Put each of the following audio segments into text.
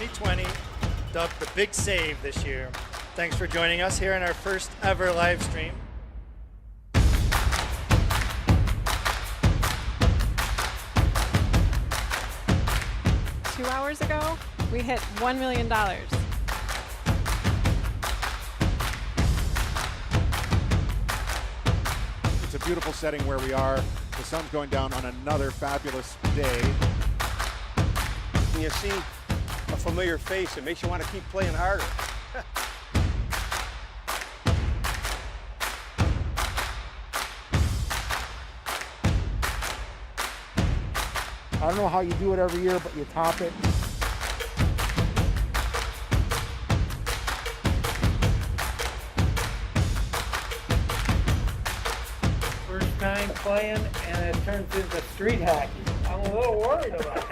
2020, dubbed the Big Save this year. Thanks for joining us here in our first ever live stream. Two hours ago, we hit $1 million. It's a beautiful setting where we are. The sun's going down on another fabulous day. When you see a familiar face, it makes you want to keep playing harder. I don't know how you do it every year, but you top it. First time playing, and it turns into street hockey. I'm a little worried about it.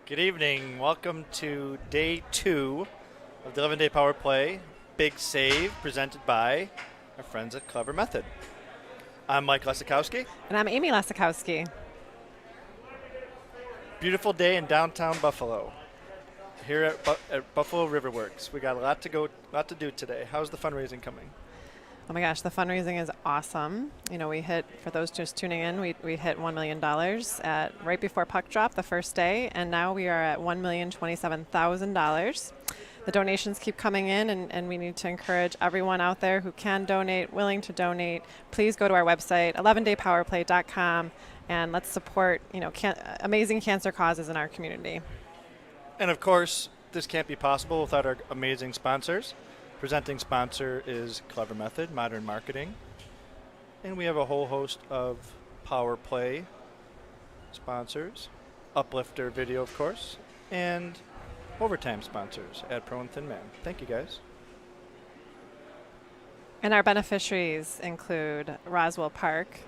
Good evening. Welcome to day 2 of the 11-day power play, Big Save, presented by our friends at Clever Method. I'm Mike Lesikowski. And I'm Amy Lesikowski. Beautiful day in downtown Buffalo, here at Buffalo Riverworks. We got a lot to do today. How's the fundraising coming? Oh my gosh, the fundraising is awesome. You know, we hit, for those just tuning in, we hit $1 million at right before puck drop the first day, and now we are at $1,027,000. The donations keep coming in, and we need to encourage everyone out there who can donate, willing to donate. Please go to our website, 11daypowerplay.com, and let's support, you know, amazing cancer causes in our community. And of course, this can't be possible without our amazing sponsors. Presenting sponsor is Clever Method, Modern Marketing. And we have a whole host of Power Play sponsors, Uplifter Video, of course, and Overtime sponsors, Ad Pro and Thin Man. Thank you, guys. And our beneficiaries include Roswell Park,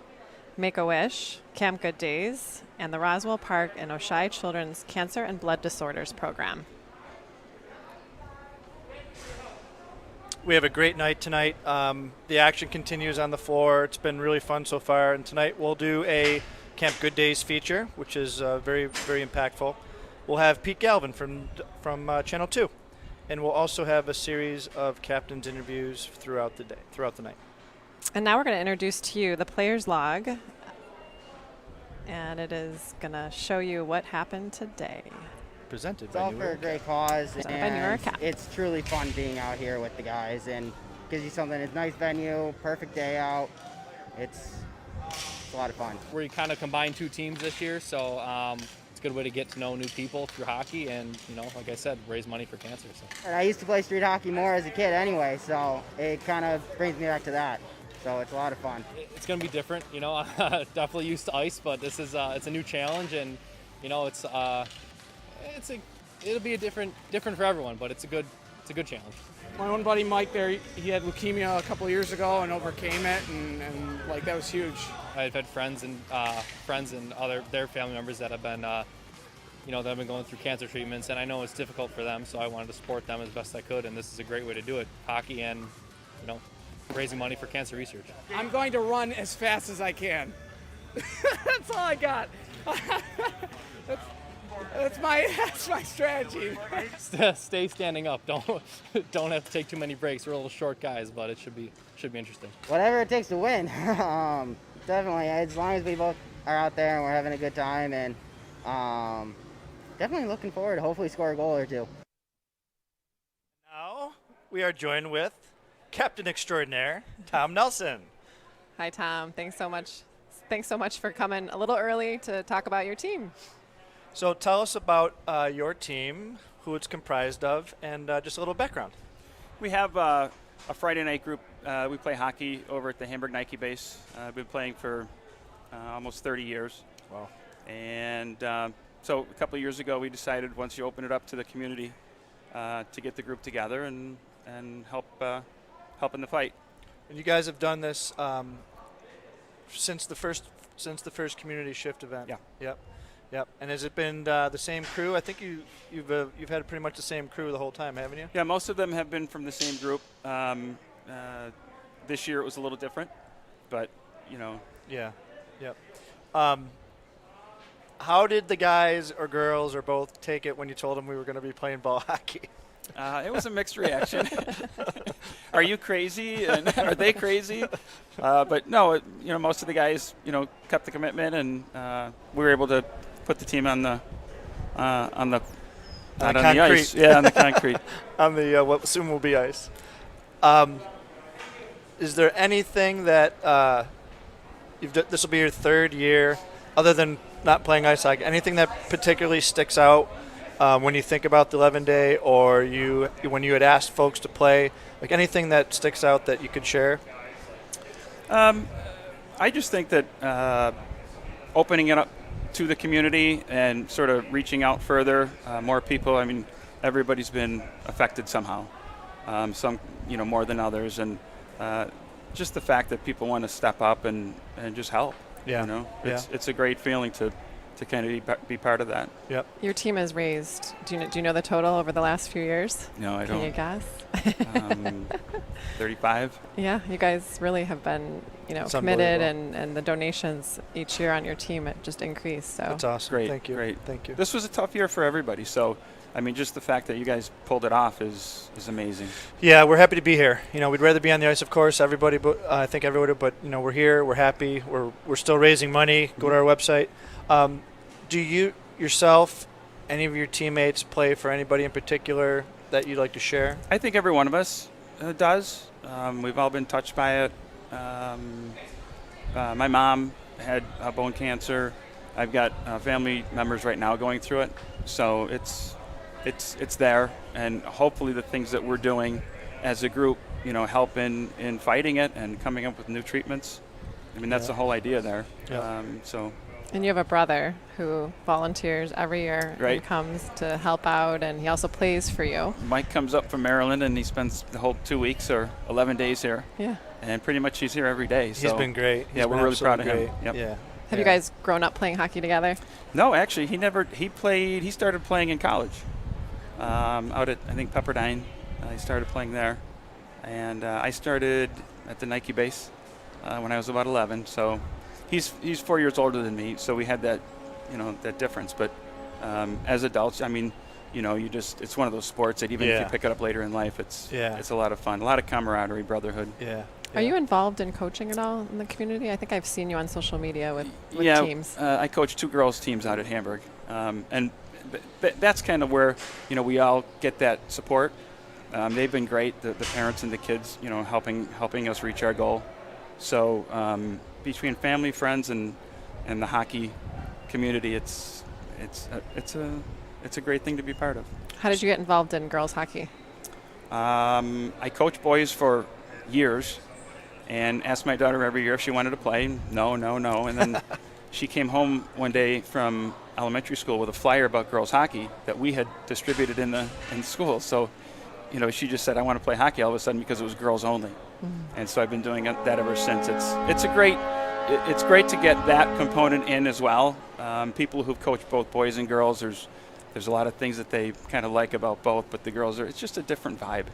Make-A-Wish, Camp Good Days, and the Roswell Park and Oshai Children's Cancer and Blood Disorders Program. We have a great night tonight. The action continues on the floor. It's been really fun so far. And tonight we'll do a Camp Good Days feature, which is very, very impactful. We'll have Pete Galvin from Channel 2. And we'll also have a series of captains' interviews throughout the night. And now we're going to introduce to you the player's log. And it is going to show you what happened today. Presented it's by all New for a York. great cause, and Cap. it's truly fun being out here with the guys, and gives you something. It's a nice venue, perfect day out. It's a lot of fun. We kind of combined two teams this year, so it's a good way to get to know new people through hockey, and like I said, raise money for cancer. So. And I used to play street hockey more as a kid anyway, so it kind of brings me back to that. So it's a lot of fun. It's going to be different, definitely used to ice, but this is it's a new challenge, and it'll be a different for everyone, but it's a good challenge. My own buddy Mike there, he had leukemia a couple of years ago and overcame it, and that was huge. I've had friends and their family members that have been that have been going through cancer treatments, and I know it's difficult for them, so I wanted to support them as best I could, and this is a great way to do it. Hockey and raising money for cancer research. I'm going to run as fast as I can. That's all I got. That's my strategy. Stay standing up. Don't have to take too many breaks. We're a little short guys, but it should be interesting. Whatever it takes to win. Definitely, as long as we both are out there and we're having a good time, and definitely looking forward to hopefully score a goal or two. Now we are joined with Captain Extraordinaire, Tom Nelson. Hi, Tom. Thanks so much for coming a little early to talk about your team. So tell us about your team, who it's comprised of, and just a little background. We have a Friday night group. We play hockey over at the Hamburg Nike base. I've been playing for almost 30 years. Wow. And so a couple of years ago, we decided once you open it up to the community, to get the group together and help in the fight. And you guys have done this since the first community shift event. Yeah. Yep. And has it been the same crew? I think you've had pretty much the same crew the whole time, haven't you? Yeah, most of them have been from the same group. This year it was a little different, but Yeah. Yep. How did the guys or girls or both take it when you told them we were going to be playing ball hockey? It was a mixed reaction. Are you crazy? And are they crazy? But no, most of the guys, kept the commitment, and we were able to put the team on the ice. Yeah, on the concrete. On the what soon will be ice. Is there anything that this will be your third year, other than not playing ice hockey? Anything that particularly sticks out when you think about the 11-day, or when you had asked folks to play, like anything that sticks out that you could share? I just think that opening it up to the community and sort of reaching out further, more people. I mean, everybody's been affected somehow, some more than others, and just the fact that people want to step up and just help. Yeah. It's a great feeling to kind of be part of that. Yep. Your team has raised, do you know the total over the last few years? No, I don't. Can you guess? 35. Yeah, you guys really have been, It's committed, unbelievable. and the donations each year on your team, it just increased. So That's awesome. Great. Thank you. Great. Thank you. This was a tough year for everybody, so just the fact that you guys pulled it off is amazing. Yeah, we're happy to be here. We'd rather be on the ice, of course. Everybody, but I think everybody. But we're here. We're happy. We're still raising money. Go to our website. Do you yourself, any of your teammates, play for anybody in particular that you'd like to share? I think every one of us does. We've all been touched by it. My mom had bone cancer. I've got family members right now going through it. So it's there, and hopefully the things that we're doing as a group, help in fighting it and coming up with new treatments. I mean, that's the whole idea there. Yeah. And you have a brother who volunteers every year Right. and comes to help out, and he also plays for you. Mike comes up from Maryland, and he spends the whole 2 weeks or 11 days here. Yeah. And pretty much he's here every day. He's So been great. Yeah, we're really proud of him. Yep. Yeah. Have you guys grown up playing hockey together? No, actually, he started playing in college. Out at, I think, Pepperdine. He started playing there. And I started at the Nike base when I was about 11. So he's 4 years older than me, so we had that, that difference. But as adults, I mean, it's one of those sports that even if you pick it up later in life, it's a lot of fun, a lot of camaraderie, brotherhood. Yeah. Are you involved in coaching at all in the community? I think I've seen you on social media with teams. I coach 2 girls teams out at Hamburg, and that's kind of where we all get that support. They've been great, the parents and the kids, helping us reach our goal. So between family, friends, and the hockey community, it's a great thing to be part of. How did you get involved in girls hockey? I coached boys for years, and asked my daughter every year if she wanted to play. No. And then she came home one day from elementary school with a flyer about girls hockey that we had distributed in school. So, she just said, I want to play hockey all of a sudden because it was girls only. Mm-hmm. And so I've been doing that ever since. It's great to get that component in as well. People who've coached both boys and girls, there's a lot of things that they kind of like about both, but the girls it's just a different vibe.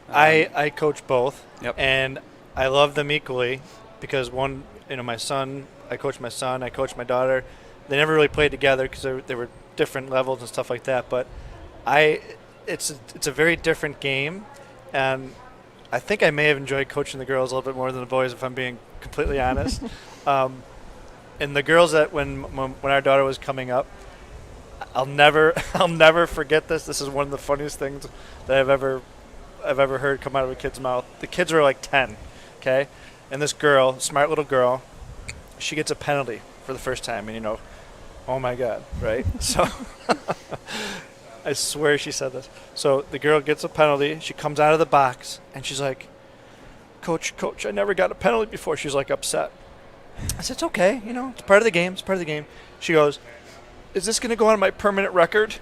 I coach both. Yep. And I love them equally because my son, I coach my son, I coach my daughter. They never really played together because they were different levels and stuff like that. But it's a very different game, and I think I may have enjoyed coaching the girls a little bit more than the boys, if I'm being completely honest. And the girls that when our daughter was coming up, I'll never forget this. This is one of the funniest things that I've ever heard come out of a kid's mouth. The kids were like 10, okay? And this girl, smart little girl, she gets a penalty for the first time. And, oh, my God, right? So I swear she said this. So the girl gets a penalty. She comes out of the box, and she's like, Coach, I never got a penalty before. She's, like, upset. I said, it's okay. It's part of the game. It's part of the game. She goes, is this going to go on my permanent record?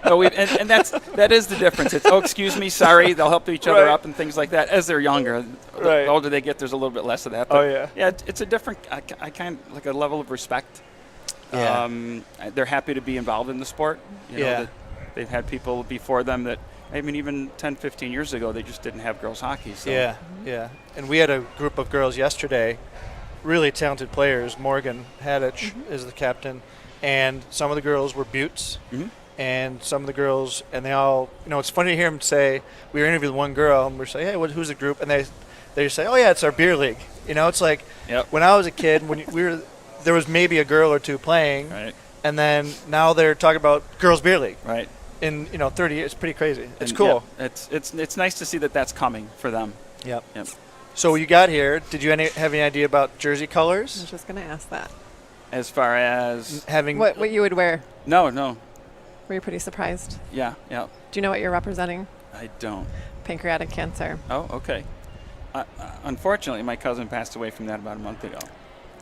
Oh, and that is the difference. It's, oh, excuse me, sorry. They'll help each other Right. up and things like that. As they're younger, Right. the older they get, there's a little bit less of that. Oh, yeah. Yeah, it's a different, I kind of like a level of respect. Yeah. They're happy to be involved in the sport. You know, Yeah. that they've had people before them that, I mean, even 10, 15 years ago, they just didn't have girls hockey. So. Yeah, yeah. And we had a group of girls yesterday, really talented players. Morgan Hadich is the captain, and some of the girls were Buttes, and some of the girls, and they all, it's funny to hear them say, we were interviewing one girl, and we're saying, hey, who's the group? And they say, oh, yeah, it's our beer league. It's like when I was a kid, when there was maybe a girl or two playing, Right. and then now they're talking about girls' beer league. Right. In 30 years, it's pretty crazy. It's And, cool. yeah, it's nice to see that that's coming for them. Yep. Yep. So you got here. Did you have any idea about jersey I colors? was just going to ask that. As far as Having What you would wear? no, Were you pretty surprised? yeah. Do you know what you're representing? I don't. Pancreatic cancer. Oh, okay. Unfortunately, my cousin passed away from that about a month ago.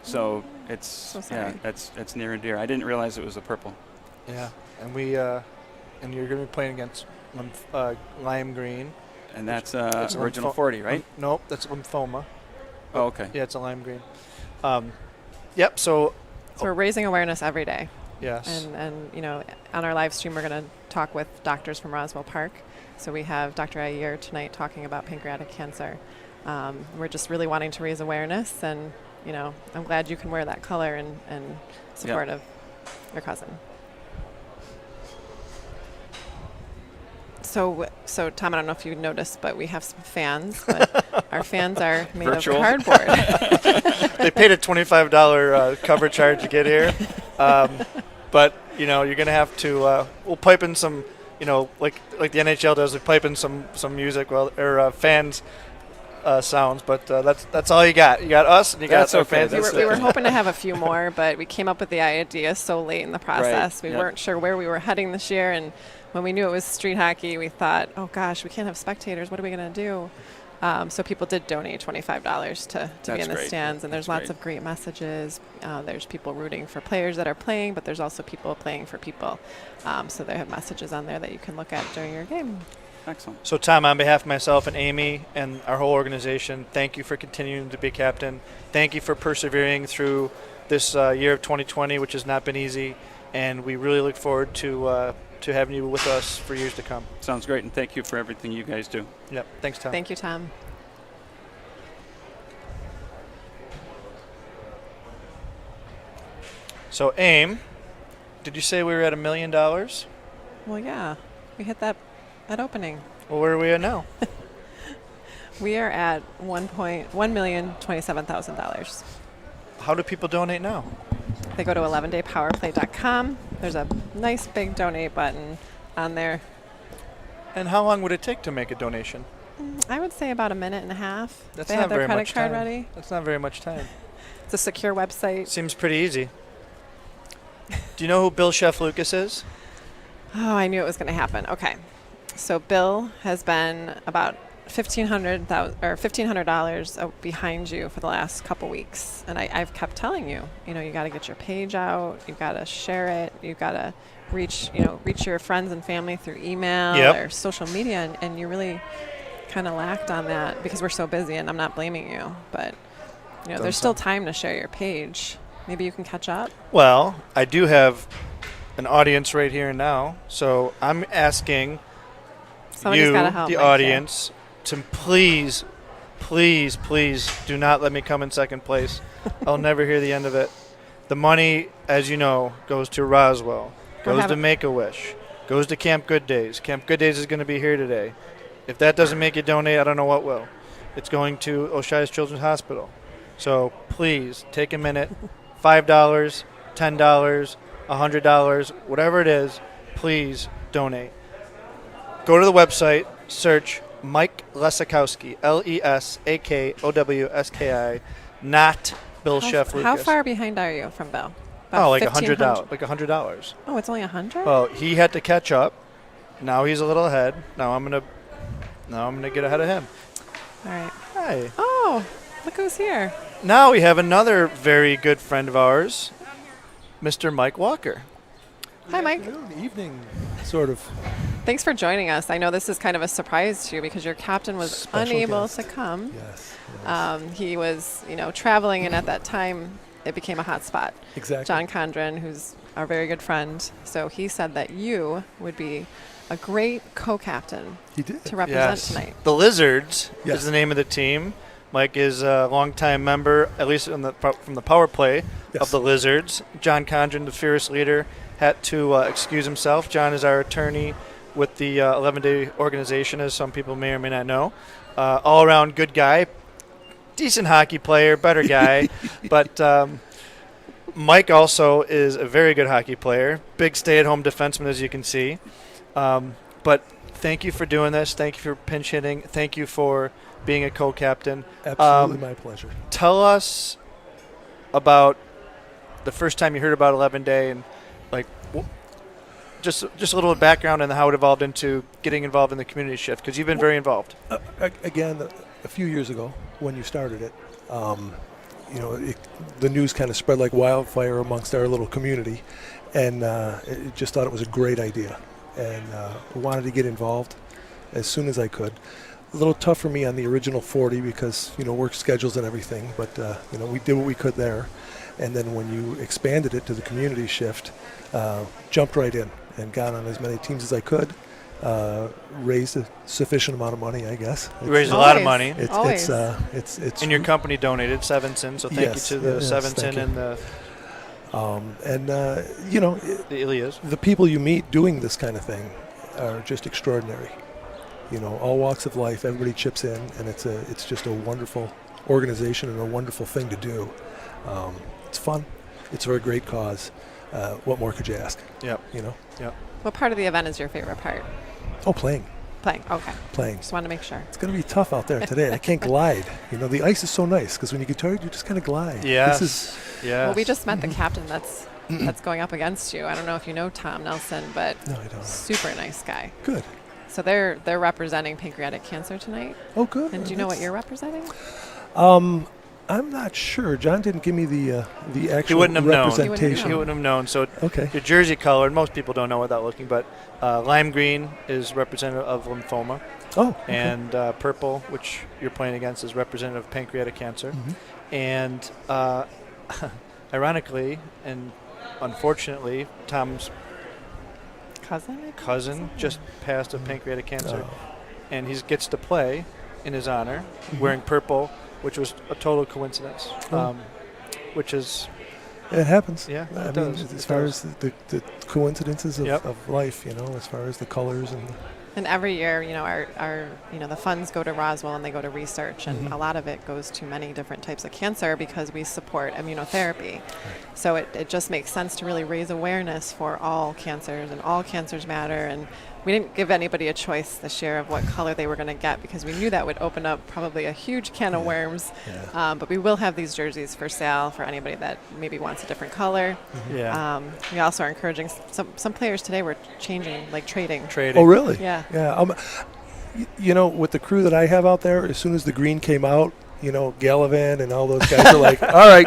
So it's sorry. it's near and dear. I didn't realize it was a purple. Yeah, and and you're going to be playing against lime green. And that's It's original 40, right? Nope, that's lymphoma. Oh, okay. Yeah, it's a lime green. Yep. So So we're raising awareness every day. yes. And on our live stream, we're going to talk with doctors from Roswell Park. So we have Dr. Iyer tonight talking about pancreatic cancer. We're just really wanting to raise awareness, and I'm glad you can wear that color and support of your cousin. So Tom, I don't know if you noticed, but we have some fans. But our fans are made Virtual. of cardboard. They paid a $25 cover charge to get here, but you're going to have to. We'll pipe in some, like the NHL does. We pipe in some music fans. Sounds, but that's all you got. You got us, and you got our fans. We were hoping to have a few more, but we came up with the idea so late in the process. Right. We weren't sure where we were heading this year, and when we knew it was street hockey, we thought, oh gosh, we can't have spectators. What are we going to do? So people did donate $25 to be in the great. stands, and there's That's lots great. of great messages. There's people rooting for players that are playing, but there's also people playing for people. So they have messages on there that you can look at during your game. Excellent. So, Tom, on behalf of myself and Amy and our whole organization, thank you for continuing to be captain. Thank you for persevering through this year of 2020, which has not been easy, and we really look forward to having you with us for years to come. Sounds great, and thank you for everything you guys do. Yep. Thanks, Tom. Thank you, Tom. So, Aim, did you say we were at $1 million? Well, yeah, we hit that opening. Well, where are we at now? We are at $1,027,000. How do people donate now? They go to 11daypowerplay.com. There's a nice big donate button on there. And how long would it take to make a donation? I would say about a minute and a half. That's they not have their very credit much card time. ready. That's not very much time. It's a secure website. Seems pretty easy. Do you know who Bill Chef Lucas is? Oh, I knew it was going to happen. Okay. So Bill has been about $1,500 behind you for the last couple weeks, and I've kept telling you, you got to get your page out, you got to share it, you got to reach your friends and family through email or social media, and you really kind of lacked on that because we're so busy. And I'm not blaming you, but there's still time to share your page. Maybe you can catch up. Well, I do have an audience right here and now, so I'm asking Somebody's gotta help the Mike audience, to please do not let me come in second place. I'll never hear the end of it. The money, as you know, goes to Roswell, goes to Make-A-Wish, goes to Camp Good Days. Camp Good Days is going to be here today. If that doesn't make you donate, I don't know what will. It's going to Oshai's Children's Hospital. So please take a minute. $5, $10, $100, whatever it is, please donate. Go to the website, search Mike Lesakowski, Lesakowski, not Bill Chef Lucas. How far behind are you from Bill? Like $100. Like $100. Oh, it's only $100? Well, he had to catch up. Now he's a little ahead. Now I'm gonna get ahead of him. All right. Hi. Oh, look who's here. Now we have another very good friend of ours, Mr. Mike Walker. Hi, Mike. Evening, sort of. Thanks for joining us. I know this is kind of a surprise to you because your captain was Special unable guest. to come. Yes. He was, traveling, and at that time, it became a hot spot. Exactly. John Condren, who's our very good friend, so he said that you would be a great co-captain He did. to represent Yes. tonight. The Lizards Yes. is the name of the team. Mike is a longtime member, at least from the power play Yes. of the Lizards. John Condren, the fearless leader, had to excuse himself. John is our attorney with the 11-day organization, as some people may or may not know. All-around good guy, decent hockey player, better guy. But Mike also is a very good hockey player, big stay-at-home defenseman, as you can see. But thank you for doing this. Thank you for pinch hitting. Thank you for being a co-captain. Absolutely my pleasure. Tell us about the first time you heard about 11-day and just a little background and how it evolved into getting involved in the community shift, because you've been very involved. Again, a few years ago when you started it, the news kind of spread like wildfire amongst our little community, and just thought it was a great idea, and wanted to get involved as soon as I could. A little tough for me on the original 40 because work schedules and everything, but we did what we could there, and then when you expanded it to the community shift, jumped right in and got on as many teams as I could. Raised a sufficient amount of money, I guess. You raised a lot of money. Always. It's and your company donated Sevenson, so thank you to the Sevenson and the Ilias. The people you meet doing this kind of thing are just extraordinary. All walks of life, everybody chips in, and it's just a wonderful organization and a wonderful thing to do. It's fun. It's for a great cause. What more could you ask? Yep. Yep. What part of the event is your favorite part? Oh, playing. Playing, okay. Playing. Just want to make sure. It's going to be tough out there today. I can't glide. The ice is so nice because when you get tired, you just kind of glide. Yes. Well, we just met the captain that's going up against you. I don't know if you know Tom Nelson, but No, I don't. super nice guy. Good. So they're representing pancreatic cancer tonight. Oh, good. And do you know what you're representing? I'm not sure. John didn't give me the actual He wouldn't have known. representation. He wouldn't have known. So Okay. your jersey color, and most people don't know without looking, but lime green is representative of lymphoma, Oh, okay. and purple, which you're playing against, is representative of pancreatic cancer. Mhm. And ironically and unfortunately, Tom's cousin just passed of pancreatic cancer, and he gets to play in his honor wearing purple, which was a total coincidence. Which is It happens. Yeah, I it mean, does. as far as the coincidences of, Yep. of life, as far as the colors and And every year, our the funds go to Roswell and they go to research, and a lot of it goes to many different types of cancer because we support immunotherapy. So it just makes sense to really raise awareness for all cancers, and all cancers matter. And we didn't give anybody a choice this year of what color they were going to get because we knew that would open up probably a huge can of worms. Yeah. But we will have these jerseys for sale for anybody that maybe wants a different color. Yeah. We also are encouraging some players today were changing, like trading. Oh, really? Yeah. Yeah. With the crew that I have out there, as soon as the green came out, Gallivan and all those guys are like, all right,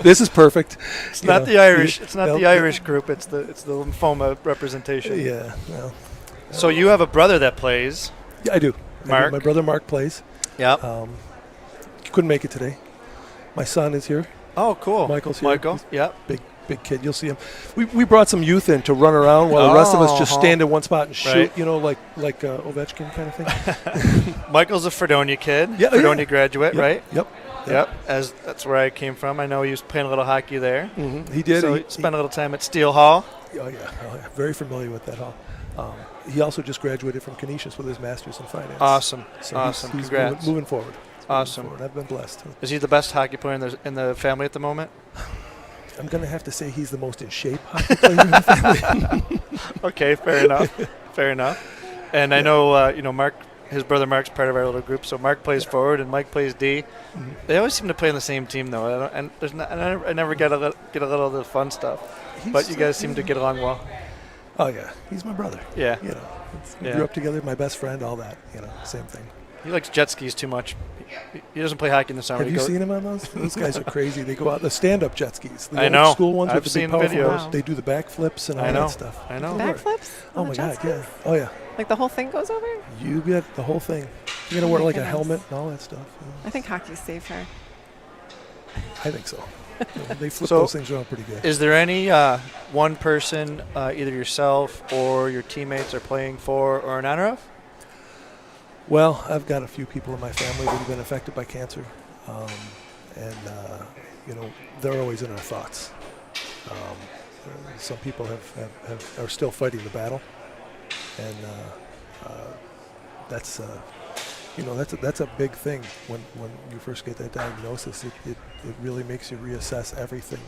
this is perfect. It's not the Irish. It's not the Irish group. It's the lymphoma representation. Yeah. Well, So you have a brother that plays. yeah, I do. Mark? My brother Mark plays. Yep. Couldn't make it today. My son is here. Oh, cool. Michael's here. Michael. He's Yep. Big kid. You'll see him. We brought some youth in to run around while the rest of us just Oh, stand in one spot and shoot. right. Like Ovechkin kind of thing. Michael's a Fredonia kid. Yeah, Fredonia yeah. graduate, Yep, right? Yep. Yep. As that's where I came from. I know he was playing a little hockey there. Mm-hmm. He did. So he he spent a little time at Steel Hall. Oh yeah. Very familiar with that hall. He also just graduated from Canisius with his master's in finance. Awesome. So Awesome. He's Congrats. moving forward. Awesome. I've been blessed. Is he the best hockey player in the family at the moment? I'm going to have to say he's the most in shape hockey player in the family. Okay, fair enough. Fair enough. And I know, Mark, his brother Mark's part of our little group. So Mark plays forward and Mike plays D. Mm-hmm. They always seem to play on the same team, though. I never get a little of the fun stuff. But you guys seem to get along well. Oh yeah, he's my brother. Yeah. We grew up together, my best friend, all that. Same thing. He likes jet skis too much. He doesn't play hockey in the summer. Have you seen him on those? Those guys are crazy. They go out the stand-up jet skis. The I old know. school ones I've with the big seen powerful videos. motors. They do the backflips and all I know. that stuff. I know. Backflips? Oh on my the jet God, yeah. skis? Oh yeah. Like the whole thing goes over? You get the whole thing. You gotta Oh wear my like a goodness. helmet and all that stuff. I think hockey's safer. I think so. They flip So, those things around pretty good. Is there any one person, either yourself or your teammates are playing for or in honor of? Well, I've got a few people in my family that have been affected by cancer, and they're always in our thoughts. Some people are still fighting the battle, and that's a big thing when you first get that diagnosis. It really makes you reassess everything,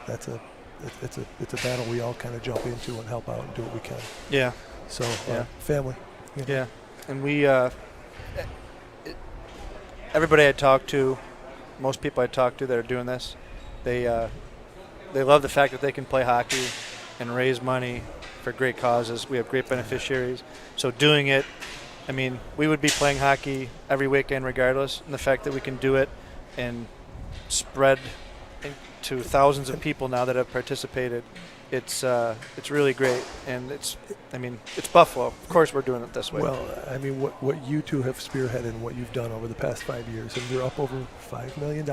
it's a battle we all kind of jump into and help out and do what we can. Yeah. So Yeah. family. Yeah. And we, everybody I talk to, most people I talk to that are doing this, they love the fact that they can play hockey and raise money for great causes. We have great beneficiaries. So doing it, I mean, we would be playing hockey every weekend regardless, and the fact that we can do it and spread to thousands of people now that have participated, it's really great. And it's Buffalo. Of course we're doing it this way. Well, I mean, what you two have spearheaded and what you've done over the past 5 years, and you're up over $5 million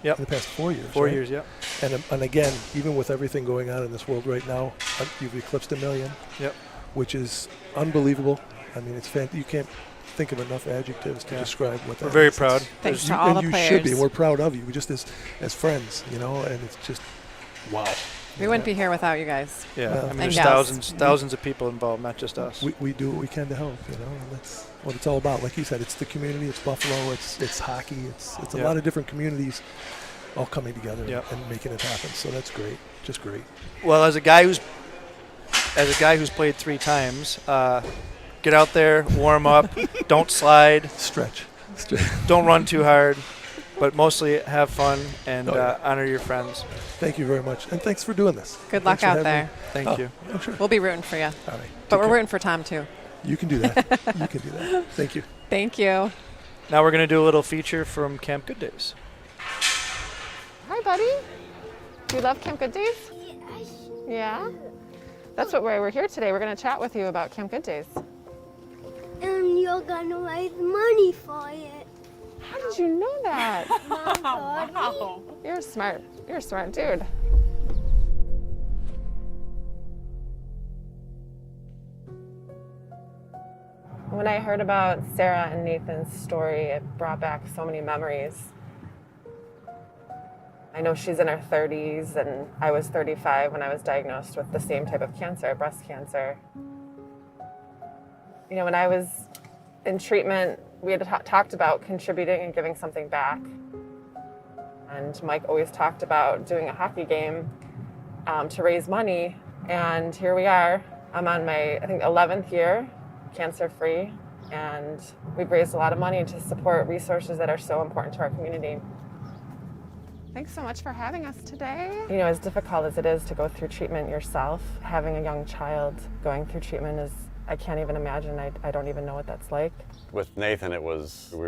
Yep. in the past 4 years. 4 right? years, yeah. And again, even with everything going on in this world right now, you've eclipsed $1 million. Yep. Which is unbelievable. I mean, it's you can't think of enough adjectives to describe what that We're very is. proud. Thanks to You- all and the you players. should be. We're proud of you, just as friends, and it's just wow. We wouldn't be here without you guys. Yeah, Well, I mean, and there's gals. thousands of people involved, not just us. We do what we can to help, and that's what it's all about. Like you said, it's the community, it's Buffalo, it's hockey, it's a Yeah. lot of different communities all coming together Yep. and making it happen. So that's great, just great. Well, as a guy who's played 3 times, get out there, warm up, don't slide, Stretch. don't run too hard, but mostly have fun and Oh, yeah. honor your friends. Thank you very much, and thanks for doing this. Good luck Thanks for out having there. me. Thank Oh, you. oh, sure. We'll be rooting for you. All right. But Take we're care. rooting for Tom, too. You can do that. You can do that. Thank you. Thank you. Now we're going to do a little feature from Camp Good Days. Hi, buddy. Do you love Camp Good Days? Yeah? That's what we're here today. We're going to chat with you about Camp Good Days. And you're gonna raise money for it. How did you know that? Mom told me. You're smart. You're a smart dude. When I heard about Sarah and Nathan's story, it brought back so many memories. I know she's in her 30s, and I was 35 when I was diagnosed with the same type of cancer, breast cancer. You know, when I was in treatment, we had talked about contributing and giving something back. And Mike always talked about doing a hockey game to raise money. And here we are. I'm on my, I think, 11th year, cancer-free. And we've raised a lot of money to support resources that are so important to our community. Thanks so much for having us today. You know, as difficult as it is to go through treatment yourself, having a young child going through treatment is, I can't even imagine. I don't even know what that's like. With Nathan, we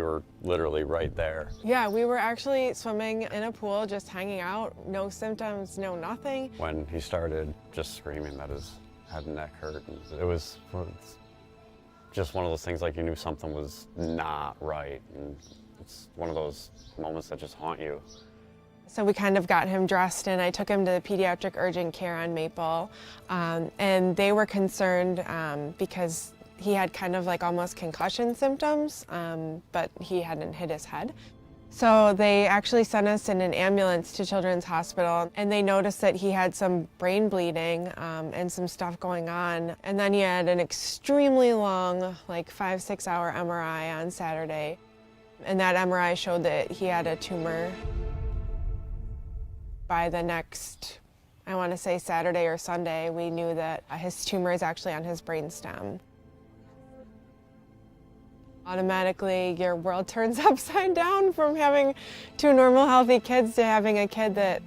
were literally right there. Yeah, we were actually swimming in a pool, just hanging out, no symptoms, no nothing. When he started just screaming that his head and neck hurt, and it was just one of those things like you knew something was not right. And it's one of those moments that just haunt you. So we kind of got him dressed and I took him to pediatric urgent care on Maple. And they were concerned because he had kind of like almost concussion symptoms, but he hadn't hit his head. So they actually sent us in an ambulance to Children's Hospital, and they noticed that he had some brain bleeding and some stuff going on. And then he had an extremely long, like 5-6 hour MRI on Saturday. And that MRI showed that he had a tumor. By the next, I want to say Saturday or Sunday, we knew that his tumor is actually on his brainstem. Automatically, your world turns upside down from having two normal, healthy kids to having a kid that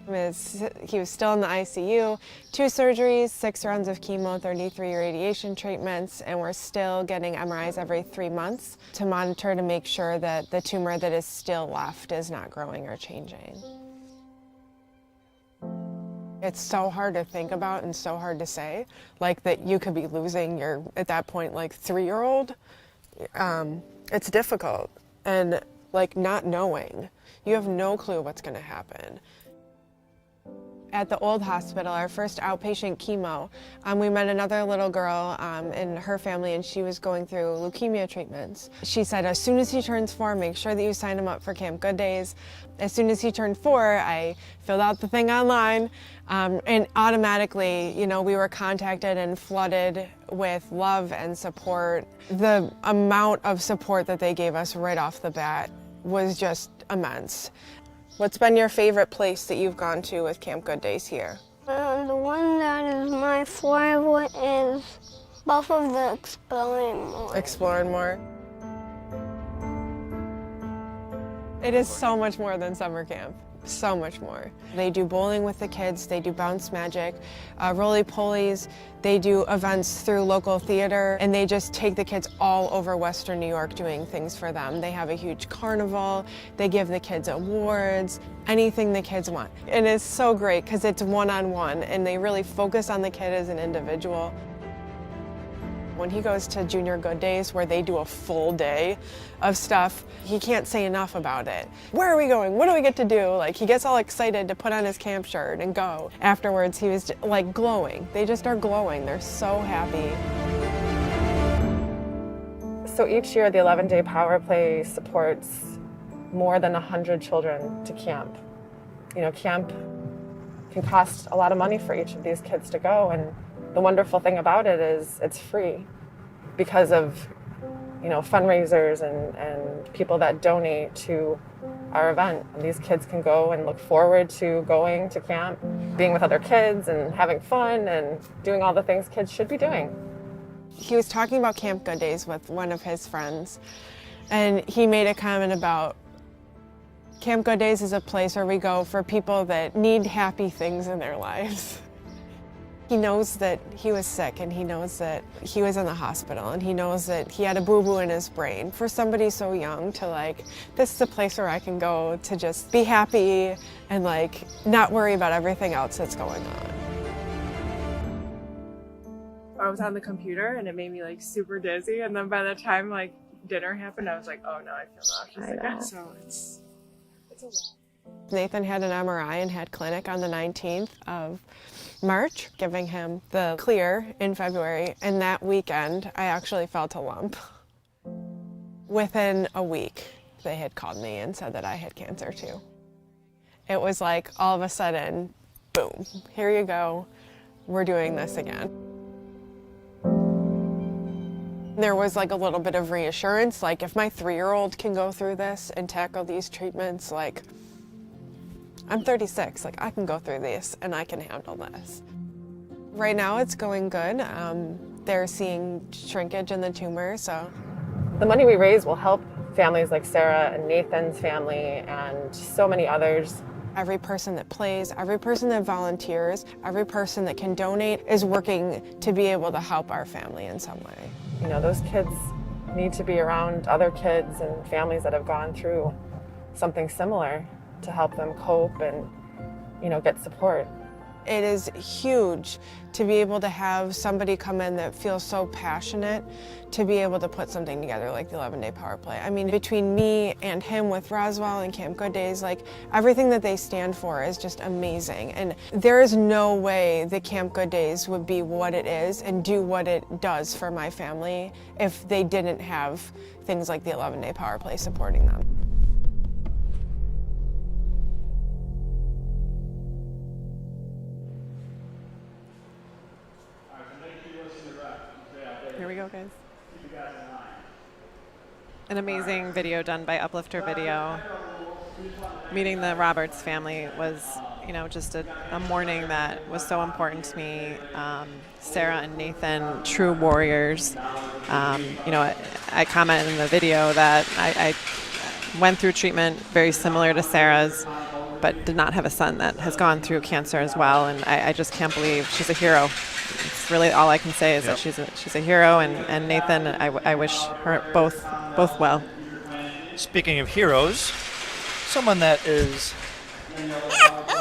he was still in the ICU, 2 surgeries, 6 rounds of chemo, 33 radiation treatments, and we're still getting MRIs every 3 months to monitor to make sure that the tumor that is still left is not growing or changing. It's so hard to think about and so hard to say, like that you could be losing your, at that point, like 3-year-old. It's difficult, and like not knowing, you have no clue what's going to happen. At the old hospital, our first outpatient chemo, we met another little girl in her family, and she was going through leukemia treatments. She said, as soon as he turns 4, make sure that you sign him up for Camp Good Days. As soon as he turned 4, I filled out the thing online, and automatically, you know, we were contacted and flooded with love and support. The amount of support that they gave us right off the bat was just immense. What's been your favorite place that you've gone to with Camp Good Days here? The one that is my favorite is both of the Exploring More. Exploring More. It is so much more than summer camp. So much more. They do bowling with the kids, they do bounce magic, roly-polies, they do events through local theater, and they just take the kids all over Western New York doing things for them. They have a huge carnival, they give the kids awards, anything the kids want. And it's so great because it's one-on-one, and they really focus on the kid as an individual. When he goes to Junior Good Days, where they do a full day of stuff, he can't say enough about it. Where are we going? What do we get to do? Like, he gets all excited to put on his camp shirt and go. Afterwards, he was like glowing. They just are glowing. They're so happy. So each year, the 11-day Power Play supports more than 100 children to camp. You know, camp can cost a lot of money for each of these kids to go, and the wonderful thing about it is it's free because of, you know, fundraisers and people that donate to our event. And these kids can go and look forward to going to camp, being with other kids and having fun and doing all the things kids should be doing. He was talking about Camp Good Days with one of his friends, and he made a comment about Camp Good Days is a place where we go for people that need happy things in their lives. He knows that he was sick, and he knows that he was in the hospital, and he knows that he had a boo-boo in his brain. For somebody so young to like, this is a place where I can go to just be happy and like not worry about everything else that's going on. I was on the computer and it made me like super dizzy, and then by the time like dinner happened, I was like, oh no, I feel nauseous again. So it's a lot. Nathan had an MRI and had clinic on the 19th of March, giving him the clear in February, and that weekend I actually felt a lump. Within a week, they had called me and said that I had cancer too. It was like all of a sudden, boom, here you go, we're doing this again. There was like a little bit of reassurance, like if my 3-year-old can go through this and tackle these treatments, like I'm 36, like I can go through this and I can handle this. Right now it's going good. They're seeing shrinkage in the tumor, so. The money we raise will help families like Sarah and Nathan's family and so many others. Every person that plays, every person that volunteers, every person that can donate is working to be able to help our family in some way. You know, those kids need to be around other kids and families that have gone through something similar to help them cope and, you know, get support. It is huge to be able to have somebody come in that feels so passionate to be able to put something together like the 11-day Power Play. I mean, between me and him with Roswell and Camp Good Days, like everything that they stand for is just amazing. And there is no way that Camp Good Days would be what it is and do what it does for my family if they didn't have things like the 11-day Power Play supporting them. Here we go, guys. An amazing video done by Uplifter Video. Meeting the Roberts family was just a morning that was so important to me. Sarah and Nathan, true warriors. I commented in the video that I went through treatment very similar to Sarah's, but did not have a son that has gone through cancer as well. And I just can't believe she's a hero. It's really all I can say is that she's a hero. And Nathan, I wish her both well. Speaking of heroes, someone that is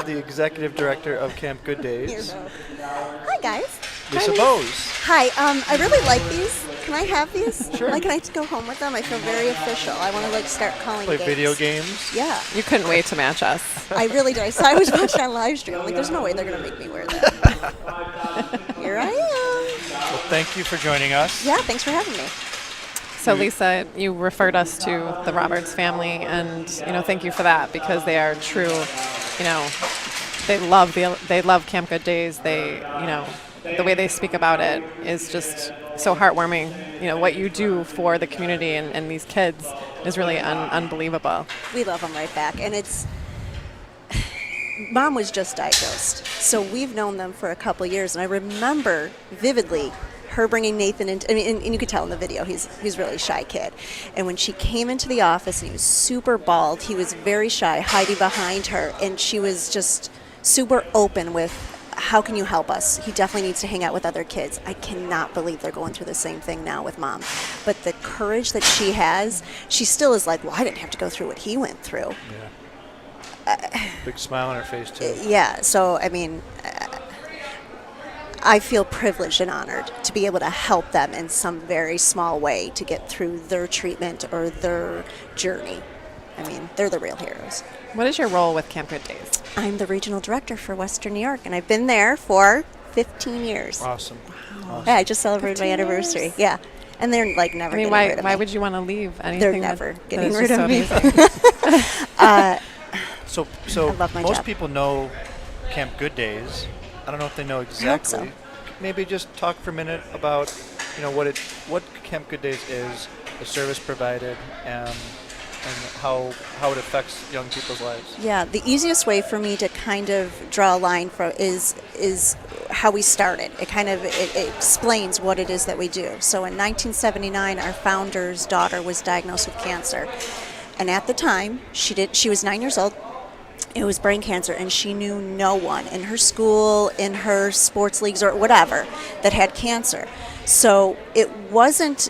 the executive director of Camp Good Days. Hi, guys. Lisa Booz. Hi. I really like these. Can I have these? Sure. Can I go home with them? I feel very official. I want to start calling Play games. video games. Yeah. You couldn't wait to match us. I really did. I was watching on live stream. I'm like, there's no way they're going to make me wear that. Here I am. Well, thank you for joining us. Yeah, thanks for having me. So Lisa, you referred us to the Roberts family, and thank you for that, because they are true. They love Camp Good Days. They, the way they speak about it is just so heartwarming. What you do for the community and these kids is really unbelievable. We love them right back, and Mom was just diagnosed, so we've known them for a couple of years, and I remember vividly her bringing Nathan into, and you could tell in the video, he's really a shy kid. And when she came into the office, and he was super bald, he was very shy, hiding behind her, and she was just super open with, how can you help us? He definitely needs to hang out with other kids. I cannot believe they're going through the same thing now with Mom. But the courage that she has, she still is like, well, I didn't have to go through what he went through. Yeah. Big smile on her face, too. Yeah, so, I feel privileged and honored to be able to help them in some very small way to get through their treatment or their journey. They're the real heroes. What is your role with Camp Good Days? I'm the regional director for Western New York, and I've been there for 15 years. Awesome. Wow. Yeah, I just celebrated my anniversary. Years. Yeah. And they're never getting rid of me. Why would you want to leave anything? They're never getting that rid of me. So I love my most job. people know Camp Good Days. I don't know if they know exactly. so. Maybe just talk for a minute about what Camp Good Days is, the service provided, and how it affects young people's lives. Yeah, the easiest way for me to kind of draw a line from is how we started. It explains what it is that we do. So in 1979, our founder's daughter was diagnosed with cancer, and at the time she was 9 years old. It was brain cancer, and she knew no one in her school, in her sports leagues, or whatever that had cancer. So it wasn't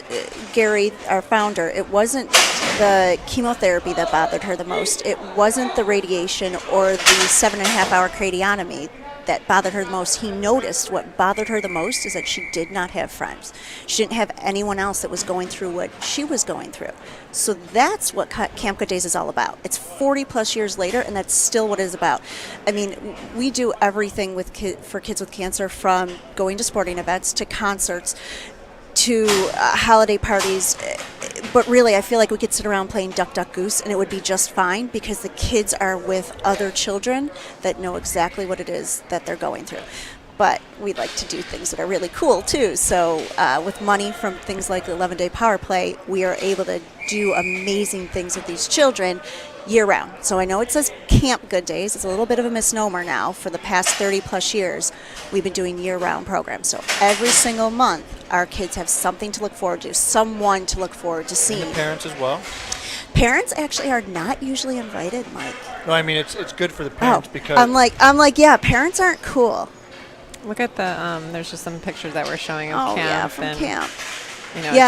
Gary, our founder, it wasn't the chemotherapy that bothered her the most. It wasn't the radiation or the 7.5-hour cradiotomy that bothered her the most. He noticed what bothered her the most is that she did not have friends. She didn't have anyone else that was going through what she was going through. So that's what Camp Good Days is all about. It's 40 plus years later, and that's still what it is about. We do everything for kids with cancer, from going to sporting events to concerts to holiday parties. But really, I feel like we could sit around playing Duck, Duck, Goose, and it would be just fine, because the kids are with other children that know exactly what it is that they're going through. But we like to do things that are really cool, too. So with money from things like the 11-day power play, we are able to do amazing things with these children year-round. So I know it says Camp Good Days. It's a little bit of a misnomer now. For the past 30-plus years, we've been doing year-round programs. So every single month, our kids have something to look forward to, someone to look forward to seeing. And the parents as well? Parents actually are not usually invited, Mike. No, it's good for the parents because... I'm like, yeah, parents aren't cool. Look at the, there's just some pictures that we're showing of camp. Yeah, from and, camp.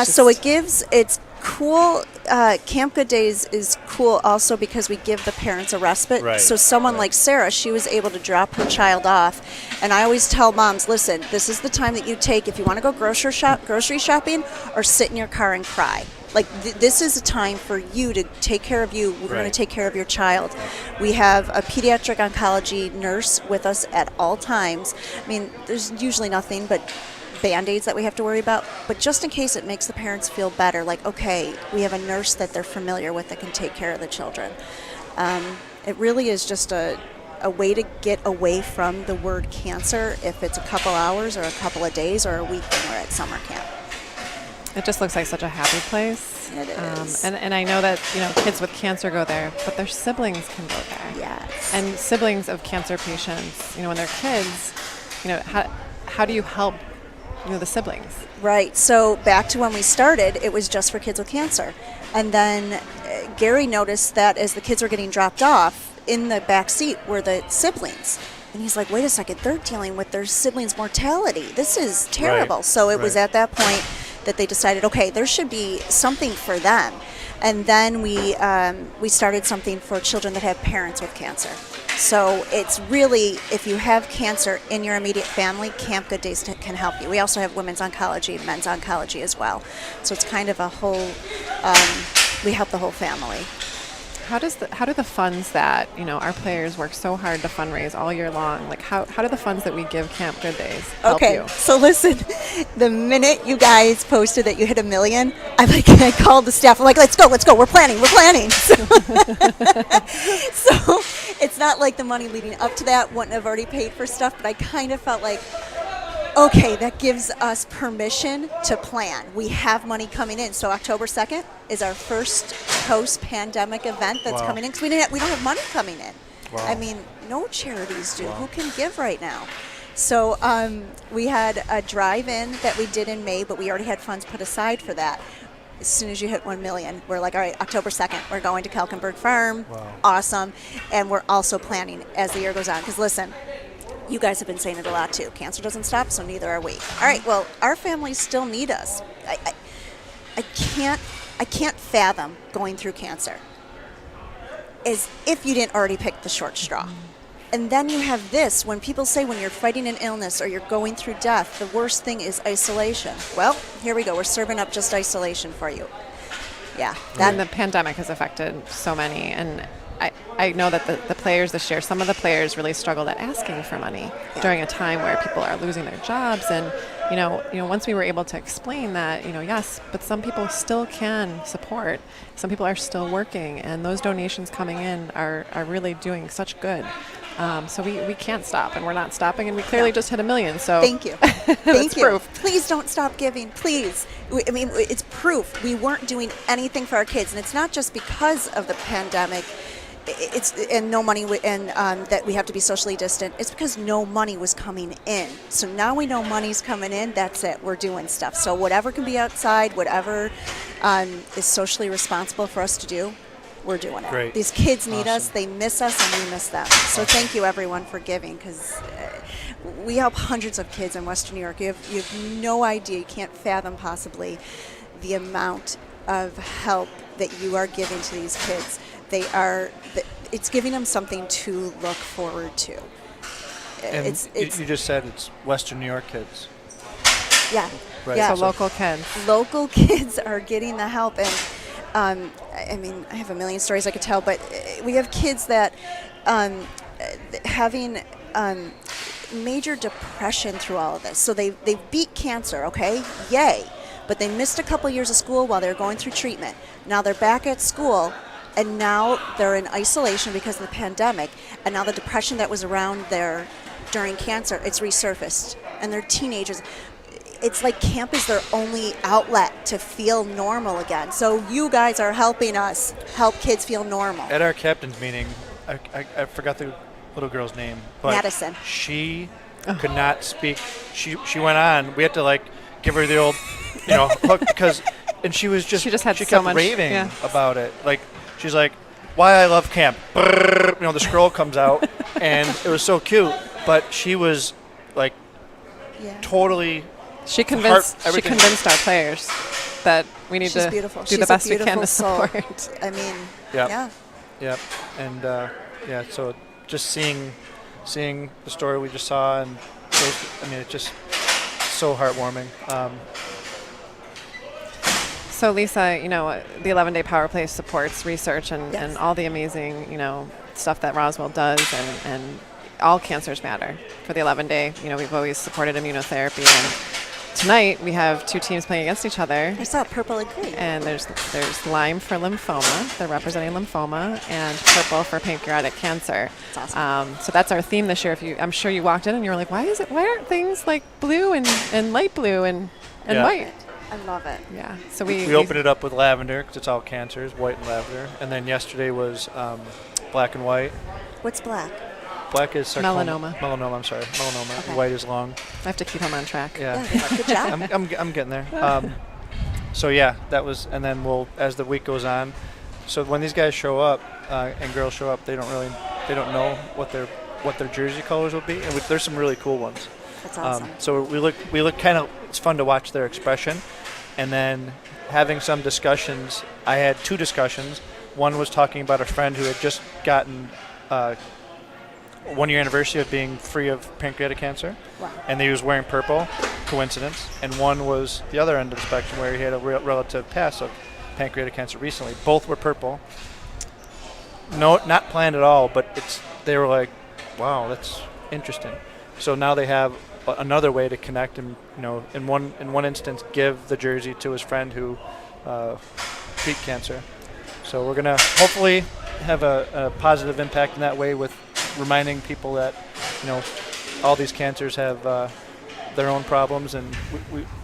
So it's cool. Camp Good Days is cool also because we give the parents a respite. Right. So someone like Sarah, she was able to drop her child off. And I always tell moms, listen, this is the time that you take if you want to go grocery shopping or sit in your car and cry. Like, this is a time for you to take care of you. We're going to take care of your child. We have a pediatric oncology nurse with us at all times. There's usually nothing but Band-Aids that we have to worry about. But just in case, it makes the parents feel better. Like, okay, we have a nurse that they're familiar with that can take care of the children. It really is just a way to get away from the word cancer, if it's a couple hours or a couple of days or a week when we're at summer camp. It just looks like such a happy place. It is. And I know that, kids with cancer go there, but their siblings can go there. Yes. And siblings of cancer patients, when they're kids, how do you help, the siblings? Right. So back to when we started, it was just for kids with cancer. And then Gary noticed that as the kids were getting dropped off, in the back seat were the siblings. And he's like, wait a second, they're dealing with their siblings' mortality. This is terrible. Right. So it was at that point that they decided, okay, there should be something for them. And then we started something for children that have parents with cancer. So it's really, if you have cancer in your immediate family, Camp Good Days can help you. We also have women's oncology, men's oncology as well. So it's kind of a whole, we help the whole family. How do the funds that, our players work so hard to fundraise all year long, like how do the funds that we give Camp Good Days help you? Okay, so listen, the minute you guys posted that you hit 1 million, I called the staff. I'm like, let's go, we're planning. So it's not like the money leading up to that wouldn't have already paid for stuff, but I kind of felt like, okay, that gives us permission to plan. We have money coming in. So October 2nd is our first post-pandemic event that's coming in, because we don't have money coming in. Wow. I mean, no charities do. Who can give right now? So we had a drive-in that we did in May, but we already had funds put aside for that. As soon as you hit 1 million, we're like, all right, October 2nd, we're going to Kelkenberg Farm. Wow. Awesome. And we're also planning as the year goes on. Because listen, you guys have been saying it a lot too. Cancer doesn't stop, so neither are we. All right, well, our families still need us. I can't fathom going through cancer as if you didn't already pick the short straw. And then you have this, when people say when you're fighting an illness or you're going through death, the worst thing is isolation. Well, here we go. We're serving up just isolation for you. Yeah. And the pandemic has affected so many, and I know that the players this year, some of the players really struggled at asking for money during a time where people are losing their jobs. And, once we were able to explain that, yes, but some people still can support. Some people are still working, and those donations coming in are really doing such good. So we can't stop, and we're not stopping, and we clearly just hit 1 million. So thank you. Thank you. Proof. Please don't stop giving. Please. I mean, it's proof. We weren't doing anything for our kids, and it's not just because of the pandemic. And no money, that we have to be socially distant. It's because no money was coming in. So now we know money's coming in. That's it. We're doing stuff. So whatever can be outside, whatever is socially responsible for us to do, we're doing it. Great. These kids need us. They miss us, and we miss them. So thank you, everyone, for giving, because we help hundreds of kids in Western New York. You have no idea. You can't fathom possibly the amount of help that you are giving to these kids. It's giving them something to look forward to. And you just said it's Western New York kids. Yeah. Right. Yeah. So local kids. Local kids are getting the help. And I mean, I have a million stories I could tell, but we have kids that having major depression through all of this. So they beat cancer, okay? Yay. But they missed a couple years of school while they were going through treatment. Now they're back at school, and now they're in isolation because of the pandemic. And now the depression that was around there during cancer, it's resurfaced. And they're teenagers. It's like camp is their only outlet to feel normal again. So you guys are helping us help kids feel normal. At our captain's meeting, I forgot the little girl's name. But Madison. She could not speak. She went on. We had to give her the old, hook, because, and she kept raving about it. She's like, why I love camp. Brrr, the scroll comes out, and it was so cute. But she was totally. She convinced our players that we need to do the best we can to support. I mean, yeah. And so just seeing the story we just saw, and it's just so heartwarming. So Lisa, the 11-day Power Play supports research and all the amazing, stuff that Roswell does, and all cancers matter. For the 11-day, we've always supported immunotherapy, and tonight we have two teams playing against each other. I saw purple and green. And there's lime for lymphoma. They're representing lymphoma, and purple for pancreatic cancer. That's awesome. So that's our theme this year. I'm sure you walked in and you were like, why aren't things like blue and light blue and white? I love it. Yeah. So we opened it up with lavender because it's all cancers, white and lavender. And then yesterday was black and white. What's black? Black is sarcoma. Melanoma. I'm sorry. Melanoma. Okay. White is lung. I have to keep him on track. Yeah. Good job. I'm getting there. So yeah, that was, and then as the week goes on. So when these guys show up and girls show up, they don't know what their jersey colors will be, and there's some really cool ones. That's awesome. So we look kind of. It's fun to watch their expression, and then having some discussions. I had 2 discussions. One was talking about a friend who had just gotten 1-year anniversary of being free of pancreatic cancer, wow. and he was wearing purple. Coincidence. And one was the other end of the spectrum where he had a relative pass of pancreatic cancer recently. Both were purple. No, not planned at all, but they were like, wow, that's interesting. So now they have another way to connect and, in one instance, give the jersey to his friend who beat cancer. So we're going to hopefully have a positive impact in that way with reminding people that, all these cancers have their own problems, and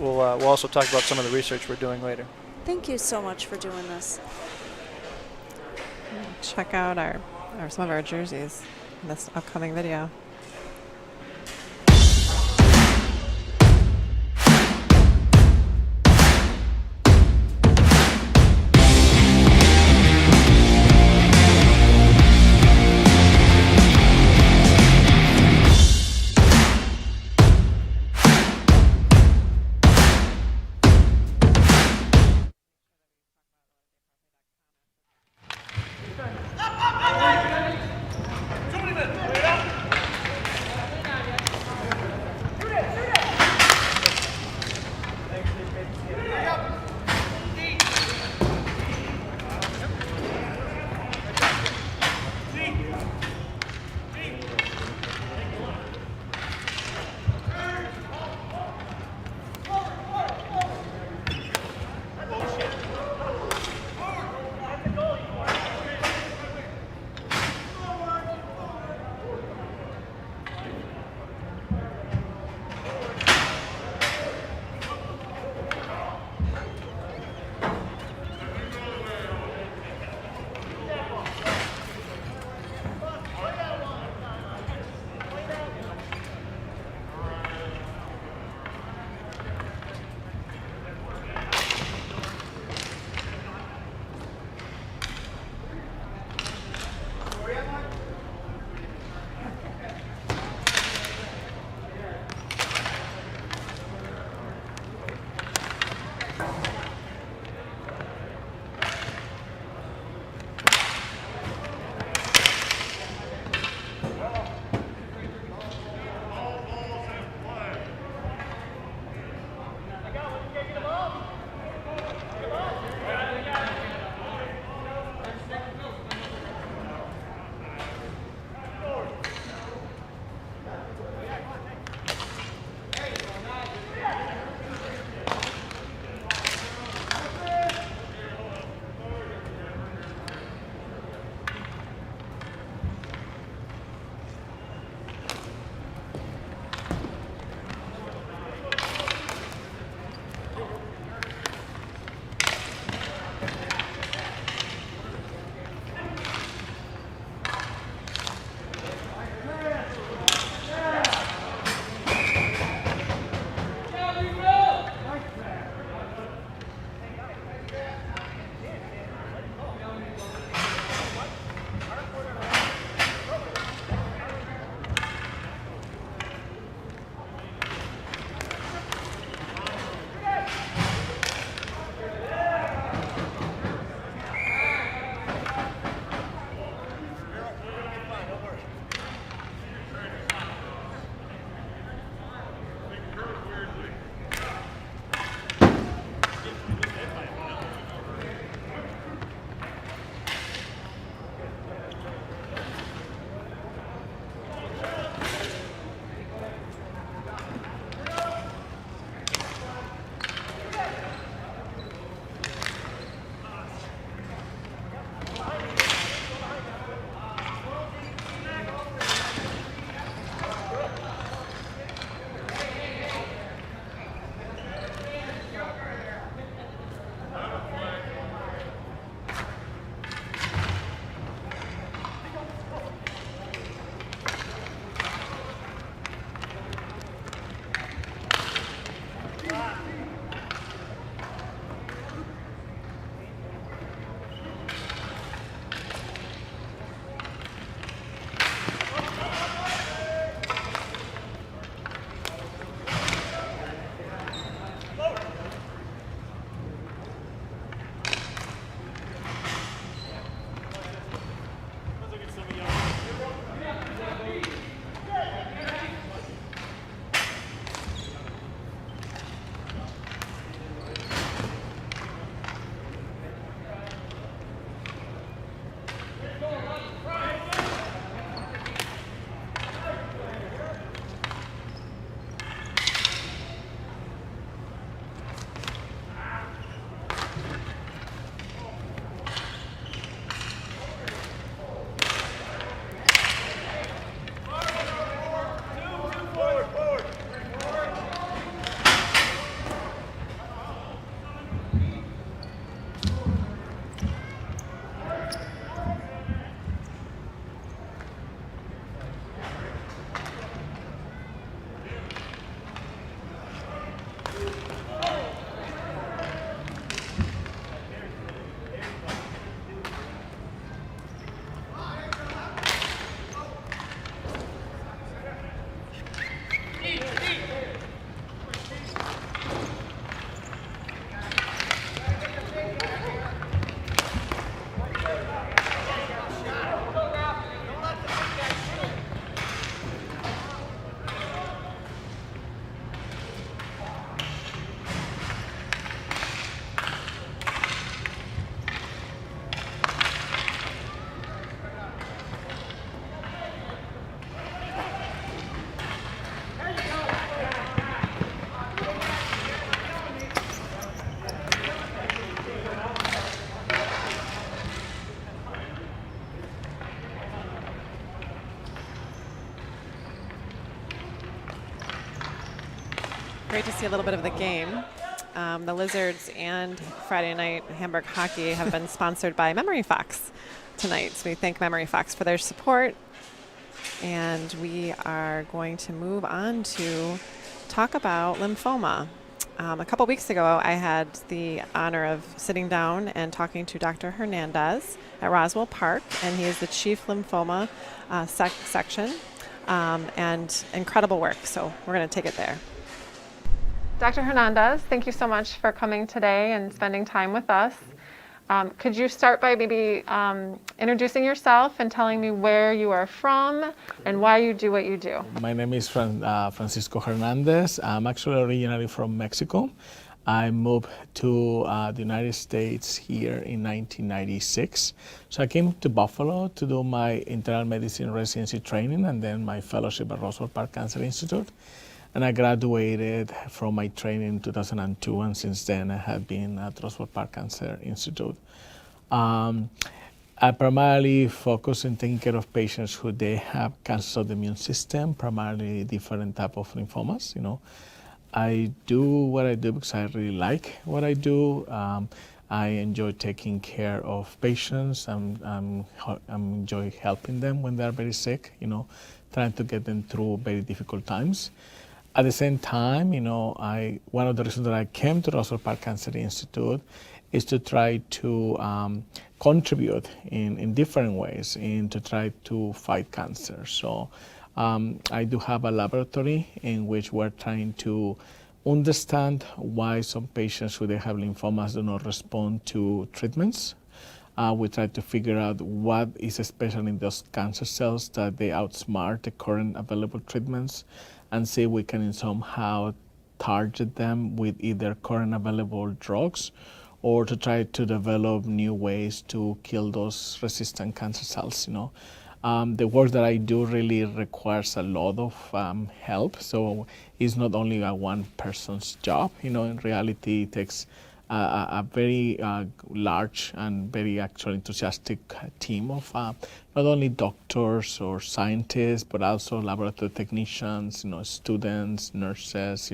we'll also talk about some of the research we're doing later. Thank you so much for doing this. Check out some of our jerseys in this upcoming video. like to see a little bit of the game. The Lizards and Friday Night Hamburg Hockey have been sponsored by Memory Fox tonight. So we thank Memory Fox for their support. And we are going to move on to talk about lymphoma. A couple weeks ago, I had the honor of sitting down and talking to Dr. Hernandez at Roswell Park, and he is the chief lymphoma section, and incredible work. So we're going to take it there. Dr. Hernandez, thank you so much for coming today and spending time with us. Could you start by maybe introducing yourself and telling me where you are from and why you do what you do? My name is Francisco Hernandez. I'm actually originally from Mexico. I moved to the United States here in 1996. So I came to Buffalo to do my internal medicine residency training and then my fellowship at Roswell Park Cancer Institute. And I graduated from my training in 2002, and since then I have been at Roswell Park Cancer Institute. I primarily focus on taking care of patients who they have cancer of the immune system, primarily different type of lymphomas. I do what I do because I really like what I do. I enjoy taking care of patients. I enjoy helping them when they're very sick. Trying to get them through very difficult times. At the same time, one of the reasons that I came to Roswell Park Cancer Institute is to try to contribute in different ways to try to fight cancer. So I do have a laboratory in which we're trying to understand why some patients who they have lymphomas do not respond to treatments. We try to figure out what is special in those cancer cells that they outsmart the current available treatments, and see if we can somehow target them with either current available drugs or to try to develop new ways to kill those resistant cancer cells. The work that I do really requires a lot of help, so it's not only a one person's job. In reality, it takes a very large and very actually enthusiastic team of not only doctors or scientists, but also laboratory technicians, students, nurses,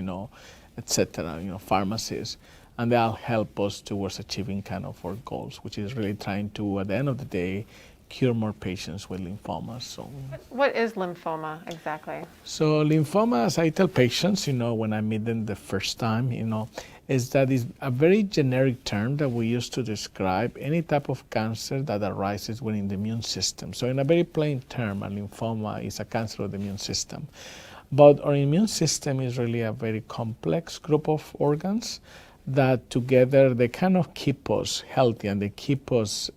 etc., pharmacists. And they all help us towards achieving kind of our goals, which is really trying to, at the end of the day, cure more patients with lymphomas. So, what is lymphoma exactly? So lymphoma, as I tell patients, when I meet them the first time, is that it's a very generic term that we use to describe any type of cancer that arises within the immune system. So in a very plain term, a lymphoma is a cancer of the immune system. But our immune system is really a very complex group of organs that together they kind of keep us healthy and they keep us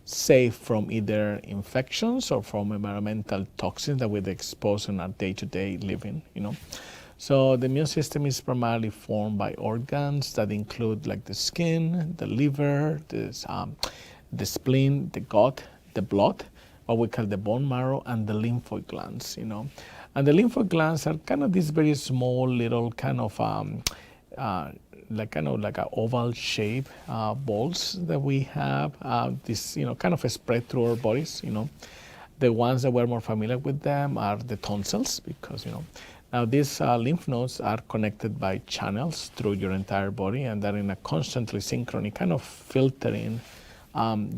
safe from either infections or from environmental toxins that we're exposed in our day-to-day living, So the immune system is primarily formed by organs that include like the skin, the liver, the spleen, the gut, the blood, what we call the bone marrow, and the lymphoid glands, And the lymphoid glands are kind of these very small little kind of like a oval shape balls that we have. This kind of spread through our bodies. The ones that we're more familiar with them are the tonsils, because now these lymph nodes are connected by channels through your entire body, and they're in a constantly synchrony, kind of filtering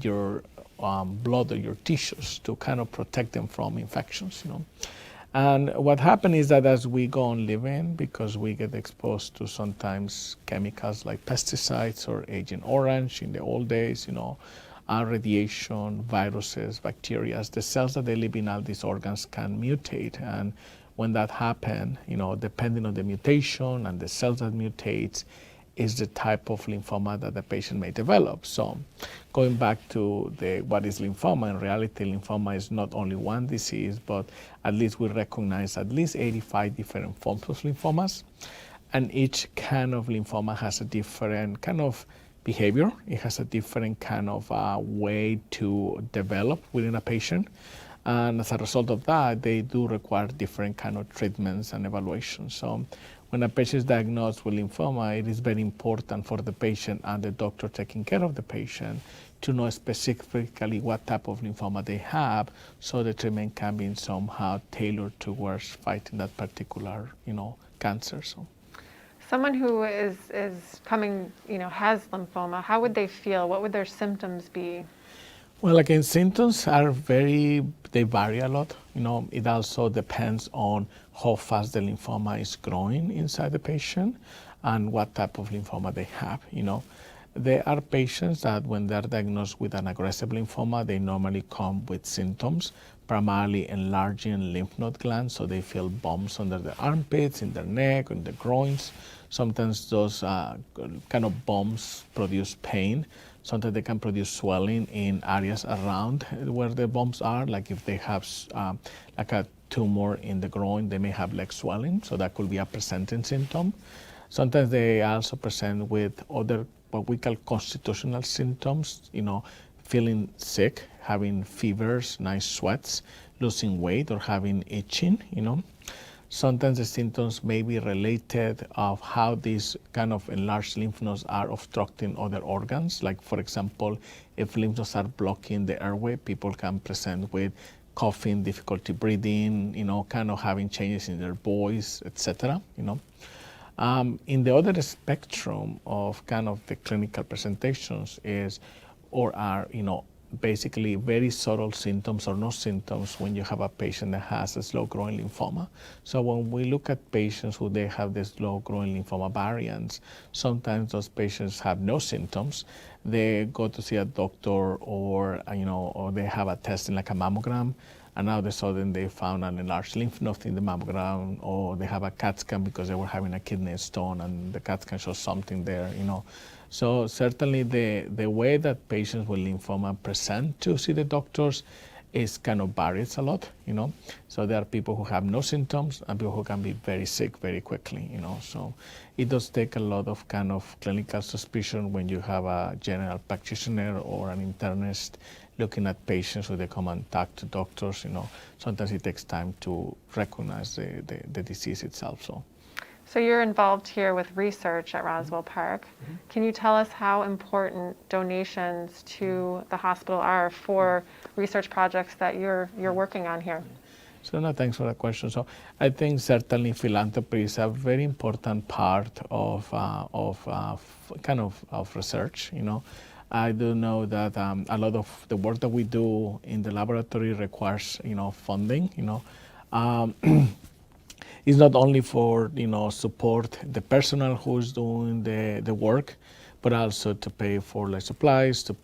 your blood or your tissues to kind of protect them from infections. And what happens is that as we go on living, because we get exposed to sometimes chemicals like pesticides or Agent Orange in the old days, radiation, viruses, bacteria, the cells that they live in all these organs can mutate. And when that happens, depending on the mutation and the cells that mutate, is the type of lymphoma that the patient may develop. So going back to what is lymphoma, in reality, lymphoma is not only one disease, but at least we recognize at least 85 different forms of lymphomas. And each kind of lymphoma has a different kind of behavior. It has a different kind of way to develop within a patient. And as a result of that, they do require different kind of treatments and evaluations. So when a patient is diagnosed with lymphoma, it is very important for the patient and the doctor taking care of the patient to know specifically what type of lymphoma they have, so the treatment can be somehow tailored towards fighting that particular, cancer. Someone who is coming, has lymphoma, how would they feel? What would their symptoms be? Well, again, symptoms are they vary a lot. It also depends on how fast the lymphoma is growing inside the patient and what type of lymphoma they have. There are patients that when they're diagnosed with an aggressive lymphoma, they normally come with symptoms, primarily enlarging lymph node glands, so they feel bumps under the armpits, in their neck, in the groins. Sometimes those kind of bumps produce pain. Sometimes they can produce swelling in areas around where the bumps are, like if they have like a tumor in the groin, they may have leg swelling, so that could be a presenting symptom. Sometimes they also present with other what we call constitutional symptoms, feeling sick, having fevers, nice sweats, losing weight, or having itching, Sometimes the symptoms may be related of how these kind of enlarged lymph nodes are obstructing other organs. Like, for example, if lymph nodes are blocking the airway, people can present with coughing, difficulty breathing, kind of having changes in their voice, etc., In the other spectrum of kind of the clinical presentations are basically very subtle symptoms or no symptoms when you have a patient that has a slow-growing lymphoma. So when we look at patients who they have this slow-growing lymphoma variants, sometimes those patients have no symptoms. They go to see a doctor or they have a testing like a mammogram, and all of a sudden they found an enlarged lymph node in the mammogram, or they have a CAT scan because they were having a kidney stone and the CAT scan shows something there, So certainly the way that patients with lymphoma present to see the doctors is kind of varies a lot, So there are people who have no symptoms and people who can be very sick very quickly, So it does take a lot of kind of clinical suspicion when you have a general practitioner or an internist looking at patients who they come and talk to doctors, Sometimes it takes time to recognize the disease itself, So you're involved here with research at Roswell Park. Can you tell us how important donations to the hospital are for research projects that you're working on here? So no, thanks for that question. So I think certainly philanthropy is a very important part of research. I do know that a lot of the work that we do in the laboratory requires funding. It's not only for support the personnel who's doing the work, but also to pay for the supplies, to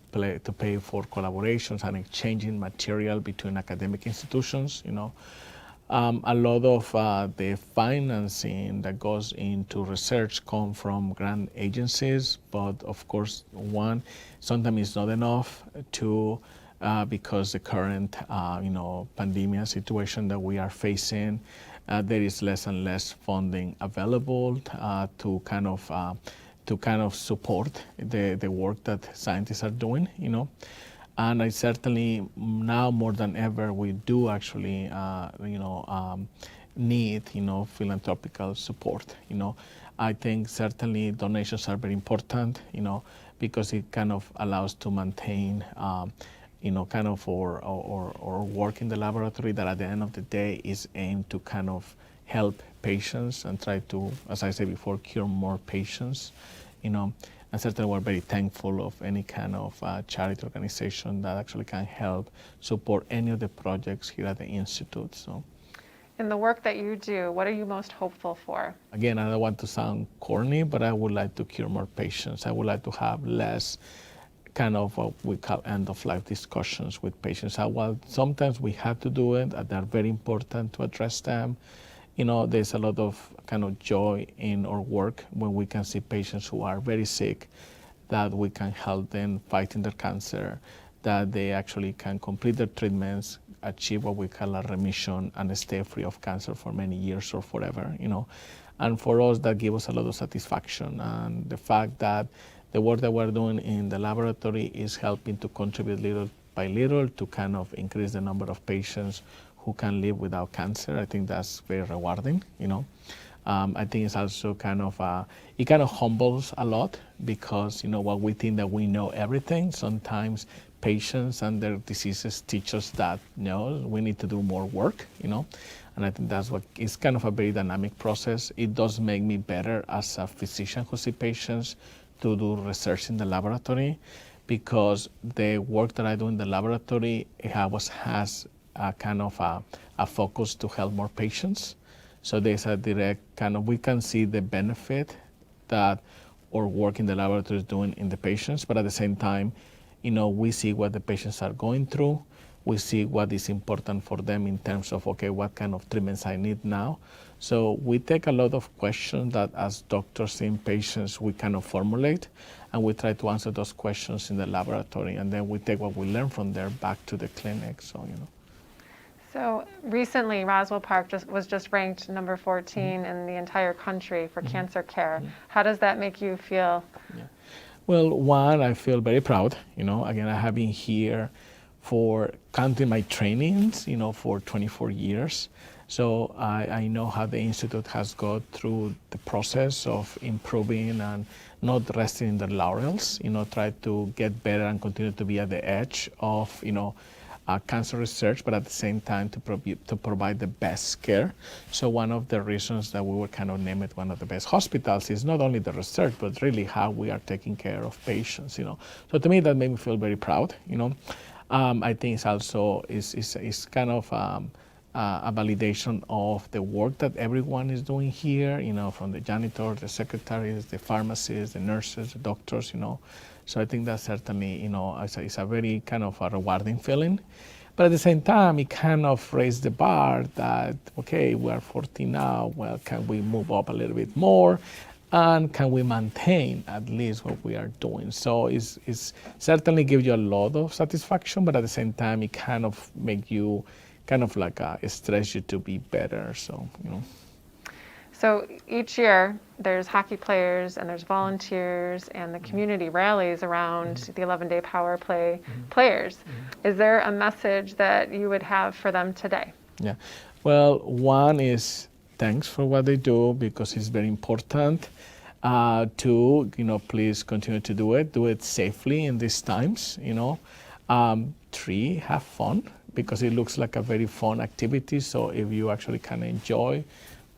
pay for collaborations and exchanging material between academic institutions. A lot of the financing that goes into research come from grant agencies, but of course, sometimes it's not enough. Two, because the current pandemic situation that we are facing, there is less and less funding available to kind of support the work that scientists are doing, And I certainly now more than ever we do actually need philanthropical support. I think certainly donations are very important, because it kind of allows to maintain or work in the laboratory that at the end of the day is aimed to kind of help patients and try to, as I said before, cure more patients, And certainly we're very thankful of any kind of charity organization that actually can help support any of the projects here at the Institute. So, in the work that you do, what are you most hopeful for? Again, I don't want to sound corny, but I would like to cure more patients. I would like to have less kind of what we call end-of-life discussions with patients. While sometimes we have to do it, they're very important to address them. There's a lot of kind of joy in our work when we can see patients who are very sick, that we can help them fighting their cancer, that they actually can complete their treatments, achieve what we call a remission, and stay free of cancer for many years or forever, And for us, that gives us a lot of satisfaction. And the fact that the work that we're doing in the laboratory is helping to contribute little by little to kind of increase the number of patients who can live without cancer. I think that's very rewarding, I think it's also it kind of humbles a lot because, while we think that we know everything, sometimes patients and their diseases teach us that, no, we need to do more work, And I think that's what is kind of a very dynamic process. It does make me better as a physician who sees patients to do research in the laboratory, because the work that I do in the laboratory has a kind of a focus to help more patients. So there's a direct kind of, we can see the benefit that our work in the laboratory is doing in the patients, but at the same time, we see what the patients are going through. We see what is important for them in terms of, okay, what kind of treatments I need now. So we take a lot of questions that as doctors seeing patients, we kind of formulate, and we try to answer those questions in the laboratory, and then we take what we learn from there back to the clinic. So recently, Roswell Park was just ranked number 14 in the entire country for cancer care. How does that make you feel? Well, one, I feel very proud. Again, I have been here for counting my trainings, for 24 years. So I know how the Institute has gone through the process of improving and not resting in the laurels, try to get better and continue to be at the edge of, cancer research, but at the same time to provide the best care. So one of the reasons that we were kind of named one of the best hospitals is not only the research, but really how we are taking care of patients. So to me, that made me feel very proud. I think it's also is kind of a validation of the work that everyone is doing here. From the janitors, the secretaries, the pharmacists, the nurses, the doctors. So I think that certainly, it's a very kind of a rewarding feeling. But at the same time, it kind of raised the bar that, okay, we are 14 now, well, can we move up a little bit more? And can we maintain at least what we are doing? So it's certainly gives you a lot of satisfaction, but at the same time, it kind of make you kind of like stress you to be better, So each year, there's hockey players and there's volunteers and the community rallies around the 11-day power play players. Is there a message that you would have for them today? Yeah. Well, one is thanks for what they do, because it's very important. Two, please continue to do it safely in these times. Three, have fun, because it looks like a very fun activity. So if you actually can enjoy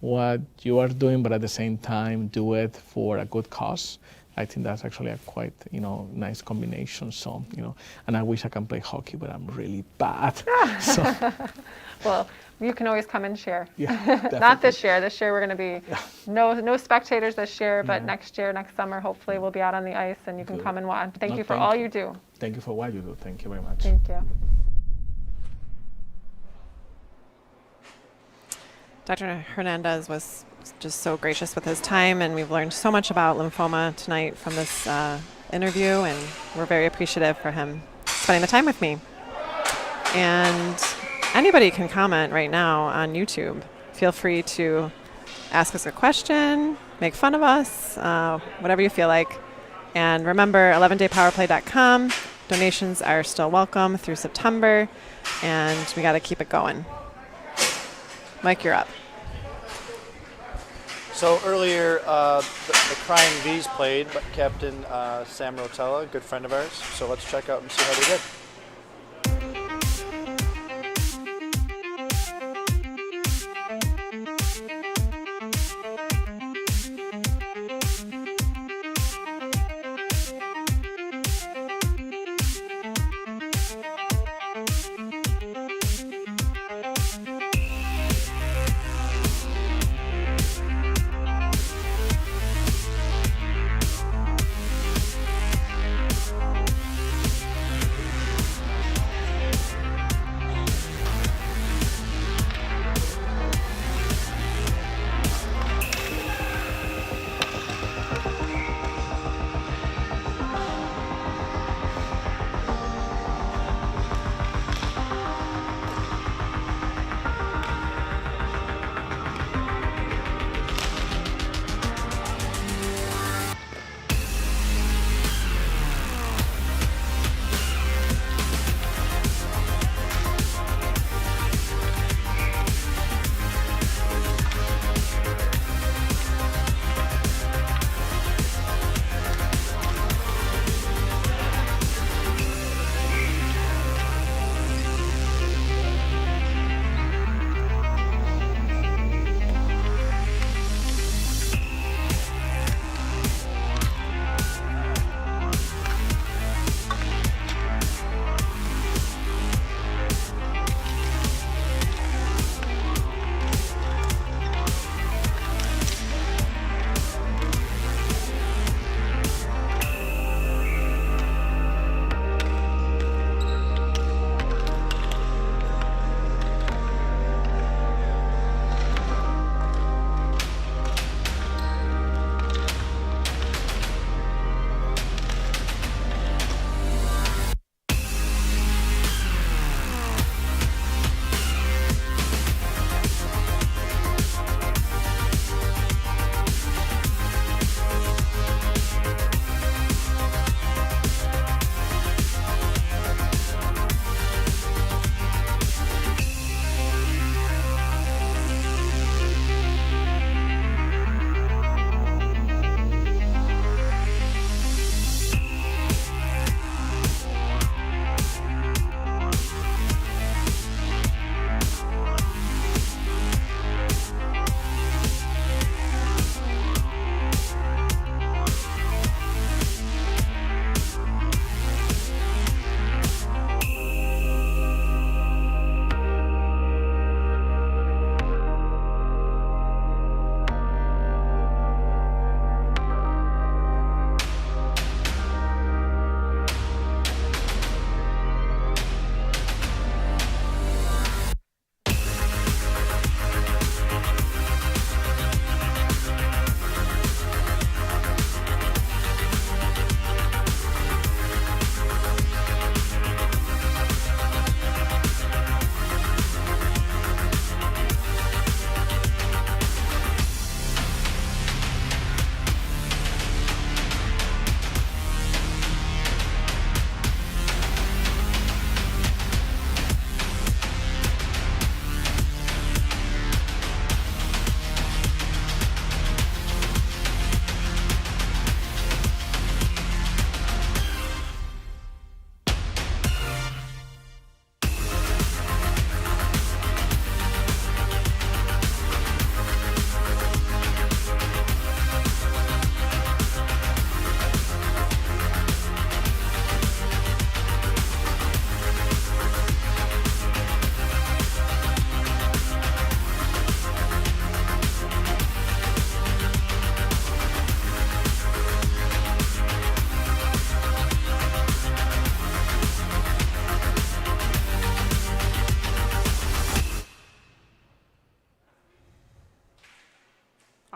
what you are doing, but at the same time do it for a good cause, I think that's actually a quite nice combination. So and I wish I can play hockey, but I'm really bad. Well, you can always come and share. Yeah, Not this year. This year we're going to be no spectators this year, but next year, next summer, hopefully we'll be out on the ice and you can come and watch. Thank you for all you do. Thank you for what you do. Thank you very much. Thank you. Dr. Hernandez was just so gracious with his time, and we've learned so much about lymphoma tonight from this interview, and we're very appreciative for him spending the time with me. And anybody can comment right now on YouTube. Feel free to ask us a question, make fun of us, whatever you feel like. And remember, 11daypowerplay.com. Donations are still welcome through September, and we got to keep it going. Mike, you're up. So earlier, the Crying V's played, but Captain Sam Rotella, a good friend of ours. So let's check out and see how they did.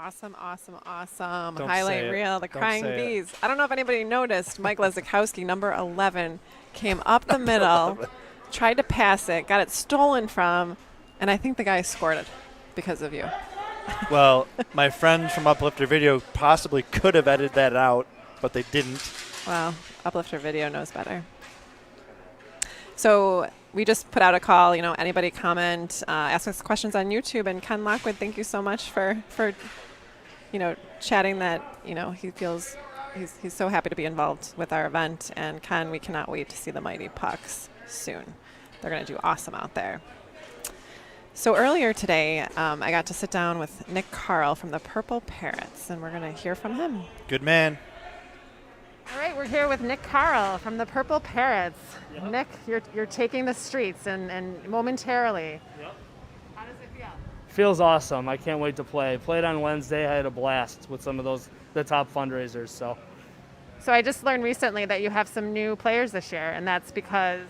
Awesome. Don't Highlight say it. reel, the Don't crying say it. bees. I don't know if anybody noticed, Mike Lezakowski, number 11, came up the middle, tried to pass it, got it stolen from, and I think the guy scored it because of you. Well, my friends from Uplifter Video possibly could have edited that out, but they didn't. Well, Uplifter Video knows better. So we just put out a call, anybody comment, ask us questions on YouTube. And Ken Lockwood, thank you so much for chatting that, he feels he's so happy to be involved with our event. And Ken, we cannot wait to see the Mighty Pucks soon. They're going to do awesome out there. So earlier today, I got to sit down with Nick Carl from the Purple Parrots, and we're going to hear from him. Good man. All right, we're here with Nick Carl from the Purple Parrots. Yep. Nick, you're taking the streets and momentarily. Yep. How does it feel? Feels awesome. I can't wait to play. Played on Wednesday. I had a blast with some of the top fundraisers. So I just learned recently that you have some new players this year, and that's because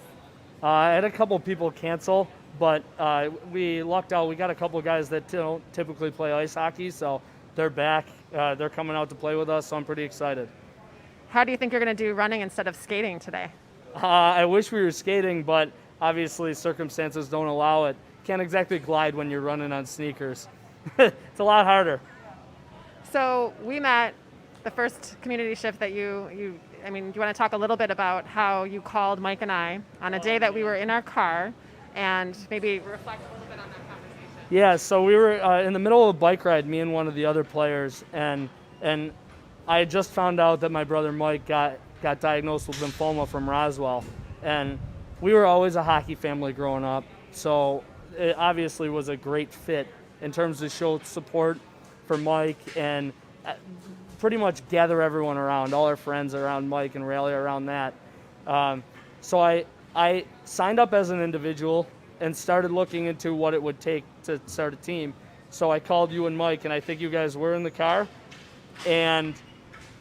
I had a couple people cancel, but we lucked out. We got a couple guys that don't typically play ice hockey, so they're back. They're coming out to play with us, so I'm pretty excited. how do you think you're going to do running instead of skating today? I wish we were skating, but obviously circumstances don't allow it. Can't exactly glide when you're running on sneakers. It's a lot harder. So we met the first community shift that do you want to talk a little bit about how you called Mike and I on a day that we were in our car and maybe reflect a little bit on that conversation? Yeah, so we were in the middle of a bike ride, me and one of the other players, and I had just found out that my brother Mike got diagnosed with lymphoma from Roswell, and we were always a hockey family growing up, so it obviously was a great fit in terms of show support for Mike and pretty much gather everyone around, all our friends around Mike and rally around that. So I signed up as an individual and started looking into what it would take to start a team. So I called you and Mike, and I think you guys were in the car, and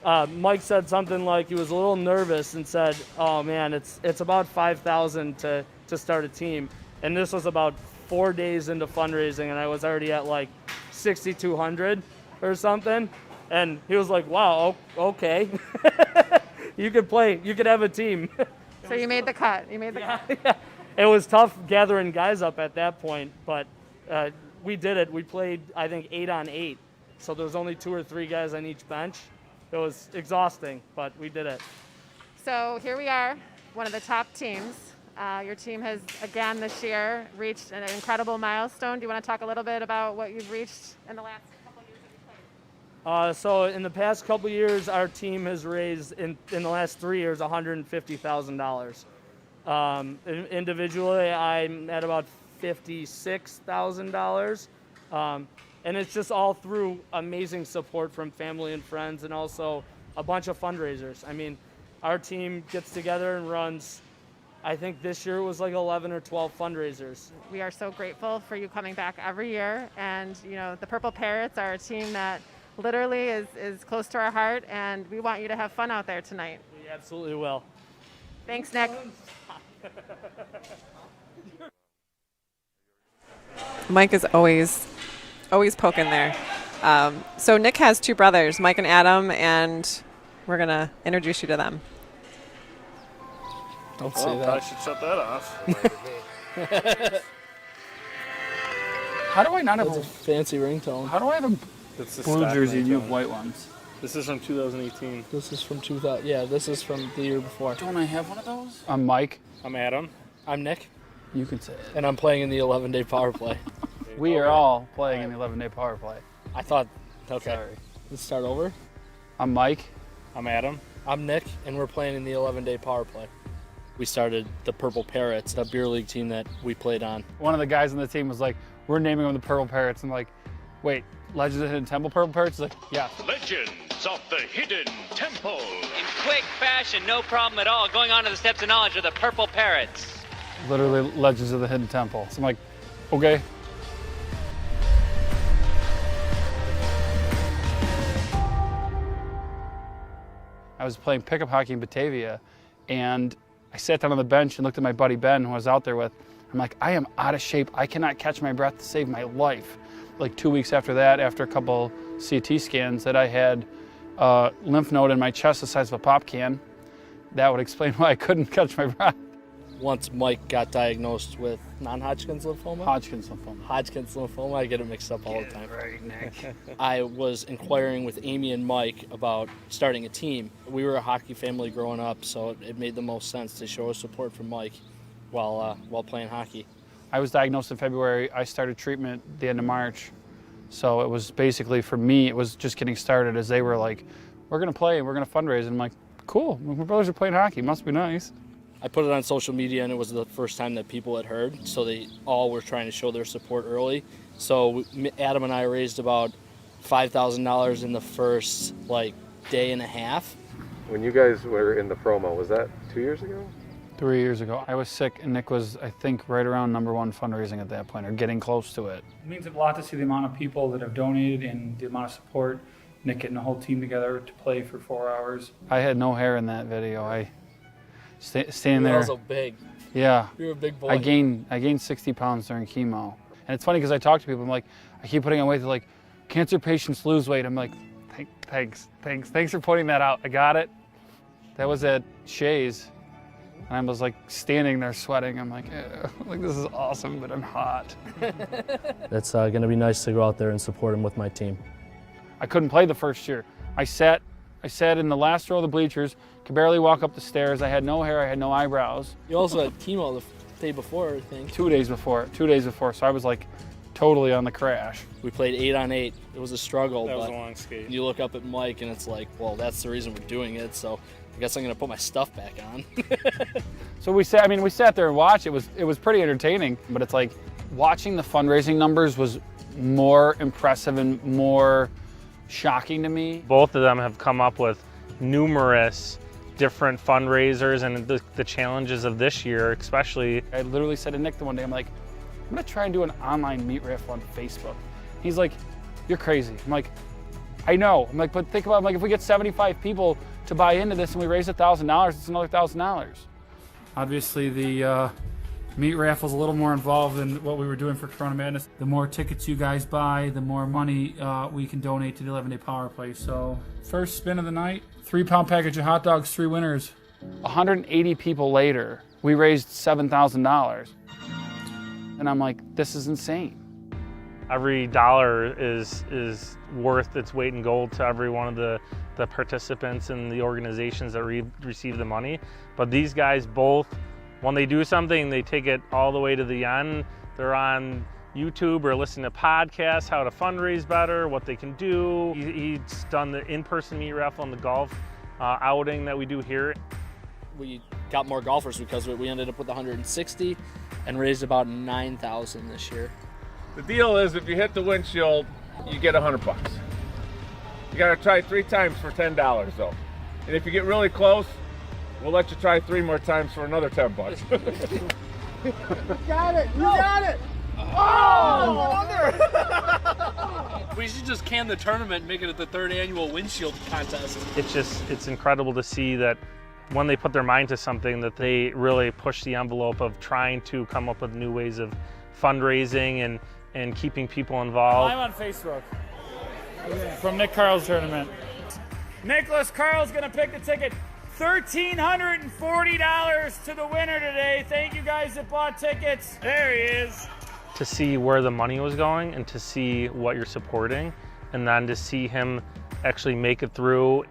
Mike said something like he was a little nervous and said, "Oh man, it's about $5,000 to start a team," and this was about 4 days into fundraising, and I was already at like $6,200 or something, and he was like, "Wow, okay, you could play, you could have a team." So you made the cut. You made the cut. Yeah. It was tough gathering guys up at that point, but we did it. We played, I think, 8-on-8, so there was only 2 or 3 guys on each bench. It was exhausting, but we did it. So here we are, one of the top teams. Your team has, again this year, reached an incredible milestone. Do you want to talk a little bit about what you've reached in the last couple of years that you played? So in the past couple years, our team has raised, in the last 3 years, $150,000. Individually, I'm at about $56,000. And it's just all through amazing support from family and friends, and also a bunch of fundraisers. I mean, our team gets together and runs, I think this year it was like 11 or 12 fundraisers. We are so grateful for you coming back every year. And, the Purple Parrots are a team that literally is close to our heart, and we want you to have fun out there tonight. We absolutely will. Thanks, Nick. Mike is always poking there. So Nick has 2 brothers, Mike and Adam, and we're going to introduce you to them. Don't say that. I should shut that off. How do I not have a fancy ringtone? How do I have a blue jersey and you have white ones? This is from 2018. This is from 2000. Yeah, this is from the year before. Don't I have one of those? I'm Mike. I'm Adam. I'm Nick. You can say it. And I'm playing in the 11-day power play. We are all playing in the 11-day power play. I thought, okay. Sorry. Let's start over. I'm Mike. I'm Adam. I'm Nick, and we're playing in the 11-day power play. We started the Purple Parrots, a beer league team that we played on. One of the guys on the team was like, "We're naming them the Purple Parrots." I'm like, "Wait, Legends of the Hidden Temple Purple Parrots?" He's like, "Yeah." Legends of the Hidden Temple. In quick fashion, no problem at all. Going on to the steps of knowledge of the Purple Parrots. Literally Legends of the Hidden Temple. So I'm like, okay. I was playing pickup hockey in Batavia, and I sat down on the bench and looked at my buddy Ben, who I was out there with. I'm like, I am out of shape. I cannot catch my breath to save my life. Like 2 weeks after that, after a couple CT scans that I had a lymph node in my chest the size of a pop can. That would explain why I couldn't catch my breath. Once Mike got diagnosed with non-Hodgkin's lymphoma? Hodgkin's lymphoma. Hodgkin's lymphoma, I get it mixed up all the time. Right, Nick. I was inquiring with Amy and Mike about starting a team. We were a hockey family growing up, so it made the most sense to show support for Mike while playing hockey. I was diagnosed in February. I started treatment at the end of March. So it was basically, for me, it was just getting started as they were like, we're going to play and we're going to fundraise. And I'm like, cool, my brothers are playing hockey, must be nice. I put it on social media, and it was the first time that people had heard, so they all were trying to show their support early. So Adam and I raised about $5,000 in the first day and a half. When you guys were in the promo, was that 2 years ago? 3 years ago. I was sick, and Nick was, I think, right around #1 fundraising at that point, or getting close to it. It means a lot to see the amount of people that have donated and the amount of support. Nick getting the whole team together to play for 4 hours. I had no hair in that video. I standing there. You're also big. Yeah. You're a big boy. I gained 60 pounds during chemo. And it's funny because I talk to people, I'm like, I keep putting on weight. They're like, cancer patients lose weight. I'm like, thanks for pointing that out. I got it. That was at Shays. And I was like standing there sweating. I'm like, this is awesome, but I'm hot. It's going to be nice to go out there and support him with my team. I couldn't play the first year. I sat in the last row of the bleachers, could barely walk up the stairs. I had no hair, I had no eyebrows. You also had chemo the day before, I think. 2 days before, so I was like totally on the crash. We played 8-on-8. It was a struggle. That was a long skate. You look up at Mike and it's like, well, that's the reason we're doing it, so I guess I'm gonna put my stuff back on. So we sat there and watched. It was pretty entertaining, but it's like watching the fundraising numbers was more impressive and more shocking to me. Both of them have come up with numerous different fundraisers and the challenges of this year, especially. I literally said to Nick the one day, I'm like, I'm gonna try and do an online meat raffle on Facebook. He's like, you're crazy. I'm like, I know. I'm like, but think about it. I'm like, if we get 75 people to buy into this and we raise $1,000, it's another $1,000. Obviously the meat raffle's a little more involved than what we were doing for Corona Madness. The more tickets you guys buy, the more money we can donate to the 11-day power play. So first spin of the night, 3-pound package of hot dogs, 3 winners. 180 people later, we raised $7,000. And I'm like, this is insane. Every dollar is worth its weight in gold to every one of the participants and the organizations that receive the money. But these guys both, when they do something, they take it all the way to the end. They're on YouTube or listening to podcasts, how to fundraise better, what they can do. He's done the in-person meat raffle and the golf outing that we do here. We got more golfers because we ended up with 160 and raised about 9,000 this year. The deal is if you hit the windshield, you get $100. You gotta try 3 times for $10 though. And if you get really close, we'll let you try 3 more times for another $10. You got it! You got it! Oh! We should just can the tournament and make it the 3rd annual windshield contest. It's incredible to see that when they put their mind to something that they really push the envelope of trying to come up with new ways of fundraising and keeping people involved. I'm on Facebook from Nick Carl's tournament. Nicholas Carl's gonna pick the ticket. $1,340 to the winner today. Thank you guys that bought tickets. There he is. To see where the money was going and to see what you're supporting, and then to see him actually make it through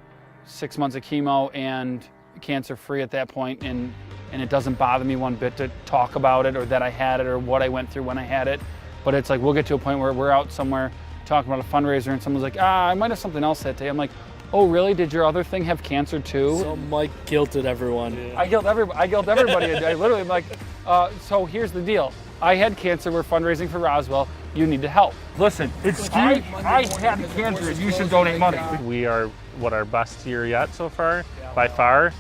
6 months of chemo and cancer-free at that point, and it doesn't bother me one bit to talk about it or that I had it or what I went through when I had it. But it's like we'll get to a point where we're out somewhere talking about a fundraiser and someone's like, I might have something else that day. I'm like, oh really? Did your other thing have cancer too? So Mike guilted everyone. Yeah. I guilt everybody. I literally am like, so here's the deal. I had cancer, we're fundraising for Roswell, you need to help. Listen, I had cancer, you should donate money. We are our best year yet so far, by far.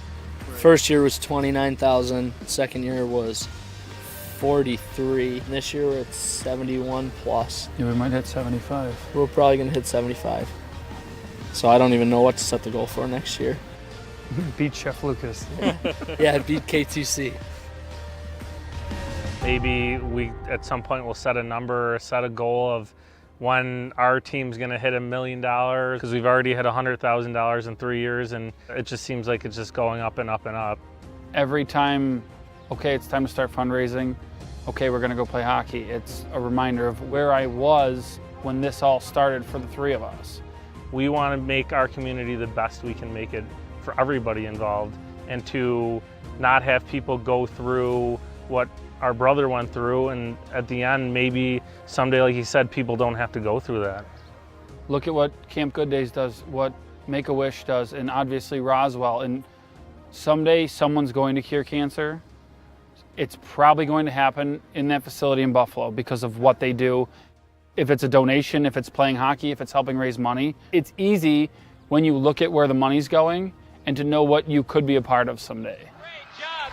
First year was 29,000, second year was 43. This year we're at 71 plus. Yeah, we might hit 75. We're probably gonna hit 75. So I don't even know what to set the goal for next year. Beat Chef Lucas. Yeah, beat K2C. Maybe we at some point will set a number or set a goal of when our team's going to hit $1 million, because we've already hit $100,000 in 3 years, and it just seems like it's just going up and up and up. Every time, okay, it's time to start fundraising, okay, we're gonna go play hockey. It's a reminder of where I was when this all started for the three of us. We want to make our community the best we can make it for everybody involved, and to not have people go through what our brother went through, and at the end, maybe someday, like he said, people don't have to go through that. Look at what Camp Good Days does, what Make-A-Wish does, and obviously Roswell. And someday someone's going to cure cancer. It's probably going to happen in that facility in Buffalo because of what they do. If it's a donation, if it's playing hockey, if it's helping raise money, it's easy when you look at where the money's going and to know what you could be a part of someday. Great job.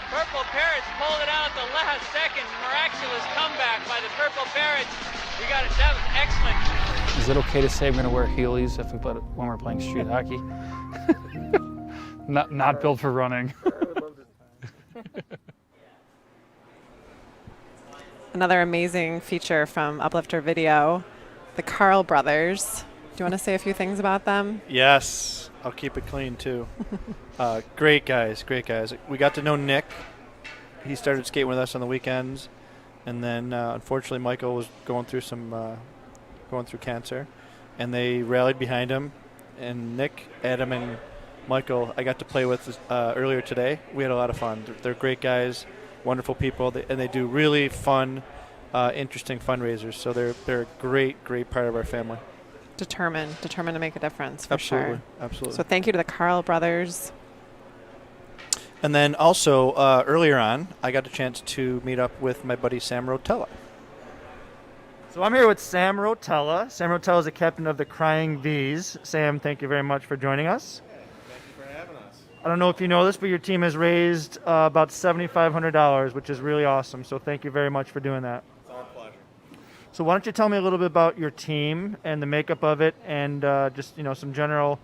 Purple Parrots pulled it out at the last second. Miraculous comeback by the Purple Parrots. We got it. That was excellent. Is it okay to say I'm going to wear Heelys when we're playing street hockey? Not built for running. Another amazing feature from Uplifter Video, the Carl brothers. Do you want to say a few things about them? Yes, I'll keep it clean too. Great guys, great guys. We got to know Nick. He started skating with us on the weekends, and then unfortunately Michael was going through cancer, and they rallied behind him. And Nick, Adam, and Michael, I got to play with earlier today. We had a lot of fun. They're great guys. Wonderful people, and they do really fun, interesting fundraisers. So they're a great part of our family. Determined to make a difference, for sure. Absolutely. So thank you to the Carl brothers. And then also, earlier on, I got a chance to meet up with my buddy Sam Rotella. So I'm here with Sam Rotella. Sam Rotella is the captain of the Crying V's. Sam, thank you very much for joining us. I don't know if you know this, but your team has raised about $7,500, which is really awesome. So thank you very much for doing that. It's our pleasure. So why don't you tell me a little bit about your team and the makeup of it, and just some general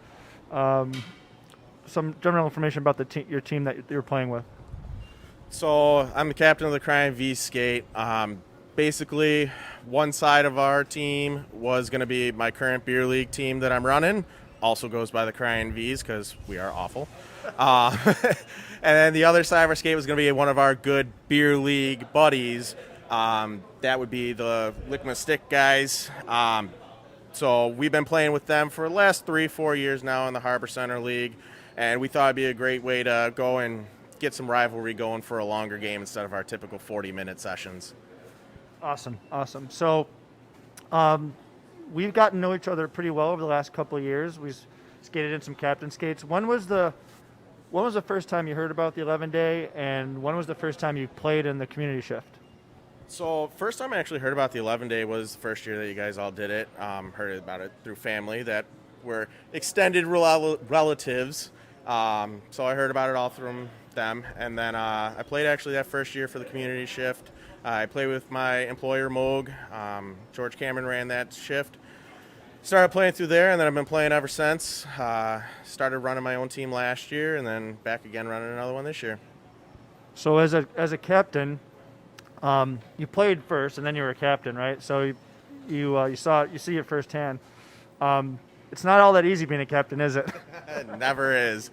information about your team that you're playing with. So I'm the captain of the Crying V Skate. Basically, one side of our team was going to be my current beer league team that I'm running. Also goes by the Crying V's because we are awful. And then the other side of our skate was going to be one of our good beer league buddies. That would be the Lick My Stick guys. So we've been playing with them for the last 3-4 years now in the Harbor Center League, and we thought it'd be a great way to go and get some rivalry going for a longer game instead of our typical 40-minute sessions. Awesome. So we've gotten to know each other pretty well over the last couple of years. We skated in some captain skates. When was the first time you heard about the 11-day, and when was the first time you played in the community shift? So first time I actually heard about the 11-day was the first year that you guys all did it. Heard about it through family that were extended relatives. So I heard about it all from them. And then I played actually that first year for the community shift. I played with my employer, Moog. George Cameron ran that shift. Started playing through there, and then I've been playing ever since. Started running my own team last year, and then back again running another one this year. So as a captain, you played first, and then you were a captain, right? So you see it firsthand. It's not all that easy being a captain, is it? Never is.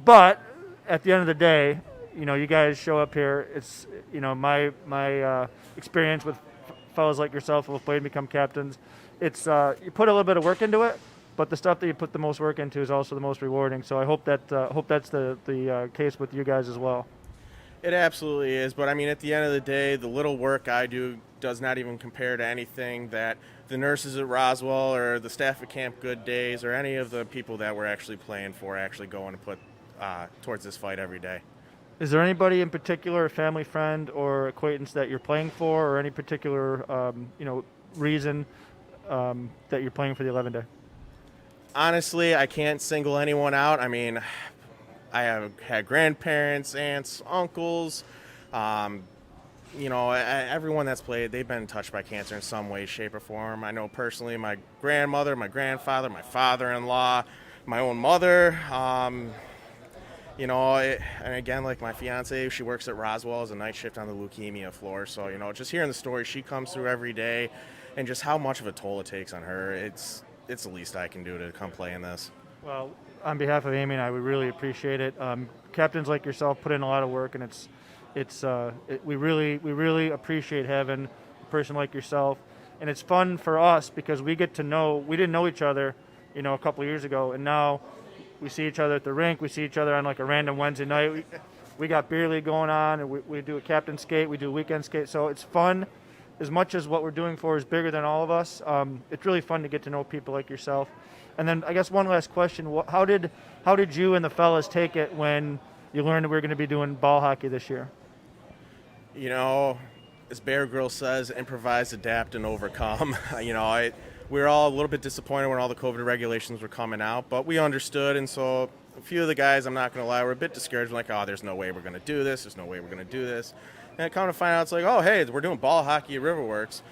But at the end of the day, you guys show up here. It's my experience with fellows like yourself who have played and become captains. It's you put a little bit of work into it, but the stuff that you put the most work into is also the most rewarding. So I hope that's the case with you guys as well. It absolutely is, but I mean, at the end of the day, the little work I do does not even compare to anything that the nurses at Roswell or the staff at Camp Good Days or any of the people that we're actually playing for actually going to put towards this fight every day. Is there anybody in particular, a family friend or acquaintance that you're playing for, or any particular reason that you're playing for the 11-day? Honestly, I can't single anyone out. I mean, I have had grandparents, aunts, uncles, everyone that's played, they've been touched by cancer in some way, shape, or form. I know personally my grandmother, my grandfather, my father-in-law, my own mother. And again, like my fiance, she works at Roswell as a night shift on the leukemia floor. So, just hearing the story, she comes through every day, and just how much of a toll it takes on her, it's the least I can do to come play in this. Well, on behalf of Amy and I, we really appreciate it. Captains like yourself put in a lot of work, and we really appreciate having a person like yourself. And it's fun for us because we didn't know each other, a couple of years ago, and now we see each other at the rink. We see each other on like a random Wednesday night. We got beer league going on, and we do a captain skate. We do a weekend skate. So it's fun. As much as what we're doing for is bigger than all of us, it's really fun to get to know people like yourself. And then I guess one last question: how did you and the fellas take it when you learned that we were going to be doing ball hockey this year? As Bear Grylls says, improvise, adapt, and overcome. We were all a little bit disappointed when all the COVID regulations were coming out, but we understood, and so a few of the guys, I'm not going to lie, were a bit discouraged, like, oh, there's no way we're going to do this, there's no way we're going to do this. And I come to find out, it's like, oh, hey, we're doing ball hockey at Riverworks.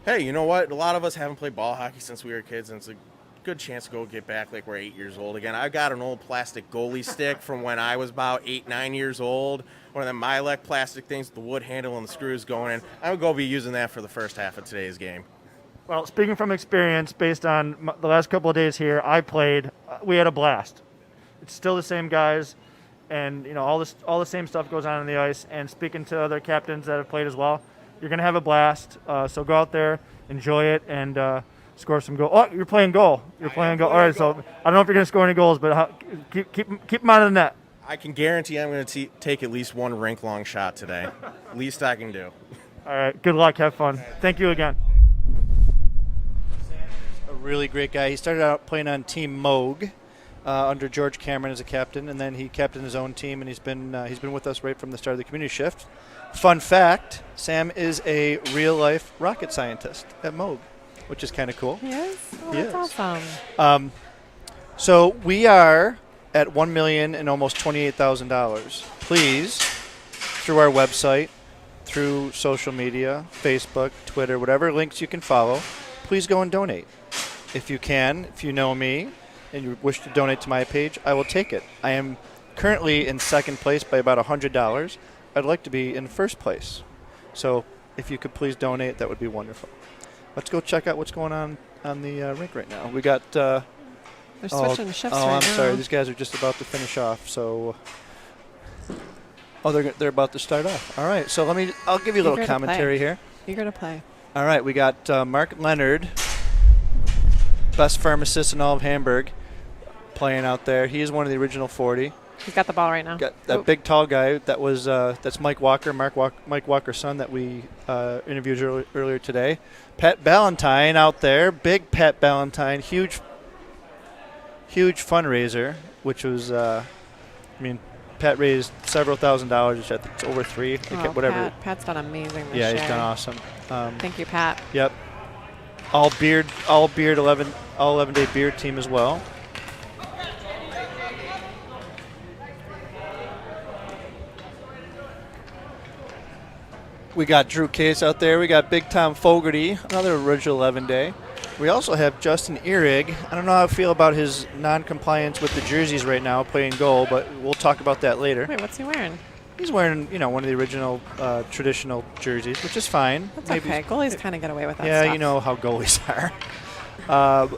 Hey, you know what? A lot of us haven't played ball hockey since we were kids, and it's a good chance to go get back like we're 8 years old again. I've got an old plastic goalie stick from when I was about 8-9 years old, one of them Milek plastic things with the wood handle and the screws going in. I'm going to be using that for the first half of today's game. Well, speaking from experience, based on the last couple of days here, I played. We had a blast. It's still the same guys, and all the same stuff goes on the ice. And speaking to other captains that have played as well, you're going to have a blast. So go out there, enjoy it, and score some goals. Oh, you're playing goal. You're playing goal. All right. So I don't know if you're going to score any goals, but keep them out of the net. I can guarantee I'm going to take at least one rink-long shot today. Least I can do. All right. Good luck. Have fun. Thank you again. A really great guy. He started out playing on Team Moog under George Cameron as a captain, and then he captained his own team, and he's been with us right from the start of the community shift. Fun fact: Sam is a real-life rocket scientist at Moog, which is kind of cool. Yes, that's awesome. So we are at $1 million and almost $28,000. Please, through our website, through social media, Facebook, Twitter, whatever links you can follow, please go and donate. If you can, if you know me and you wish to donate to my page, I will take it. I am currently in second place by about $100. I'd like to be in first place. So if you could please donate, that would be wonderful. Let's go check out what's going on the rink right now. We got... They're switching shifts right now. I'm sorry. These guys are just about to finish off, so... Oh, they're about to start off. All right, so I'll give you a little commentary here. Eager to play. All right, we got Mark Leonard, best pharmacist in all of Hamburg, playing out there. He is one of the original 40. He's got the ball right now. Got that big, tall guy. That's Mike Walker, Mike Walker's son that we interviewed earlier today. Pat Ballantyne out there, big Pat Ballantyne, huge fundraiser, which was, Pat raised several $1,000s, which I think it's over $3. Whatever. Pat's done amazing this year. year. Yeah, he's done awesome. Thank you, Pat. Yep. All 11-day beard team as well. We got Drew Case out there. We got Big Tom Fogarty, another original 11-day. We also have Justin Ehrig. I don't know how I feel about his non-compliance with the jerseys right now, playing goal, but we'll talk about that later. Wait, what's he wearing? He's wearing, one of the original traditional jerseys, which is fine. That's okay. Goalies kind of get away with that stuff. Yeah, you know how goalies are.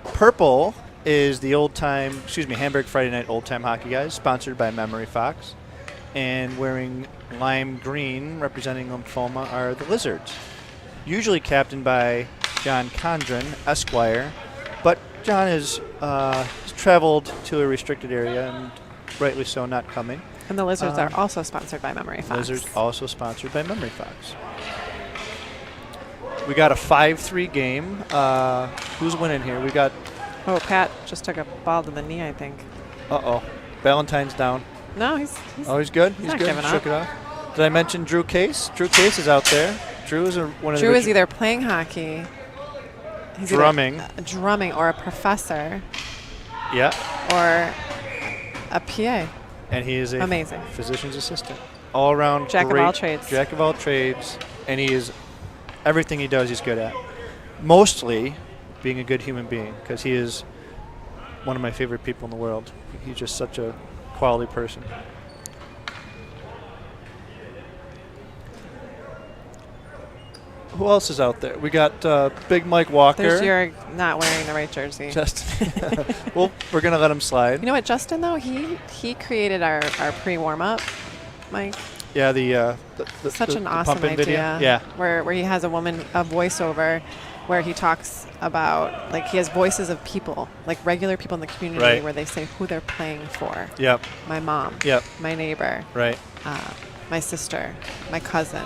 Purple is the Hamburg Friday Night Old Time Hockey Guys, sponsored by Memory Fox. And wearing lime green, representing lymphoma, are the Lizards. Usually captained by John Condren, Esquire, but John has traveled to a restricted area, and rightly so, not coming. And the Lizards are also sponsored by Memory Fox. Lizards also sponsored by Memory Fox. We got a 5-3 game. Who's winning here? We got... Oh, Pat just took a ball to the knee, I think. Uh-oh. Ballantyne's down. No, he's good. He's good. Giving Shook it off. Did I mention Drew Case? Drew Case is out there. Drew is is either playing hockey, drumming or a professor. Yeah. Or a PA. And he is amazing physician's assistant. All around Jack of all trades. Jack of all trades, and he is everything he does he's good at. Mostly being a good human being, because he is one of my favorite people in the world. He's just such a quality person. Who else is out there? We got Big Mike Walker. There's your not wearing the right jersey. Justin. Well, we're going to let him slide. You know what, Justin, though? He created our pre-warm-up, Mike. Yeah, the Such an awesome idea. Video. Yeah. Where he has a voiceover where he talks about, like, he has voices of people, like regular people in the community, right, where they say who they're playing for. Yep. My mom. Yep. My neighbor. Right. My sister. My cousin.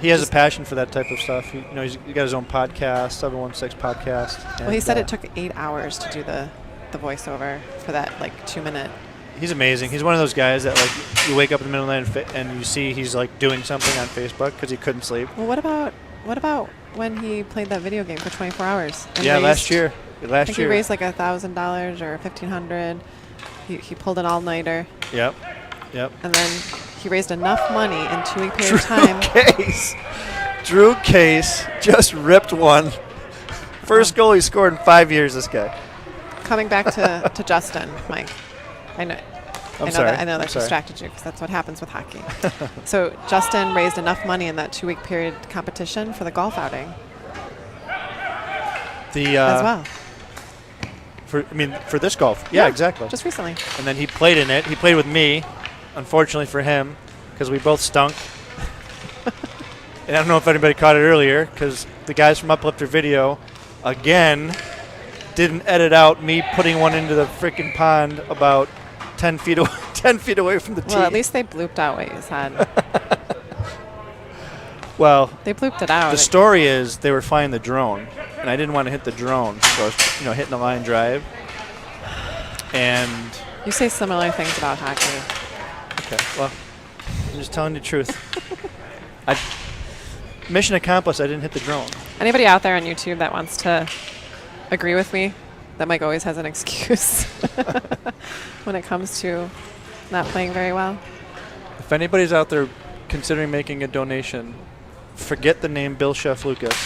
He has a passion for that type of stuff. He's got his own podcast, 716 podcast. Well, he said it took 8 hours to do the voiceover for that, like, 2-minute. He's amazing. He's one of those guys that, like, you wake up in the middle of the night and you see he's, like, doing something on Facebook because he couldn't sleep. Well, what about when he played that video game for 24 hours? And yeah, last year. I think he raised like $1,000 or $1,500. He pulled an all-nighter. Yep. And then he raised enough money in 2-week period of time. Drew Case just ripped one. First goal he scored in 5 years, this guy. Coming back to Justin, Mike. I know that sorry. distracted you because that's what happens with hockey. So Justin raised enough money in that 2-week period competition for the golf outing. As well. For this golf. Yeah, exactly. Just recently. And then he played in it. He played with me, unfortunately for him, because we both stunk. And I don't know if anybody caught it earlier, because the guys from Uplifter Video, again, didn't edit out me putting one into the freaking pond about 10 feet away from the tee. Well, at least they blooped out what you said. Well, they blooped it out. The story is they were flying the drone, and I didn't want to hit the drone, so I was, hitting the line drive. And you say similar things about hockey. Okay, well, I'm just telling you the truth. Mission accomplished. I didn't hit the drone. Anybody out there on YouTube that wants to agree with me that Mike always has an excuse when it comes to not playing very well? If anybody's out there considering making a donation, forget the name Bill Chef Lucas.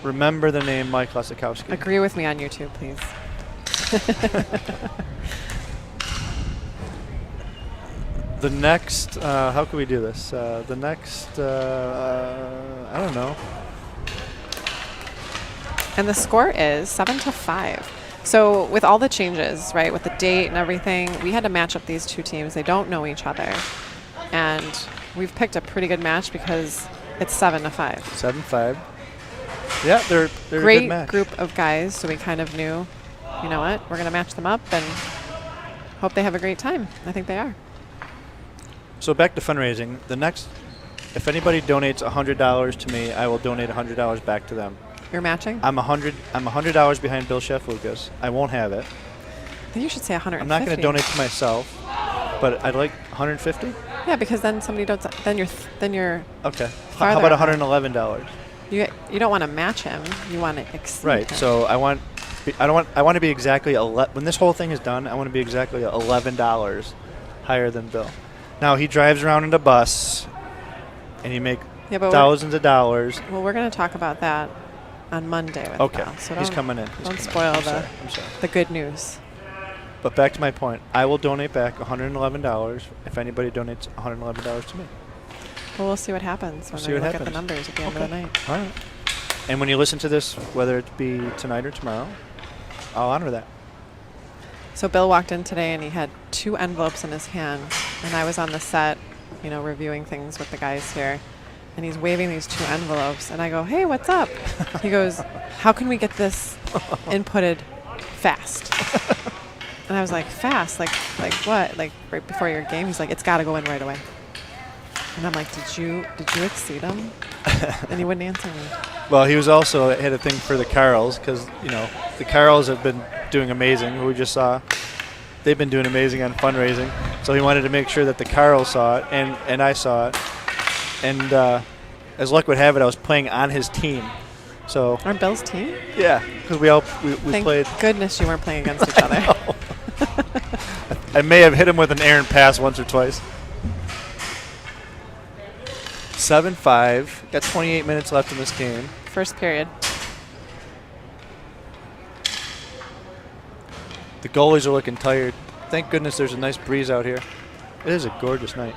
Remember the name Mike Lesikowski. Agree with me on YouTube, please. The next, how can we do this? I don't know. And the score is 7-5. So with all the changes, right, with the date and everything, we had to match up these two teams. They don't know each other. And we've picked a pretty good match because it's 7-5. 7-5. Yeah, they're a good match. Great group of guys, so we kind of knew, you know what, we're going to match them up and hope they have a great time. I think they are. So back to fundraising. If anybody donates $100 to me, I will donate $100 back to them. You're matching? I'm $100 behind Bill Chef Lucas. I won't have it. Then you should say 150. I'm not going to donate to myself, but I'd like 150. Yeah, because then somebody don't. Then you're. Okay. How about $111? You don't want to match him. You want to exceed right. him. So I want to be exactly when this whole thing is done. I want to be exactly $11 higher than Bill. Now he drives around in a bus, and he makes thousands of dollars. Well, we're going to talk about that on Monday with Bill. So he's coming in. Don't spoil the good news. But back to my point, I will donate back $111 if anybody donates $111 to me. Well, we'll see what happens when we look at the numbers at the end of the night. All right. And when you listen to this, whether it be tonight or tomorrow, I'll honor that. So Bill walked in today and he had 2 envelopes in his hand, and I was on the set, reviewing things with the guys here, and he's waving these 2 envelopes, and I go, "Hey, what's up?" He goes, "How can we get this inputted fast?" And I was like, "Fast? Like what? Like right before your game?" He's like, "It's got to go in right away." And I'm like, "Did you exceed him?" And he wouldn't answer me. Well, he was also had a thing for the Carls because the Carls have been doing amazing. Who we just saw, they've been doing amazing on fundraising. So he wanted to make sure that the Carls saw it and I saw it. And as luck would have it, I was playing on his team. So on Bill's team? Yeah, because we played. Thank goodness you weren't playing against each other. I may have hit him with an errant pass once or twice. 7-5. Got 28 minutes left in this game. First period. The goalies are looking tired. Thank goodness there's a nice breeze out here. It is a gorgeous night.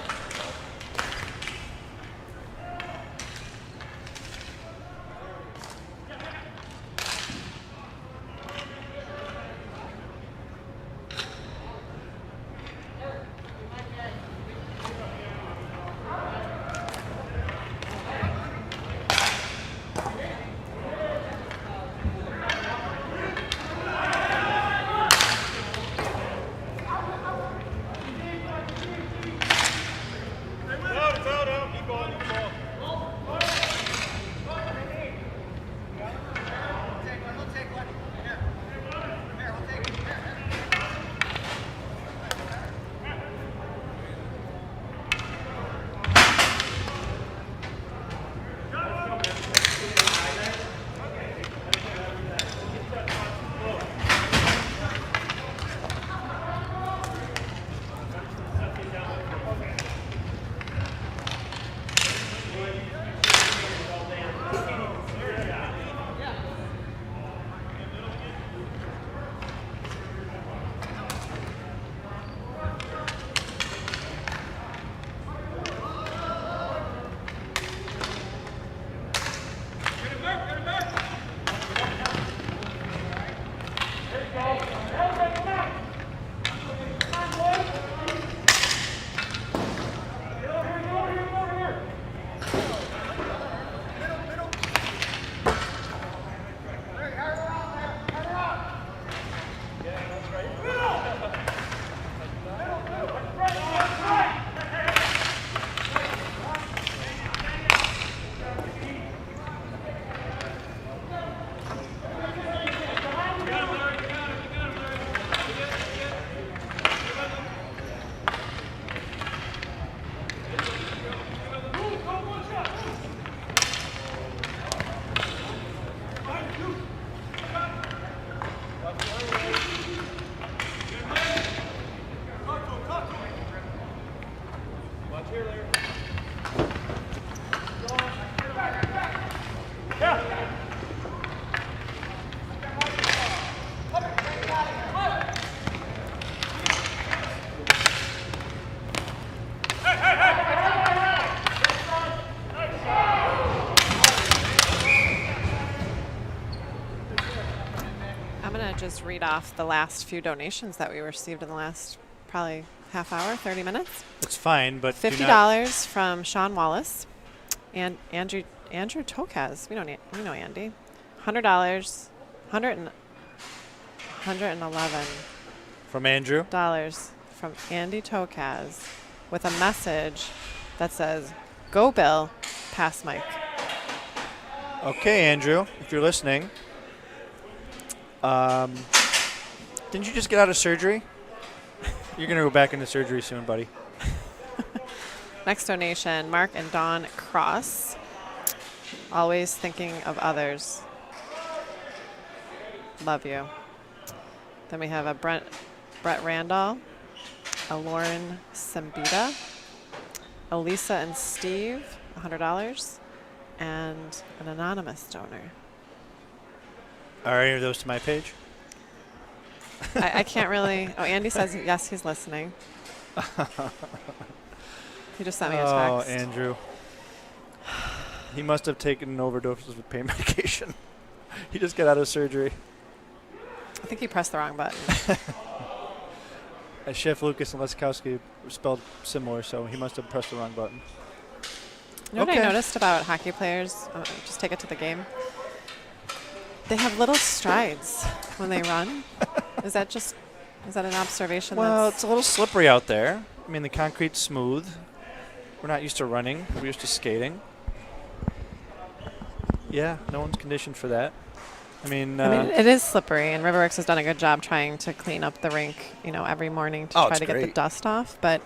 Just read off the last few donations that we received in the last probably half hour, 30 minutes. It's fine, but $50 from Sean Wallace and Andrew Tokaz. We know Andy. $100, 111 from Andrew. Dollars from Andy Tokaz with a message that says, "Go Bill, pass Mike." Okay, Andrew, if you're listening. Didn't you just get out of surgery? You're going to go back into surgery soon, buddy. Next donation, Mark and Dawn Cross. Always thinking of others. Love you. Then we have a Brett Randall, a Lauren Sambita, Elisa and Steve, $100, and an anonymous donor. Are any of those to my page? I can't really. Oh, Andy says yes, he's listening. He just sent me a text. Oh, Andrew. He must have taken overdoses of pain medication. He just got out of surgery. I think he pressed the wrong button. Chef Lucas and Leskowski spelled similar, so he must have pressed the wrong button. You know what I noticed about hockey players? Just take it to the game. They have little strides when they run. Is that an observation? Well, it's a little slippery out there. I mean, the concrete's smooth. We're not used to running. We're used to skating. Yeah, no one's conditioned for that. I mean, it is slippery, and Riverworks has done a good job trying to clean up the rink, every morning to try to get the dust off. But,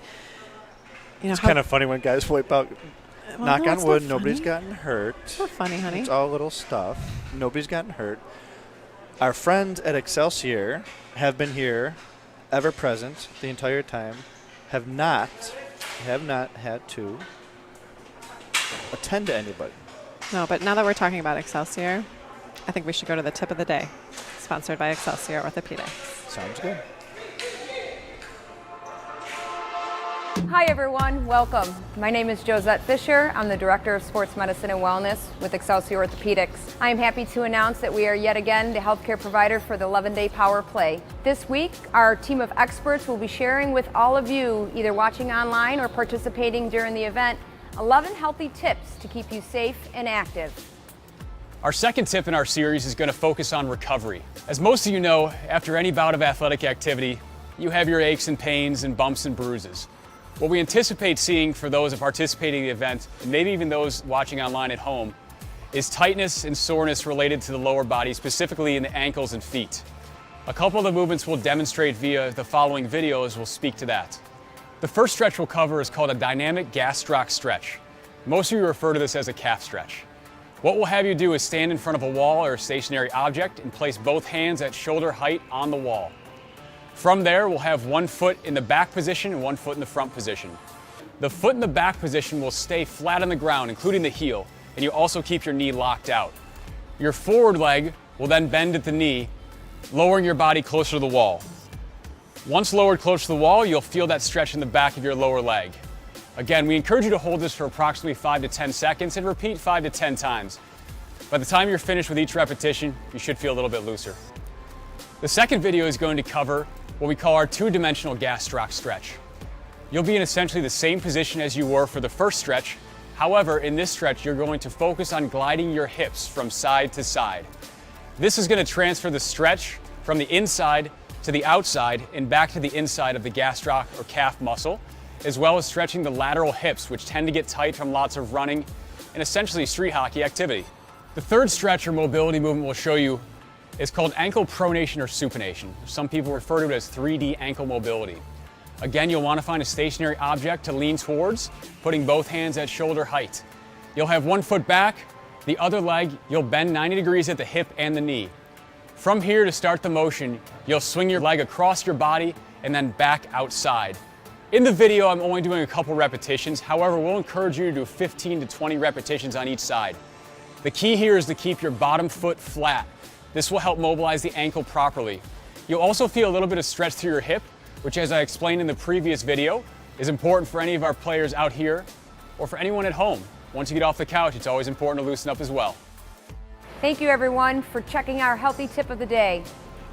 it's kind of funny when guys wipe out. Knock on wood, nobody's gotten hurt. It's not funny, honey. It's all little stuff. Nobody's gotten hurt. Our friends at Excelsior have been here, ever present, the entire time. Have not had to attend to anybody. No, but now that we're talking about Excelsior, I think we should go to the tip of the day, sponsored by Excelsior Orthopedics. Sounds good. Hi everyone, welcome. My name is Josette Fisher. I'm the Director of Sports Medicine and Wellness with Excelsior Orthopedics. I am happy to announce that we are yet again the healthcare provider for the 11-day Power Play. This week, our team of experts will be sharing with all of you, either watching online or participating during the event, 11 healthy tips to keep you safe and active. Our second tip in our series is going to focus on recovery. As most of you know, after any bout of athletic activity, you have your aches and pains and bumps and bruises. What we anticipate seeing for those participating in the event, and maybe even those watching online at home, is tightness and soreness related to the lower body, specifically in the ankles and feet. A couple of the movements we'll demonstrate via the following videos will speak to that. The first stretch we'll cover is called a dynamic gastroc stretch. Most of you refer to this as a calf stretch. What we'll have you do is stand in front of a wall or a stationary object and place both hands at shoulder height on the wall. From there, we'll have one foot in the back position and one foot in the front position. The foot in the back position will stay flat on the ground, including the heel, and you also keep your knee locked out. Your forward leg will then bend at the knee, lowering your body closer to the wall. Once lowered close to the wall, you'll feel that stretch in the back of your lower leg. Again, we encourage you to hold this for approximately 5 to 10 seconds and repeat 5 to 10 times. By the time you're finished with each repetition, you should feel a little bit looser. The second video is going to cover what we call our two-dimensional gastroc stretch. You'll be in essentially the same position as you were for the first stretch. However, in this stretch, you're going to focus on gliding your hips from side to side. This is going to transfer the stretch from the inside to the outside and back to the inside of the gastroc or calf muscle, as well as stretching the lateral hips, which tend to get tight from lots of running and essentially street hockey activity. The third stretch or mobility movement we'll show you is called ankle pronation or supination. Some people refer to it as 3D ankle mobility. Again, you'll want to find a stationary object to lean towards, putting both hands at shoulder height. You'll have one foot back, the other leg, you'll bend 90 degrees at the hip and the knee. From here, to start the motion, you'll swing your leg across your body and then back outside. In the video, I'm only doing a couple repetitions. However, we'll encourage you to do 15 to 20 repetitions on each side. The key here is to keep your bottom foot flat. This will help mobilize the ankle properly. You'll also feel a little bit of stretch through your hip, which, as I explained in the previous video, is important for any of our players out here or for anyone at home. Once you get off the couch, it's always important to loosen up as well. Thank you everyone for checking our healthy tip of the day.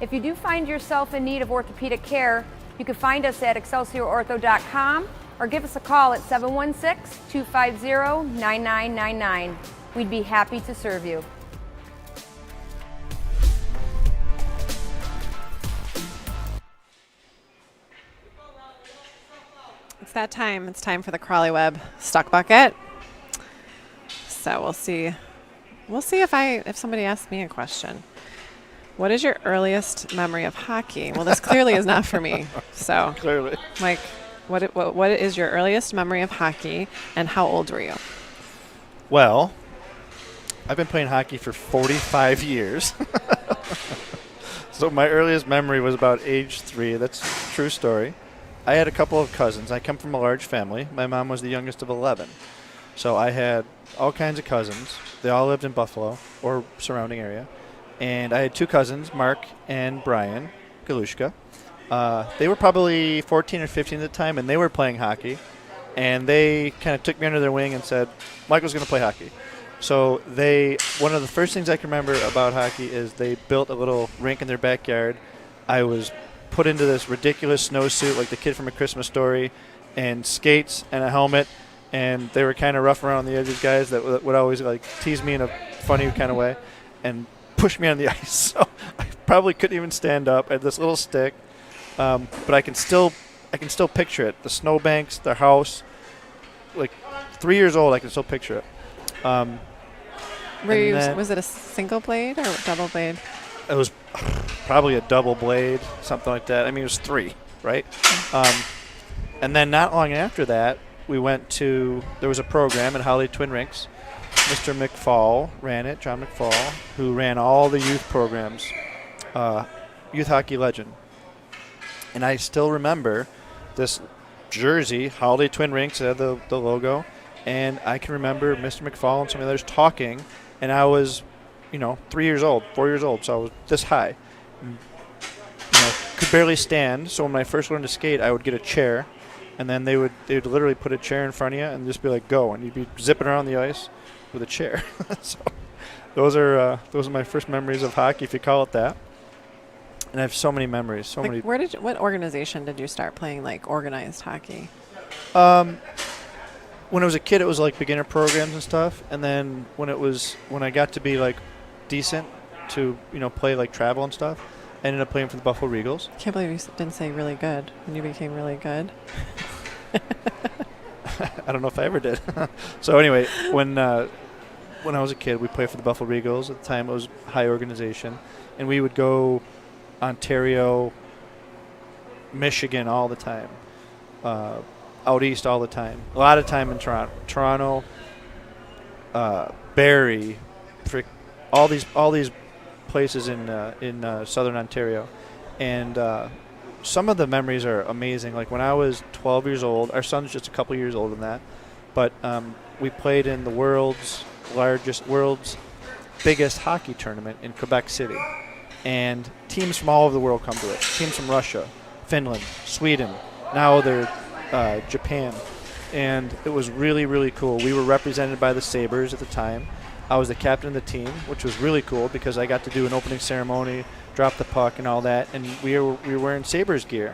If you do find yourself in need of orthopedic care, you can find us at excelsiorortho.com or give us a call at 716-250-9999. We'd be happy to serve you. It's that time. It's time for the Crawley Web Stuck Bucket. So we'll see if somebody asks me a question. What is your earliest memory of hockey? Well, this clearly is not for me. So clearly, Mike, what is your earliest memory of hockey, and how old were you? Well, I've been playing hockey for 45 years. So my earliest memory was about age 3. That's a true story. I had a couple of cousins. I come from a large family. My mom was the youngest of 11. So I had all kinds of cousins. They all lived in Buffalo or surrounding area. And I had 2 cousins, Mark and Brian Galushka. They were probably 14 or 15 at the time, and they were playing hockey. And they kind of took me under their wing and said, Michael's going to play hockey. So one of the first things I can remember about hockey is they built a little rink in their backyard. I was put into this ridiculous snowsuit like the kid from A Christmas Story, and skates and a helmet, and they were kind of rough around the edges guys that would always like tease me in a funny kind of way and push me on the ice. So I probably couldn't even stand up. I had this little stick, but I can still picture it. The snowbanks, the house. Like 3 years old, I can still picture it. Was it a single blade or double blade? It was probably a double blade, something like that. I mean, it was 3, right? And then not long after that, we went to, there was a program at Holly Twin Rinks. Mr. McFall ran it, John McFall, who ran all the youth programs, youth hockey legend. And I still remember this jersey, Holiday Twin Rinks, had the logo, and I can remember Mr. McFall and some others talking, and I was, 3 years old, 4 years old, so I was this high. Could barely stand, so when I first learned to skate, I would get a chair and then they would literally put a chair in front of you and just be like, go, and you'd be zipping around the ice with a chair. So those are my first memories of hockey, if you call it that. And I have so many memories, so many. What organization did you start playing like organized hockey? When I was a kid, it was like beginner programs and stuff, and then when I got to be like decent to play like travel and stuff, I ended up playing for the Buffalo Regals. I can't believe you didn't say really good when you became really good. I don't know if I ever did. So anyway, when I was a kid, we played for the Buffalo Regals. At the time, it was high organization, and we would go Ontario, Michigan all the time, out east all the time. A lot of time in Toronto, Barrie, all these places in southern Ontario, and some of the memories are amazing. Like when I was 12 years old, our son's just a couple years older than that, but we played in the world's biggest hockey tournament in Quebec City, and teams from all over the world come to it. Teams from Russia, Finland, Sweden, now they're Japan, and it was really, really cool. We were represented by the Sabres at the time. I was the captain of the team, which was really cool because I got to do an opening ceremony, drop the puck and all that, and we were wearing Sabres gear.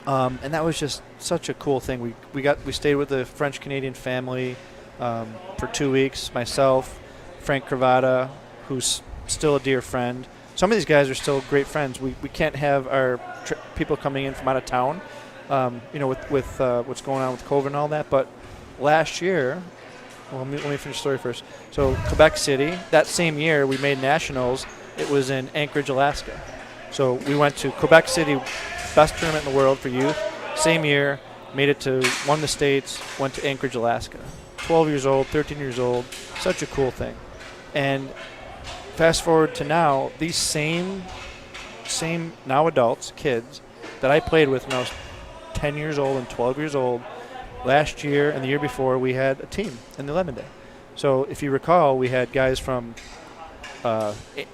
And that was just such a cool thing. We stayed with the French-Canadian family for 2 weeks. Myself, Frank Cravata, who's still a dear friend. Some of these guys are still great friends. We can't have our people coming in from out of town, with what's going on with COVID and all that. But last year, well, let me finish the story first. So Quebec City, that same year we made nationals. It was in Anchorage, Alaska. So we went to Quebec City, best tournament in the world for youth. Same year, won the States, went to Anchorage, Alaska. 12 years old, 13 years old, such a cool thing. And fast forward to now, these same now adults, kids, that I played with when I was 10 years old and 12 years old, last year and the year before, we had a team in the 11-day. So if you recall, we had guys from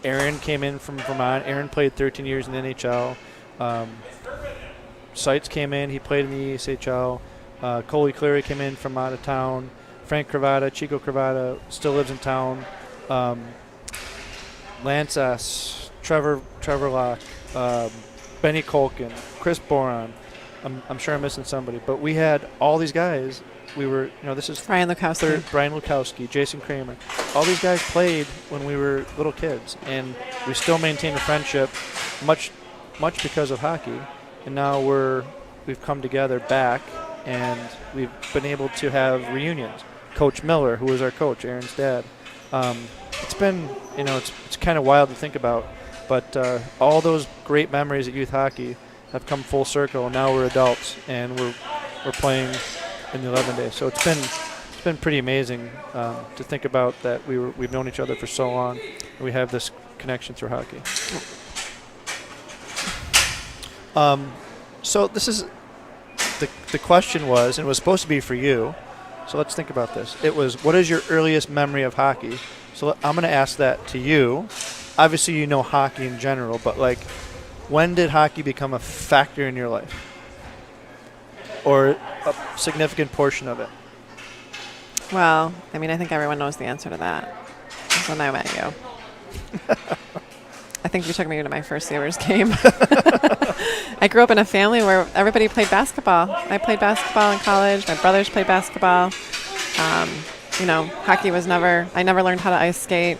Aaron came in from Vermont. Aaron played 13 years in the NHL. Seitz came in. He played in the ESHL. Coley Cleary came in from out of town. Frank Cravata, Chico Cravata, still lives in town. Lance S., Trevor Locke, Benny Colkin, Chris Boron. I'm sure I'm missing somebody, but we had all these guys. We were, this is Brian Lukowski, Brian Lukowski, Jason Kramer. All these guys played when we were little kids, and we still maintain a friendship, much because of hockey. And now we've come together back, and we've been able to have reunions. Coach Miller, who was our coach, Aaron's dad. It's been, it's kind of wild to think about, but all those great memories at youth hockey have come full circle, and now we're adults, and we're playing in the 11-day. So it's been pretty amazing to think about that we've known each other for so long, and we have this connection through hockey. So this is the question was, and it was supposed to be for you. So let's think about this. It was, what is your earliest memory of hockey? So I'm going to ask that to you. Obviously, you know hockey in general, but when did hockey become a factor in your life? Or a significant portion of it? Well, I think everyone knows the answer to that. That's when I met you. I think you took me to my first Sabres game. I grew up in a family where everybody played basketball. I played basketball in college. My brothers played basketball. Hockey was I never learned how to ice skate,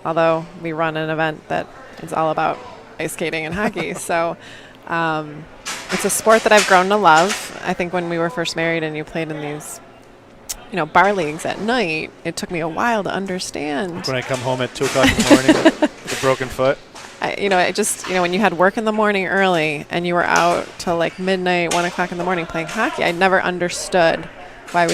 although we run an event that is all about ice skating and hockey. So it's a sport that I've grown to love. I think when we were first married and you played in these, bar leagues at night, it took me a while to understand. When I come home at 2 o'clock in the morning with a broken foot. When you had work in the morning early and you were out till midnight, 1 o'clock in the morning playing hockey, I never understood why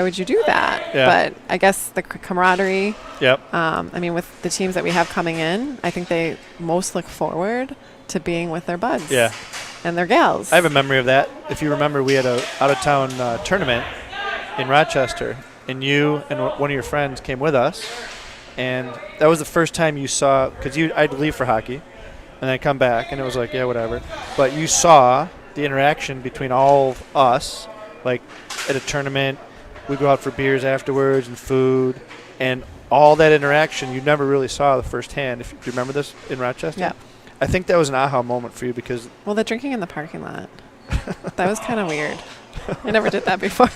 would you do that? Yeah. But I guess the camaraderie. Yep. With the teams that we have coming in, I think they most look forward to being with their buds. Yeah. And their gals. I have a memory of that. If you remember, we had a out-of-town tournament in Rochester, and you and one of your friends came with us, and that was the first time you saw, because I'd leave for hockey, and then I'd come back, and it was like, yeah, whatever. But you saw the interaction between all of us, like at a tournament, we go out for beers afterwards and food, and all that interaction you never really saw the firsthand. Do you remember this in Rochester? Yeah. I think that was an aha moment for you because Well, the drinking in the parking lot, that was kind of weird. I never did that before.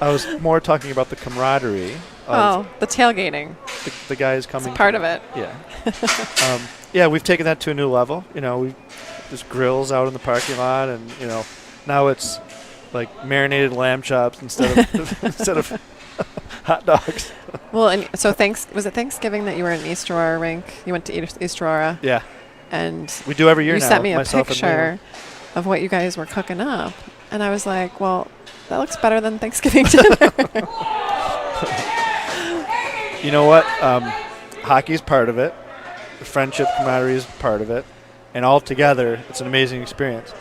I was more talking about the camaraderie. Of the tailgating. The guys coming. It's part of it. Yeah. Yeah, we've taken that to a new level. You know, there's grills out in the parking lot, and you know, now it's like marinated lamb chops instead of hot dogs. Well, and so was it Thanksgiving that you were in East Aurora rink? You went to East Aurora. Yeah. And we do every year now. You sent me a myself picture of what you guys were cooking up, and I was like, well, that looks better than Thanksgiving dinner. You know what? Hockey's part of it. The friendship, camaraderie is part of it. And all together, it's an amazing experience.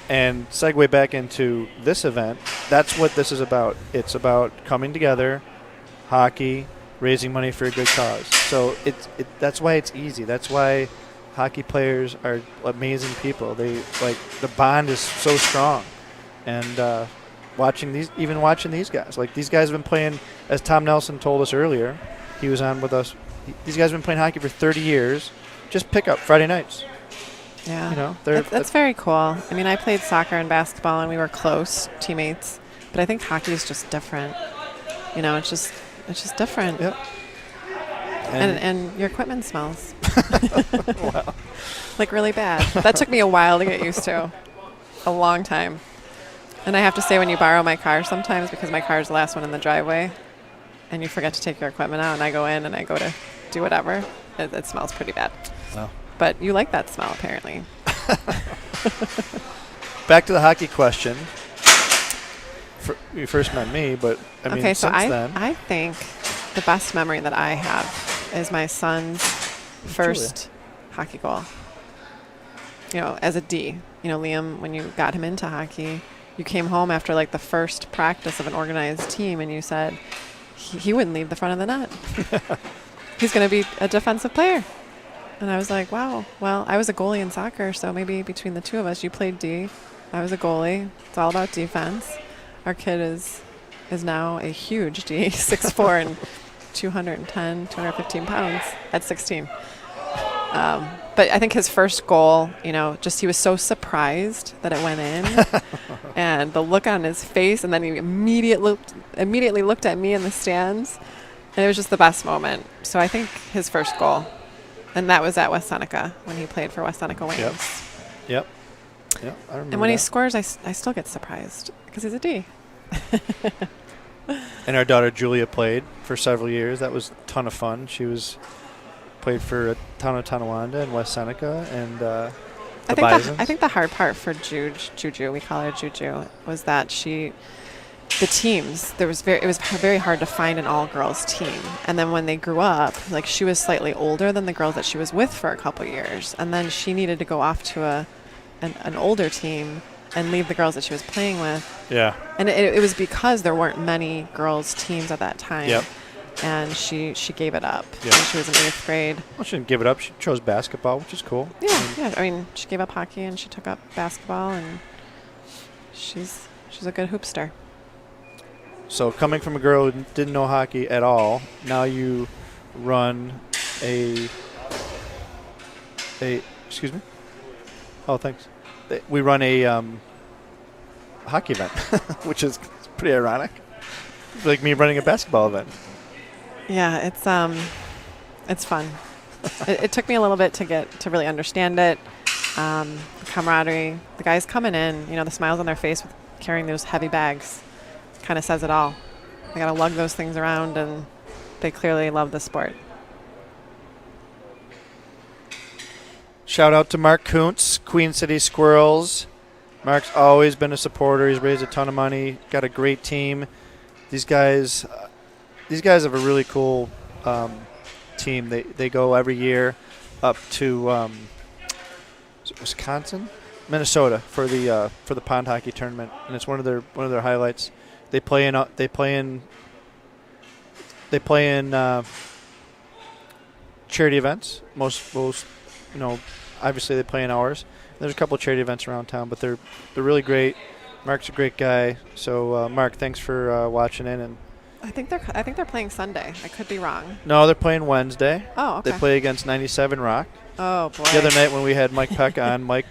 And segue back into this event, that's what this is about. It's about coming together, hockey, raising money for a good cause. So that's why it's easy. That's why hockey players are amazing people. They the bond is so strong. And watching these guys, like these guys have been playing, as Tom Nelson told us earlier, he was on with us. These guys have been playing hockey for 30 years. Just pick up Friday nights. Yeah, you know, that's very cool. I mean, I played soccer and basketball, and we were close teammates. But I think hockey is just different. You know, it's just different. Yep. And your equipment smells. Wow. Like really bad. That took me a while to get used to. A long time. And I have to say, when you borrow my car sometimes, because my car is the last one in the driveway, and you forget to take your equipment out, and I go in and I go to do whatever, it smells pretty bad. Wow. But you like that smell, apparently. Back to the hockey question. You first met me, but I mean, okay, so since then. I think the best memory that I have is my son's first hockey goal. You know, as a D. You know, Liam, when you got him into hockey, you came home after like the first practice of an organized team, and you said he wouldn't leave the front of the net. He's going to be a defensive player. And I was like, wow. Well, I was a goalie in soccer, so maybe between the two of us, you played D. I was a goalie. It's all about defense. Our kid is now a huge D, 6'4" and 215 pounds at 16. But I think his first goal, you know, just he was so surprised that it went in, and the look on his face, and then he immediately looked at me in the stands, and it was just the best moment. So I think his first goal, and that was at West Seneca when he played for West Seneca Wings. Yep. I remember. And when he scores, I still get surprised because he's a D. And our daughter Julia played for several years. That was a ton of fun. She played for a town of Tonawanda and West Seneca, and I think the hard part for Juju, we call her Juju, was that the teams, it was very hard to find an all-girls team. And then when they grew up, like she was slightly older than the girls that she was with for a couple years, and then she needed to go off to an older team and leave the girls that she was playing with. Yeah. And it was because there weren't many girls teams at that time. Yep. And she gave it up Yeah. when she was in 8th grade. Well, she didn't give it up. She chose basketball, which is cool. Yeah. I mean, she gave up hockey and she took up basketball, and she's a good hoopster. So coming from a girl who didn't know hockey at all, now you run excuse me? Oh, thanks. We run a hockey event, which is pretty ironic. It's like me running a basketball event. Yeah, it's fun. It took me a little bit to really understand it. The camaraderie, the guys coming in, you know, the smiles on their face with carrying those heavy bags kind of says it all. They got to lug those things around, and they clearly love the sport. Shout out to Mark Kuntz, Queen City Squirrels. Mark's always been a supporter. He's raised a ton of money. Got a great team. These guys have a really cool team. They go every year up to Minnesota for the pond hockey tournament, and it's one of their highlights. They play in charity events. Most you know, obviously they play in ours, There's a couple charity events around town, but they're really great. Mark's a great guy. So Mark, thanks for watching in. And I think they're playing Sunday. I could be wrong. no, they're playing Wednesday. Oh, okay. They play against 97 Rock. Oh boy. The other night when we had Mike Peck on, Mike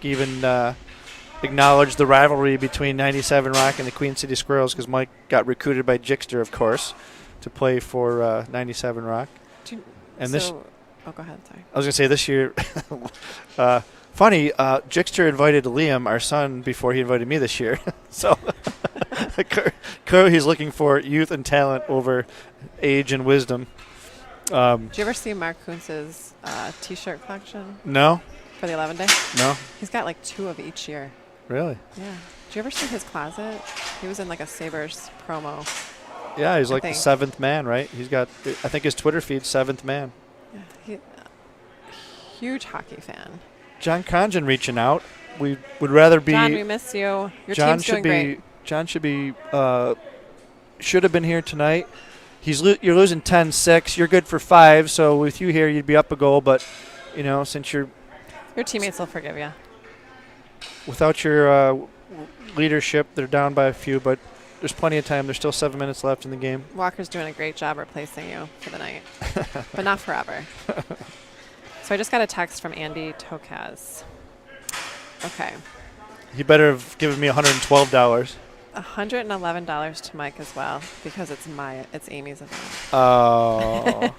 even acknowledged the rivalry between 97 Rock and the Queen City Squirrels because Mike got recruited by Jixter, of course, to play for 97 Rock. Oh, go ahead. Sorry. I was going to say this year, funny, Jixter invited Liam, our son, before he invited me this year. So clearly he's looking for youth and talent over age and wisdom. Did you ever see Mark Kuntz's T-shirt collection? No. For the 11 day? No. He's got like 2 of each year. Really? Yeah. Did you ever see his closet? He was in like a Sabres promo. Yeah, he's like the 7th man, right? He's got, I think his Twitter feed, 7th man. Yeah, huge hockey fan. John Congen reaching out. We would rather be. John, we miss you. Your team's doing great. John should have been here tonight. You're losing 10-6. You're good for 5. So with you here, you'd be up a goal. But since your teammates will forgive you. Without your leadership, they're down by a few. But there's plenty of time. There's still 7 minutes left in the game. Walker's doing a great job replacing you for the night, but not forever. So I just got a text from Andy Tokaz. Okay. He better have given me $112. $111 to Mike as well because it's Amy's event. Oh.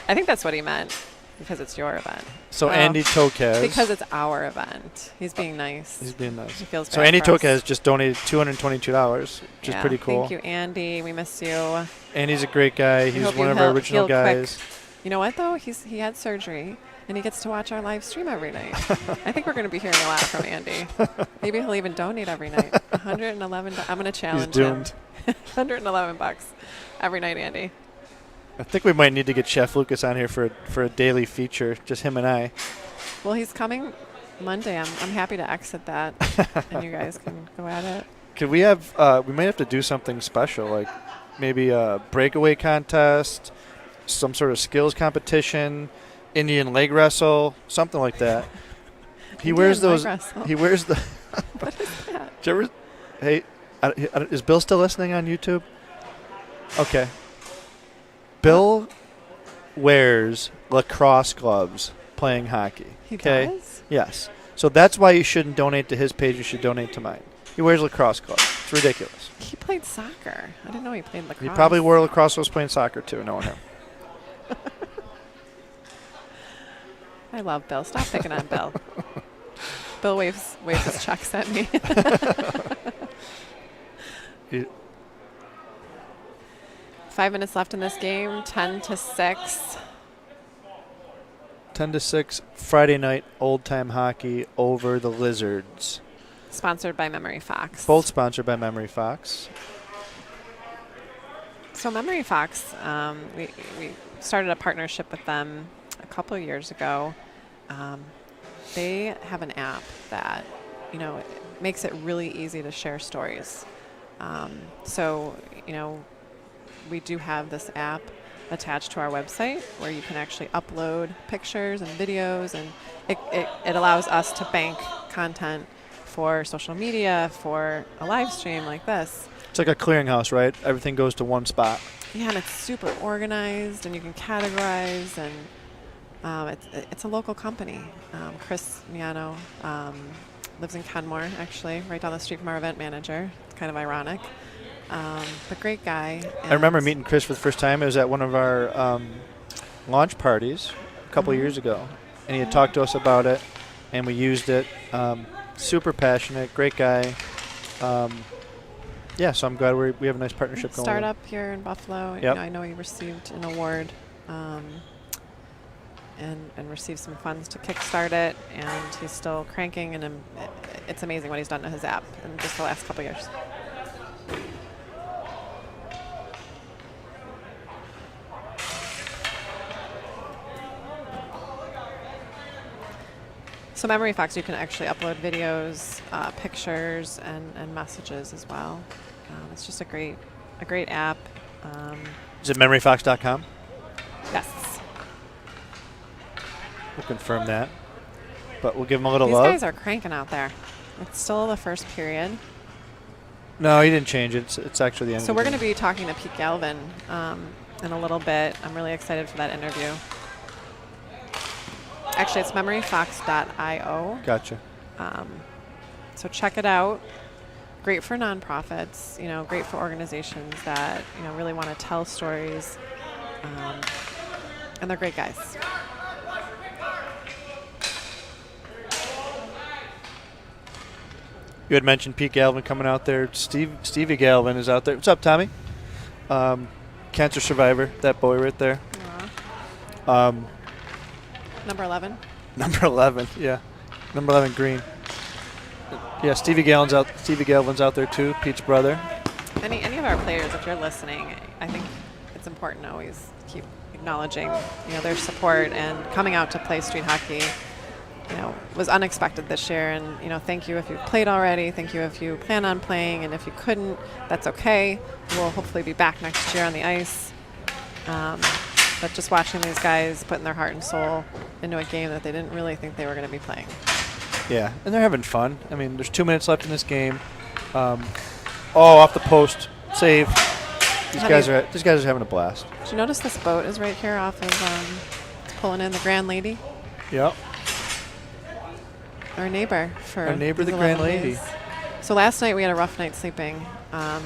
I think that's what he meant because it's your event. So Andy Tokaz. Because it's our event. He's being nice. He's being nice. He feels so bad Andy for us. Tokaz just donated $222, which is pretty cool. Thank you, Andy. We miss you. Andy's a great guy. He's one of our original guys. Quick. You know what though? He had surgery. And he gets to watch our live stream every night. I think we're going to be hearing a lot from Andy. Maybe he'll even donate every night. $111. I'm going to challenge him. $111 every night, Andy. I think we might need to get Chef Lucas on here for a daily feature, just him and I. Well, he's coming Monday. I'm happy to exit that, and you guys can go at it. Could we have? We might have to do something special, like maybe a breakaway contest, some sort of skills competition. Indian leg wrestle, something like that. He wears those. He wears the. What is that? Did you ever, hey, is Bill still listening on YouTube? Okay. Bill wears lacrosse gloves playing hockey. He does? Yes. So that's why you shouldn't donate to his page. You should donate to mine. He wears lacrosse gloves. It's ridiculous. He played soccer. I didn't know he played lacrosse. He probably wore lacrosse gloves playing soccer too, knowing him. I love Bill. Stop picking on Bill. Bill waves his checks at me. 5 minutes left in this game. 10-6. 10-6. Friday night old time hockey over the Lizards. Sponsored by Memory Fox. Both sponsored by Memory Fox. So Memory Fox, we started a partnership with them a couple of years ago. They have an app that, makes it really easy to share stories. So, we do have this app attached to our website where you can actually upload pictures and videos, and it allows us to bank content for social media, for a live stream like this. It's like a clearinghouse, right? Everything goes to one spot. Yeah, and it's super organized, and you can categorize, and it's a local company. Chris Miano lives in Kenmore, actually, right down the street from our event manager. It's kind of ironic, but great guy. I remember meeting Chris for the first time. It was at one of our launch parties a couple of years ago, and he had talked to us about it, and we used it. Super passionate, great guy. Yeah, so I'm glad we have a nice partnership going on. Startup here in Buffalo. Yep. I know he received an award and received some funds to kickstart it, and he's still cranking, and it's amazing what he's done to his app in just the last couple of years. So Memory Fox, you can actually upload videos, pictures, and messages as well. It's just a great app. Is it memoryfox.com? Yes. We'll confirm that. but we'll give him a little These love. guys are cranking out there. It's still the first period. No, he didn't change it. It's actually the end. So of we're the going to game. be talking to Pete Galvin in a little bit. I'm really excited for that interview. Actually, it's memoryfox.io. Gotcha. So check it out. Great for nonprofits, great for organizations that, really want to tell stories. And they're great guys. You had mentioned Pete Galvin coming out there. Stevie Galvin is out there. What's up, Tommy? Cancer survivor, that boy right there. Number 11. Number 11, yeah. Number 11, green. Yeah, Stevie Galvin's out there too, Pete's brother. Any of our players, if you're listening, I think it's important to always keep acknowledging, their support and coming out to play street hockey. Was unexpected this year, and thank you if you've played already. Thank you if you plan on playing, and if you couldn't, that's okay. We'll hopefully be back next year on the ice. But just watching these guys putting their heart and soul into a game that they didn't really think they were going to be playing. Yeah, and they're having fun. I mean, there's 2 minutes left in this game. Off the post, save. These guys are having a blast. Did you notice this boat is right here off of pulling in the Grand Lady? Yep. Our neighbor the Grand Lady. So last night we had a rough night sleeping. Do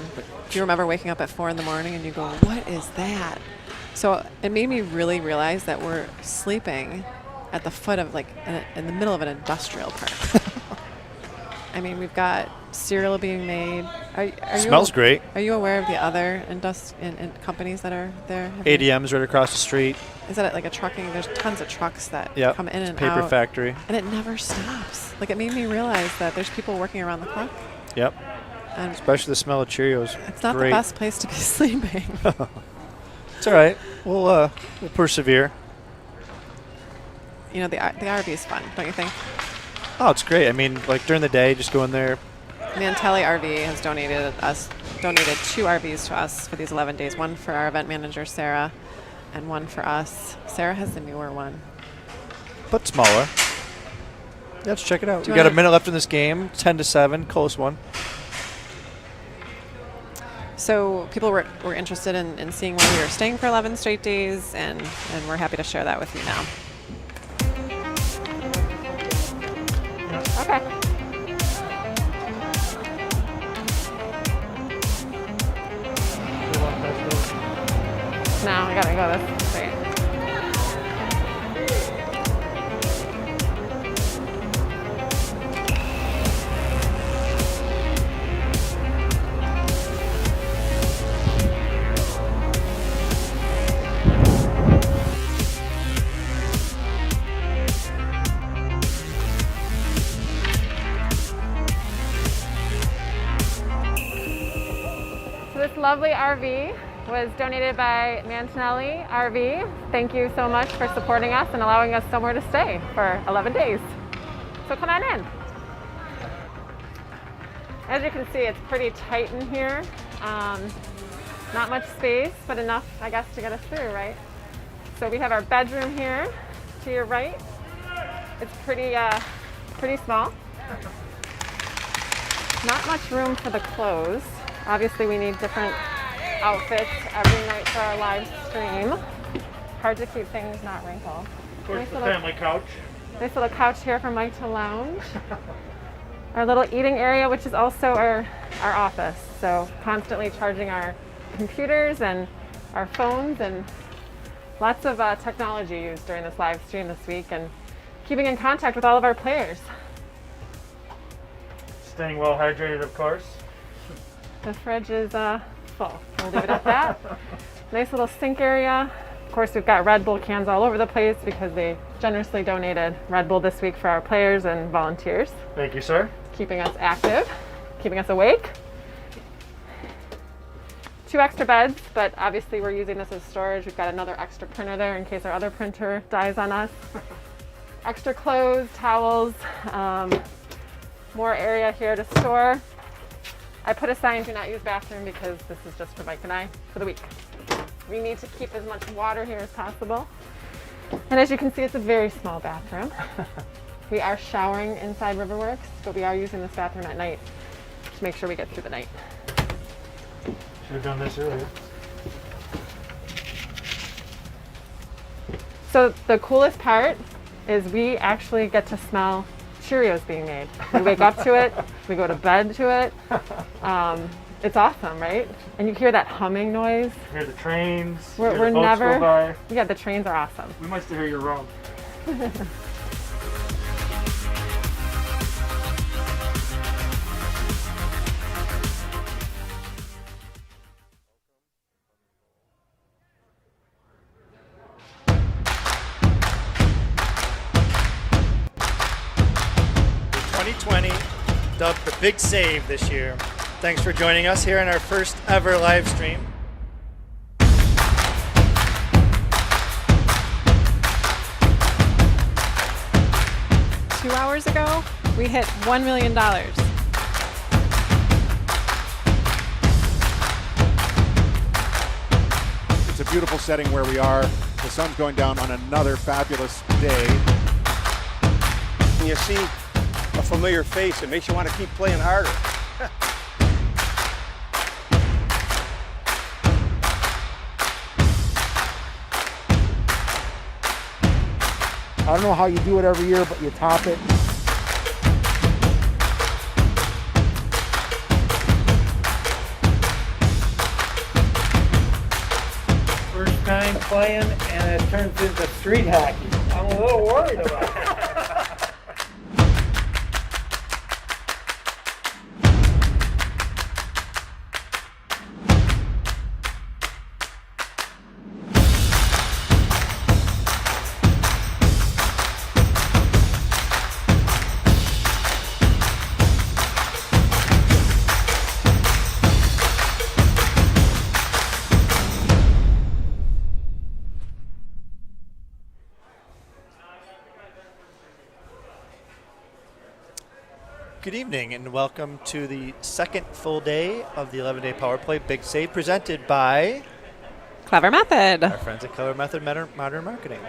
you remember waking up at 4 in the morning and you go, what is that? So it made me really realize that we're sleeping at the foot of in the middle of an industrial park. I mean, we've got cereal being made. Smells great. Are you aware of the other companies that are there? ADM's right across the street. Is that like a trucking? There's tons of trucks that come in and paper out. factory. And it never stops. It made me realize that there's people working around the clock. Yep. And especially the smell of Cheerios. It's not the best place to be sleeping. It's all right. We'll persevere. The RV is fun, don't you think? Oh, it's great. I mean, during the day, just go in there. Mantelli RV has donated 2 RVs to us for these 11 days. One for our event manager, Sarah, and one for us. Sarah has the newer one. But smaller. Let's check it out. We got a minute left in this game. 10-7, close one. So people were interested in seeing where we were staying for 11 straight days, and we're happy to share that with you now. Okay. No, I gotta go this way. This lovely RV was donated by Mantinelli RV. Thank you so much for supporting us and allowing us somewhere to stay for 11 days. So come on in. As you can see, it's pretty tight in here. Not much space, but enough, I guess, to get us through, right? So we have our bedroom here to your right. It's pretty small. Not much room for the clothes. Obviously, we need different outfits every night for our live stream. Hard to keep things not wrinkled. Nice the family couch. Nice little couch here for Mike to lounge. Our little eating area, which is also our office. So constantly charging our computers and our phones, and lots of technology used during this live stream this week, and keeping in contact with all of our players. Staying well hydrated, of course. The fridge is full. We'll leave it at that. Nice little sink area. Of course, we've got Red Bull cans all over the place because they generously donated Red Bull this week for our players and volunteers. Thank you, sir. Keeping us active, keeping us awake. 2 extra beds, but obviously we're using this as storage. We've got another extra printer there in case our other printer dies on us. Extra clothes, towels, more area here to store. I put a sign, do not use bathroom, because this is just for Mike and I for the week. We need to keep as much water here as possible. And as you can see, it's a very small bathroom. We are showering inside Riverworks, but we are using this bathroom at night to make sure we get through the night. Should have done this earlier. So the coolest part is we actually get to smell Cheerios being made. We wake up to it, we go to bed to it. It's awesome, right? And you hear that humming noise. You hear the trains. We're the boats never. Go by. Yeah, the trains are awesome. We might still hear your roam. Dubbed the Big Save this year. Thanks for joining us here in our first ever live stream. Two hours ago, we hit $1 million. It's a beautiful setting where we are. The sun's going down on another fabulous day. When you see a familiar face, it makes you want to keep playing harder. I don't know how you do it every year, but you top it. First time playing, and it turns into street hockey. I'm a little worried about it. Good evening and welcome to the second full day of the 11-day Power Play Big Save presented by Clever Method. Our friends at Clever Method Modern Marketing.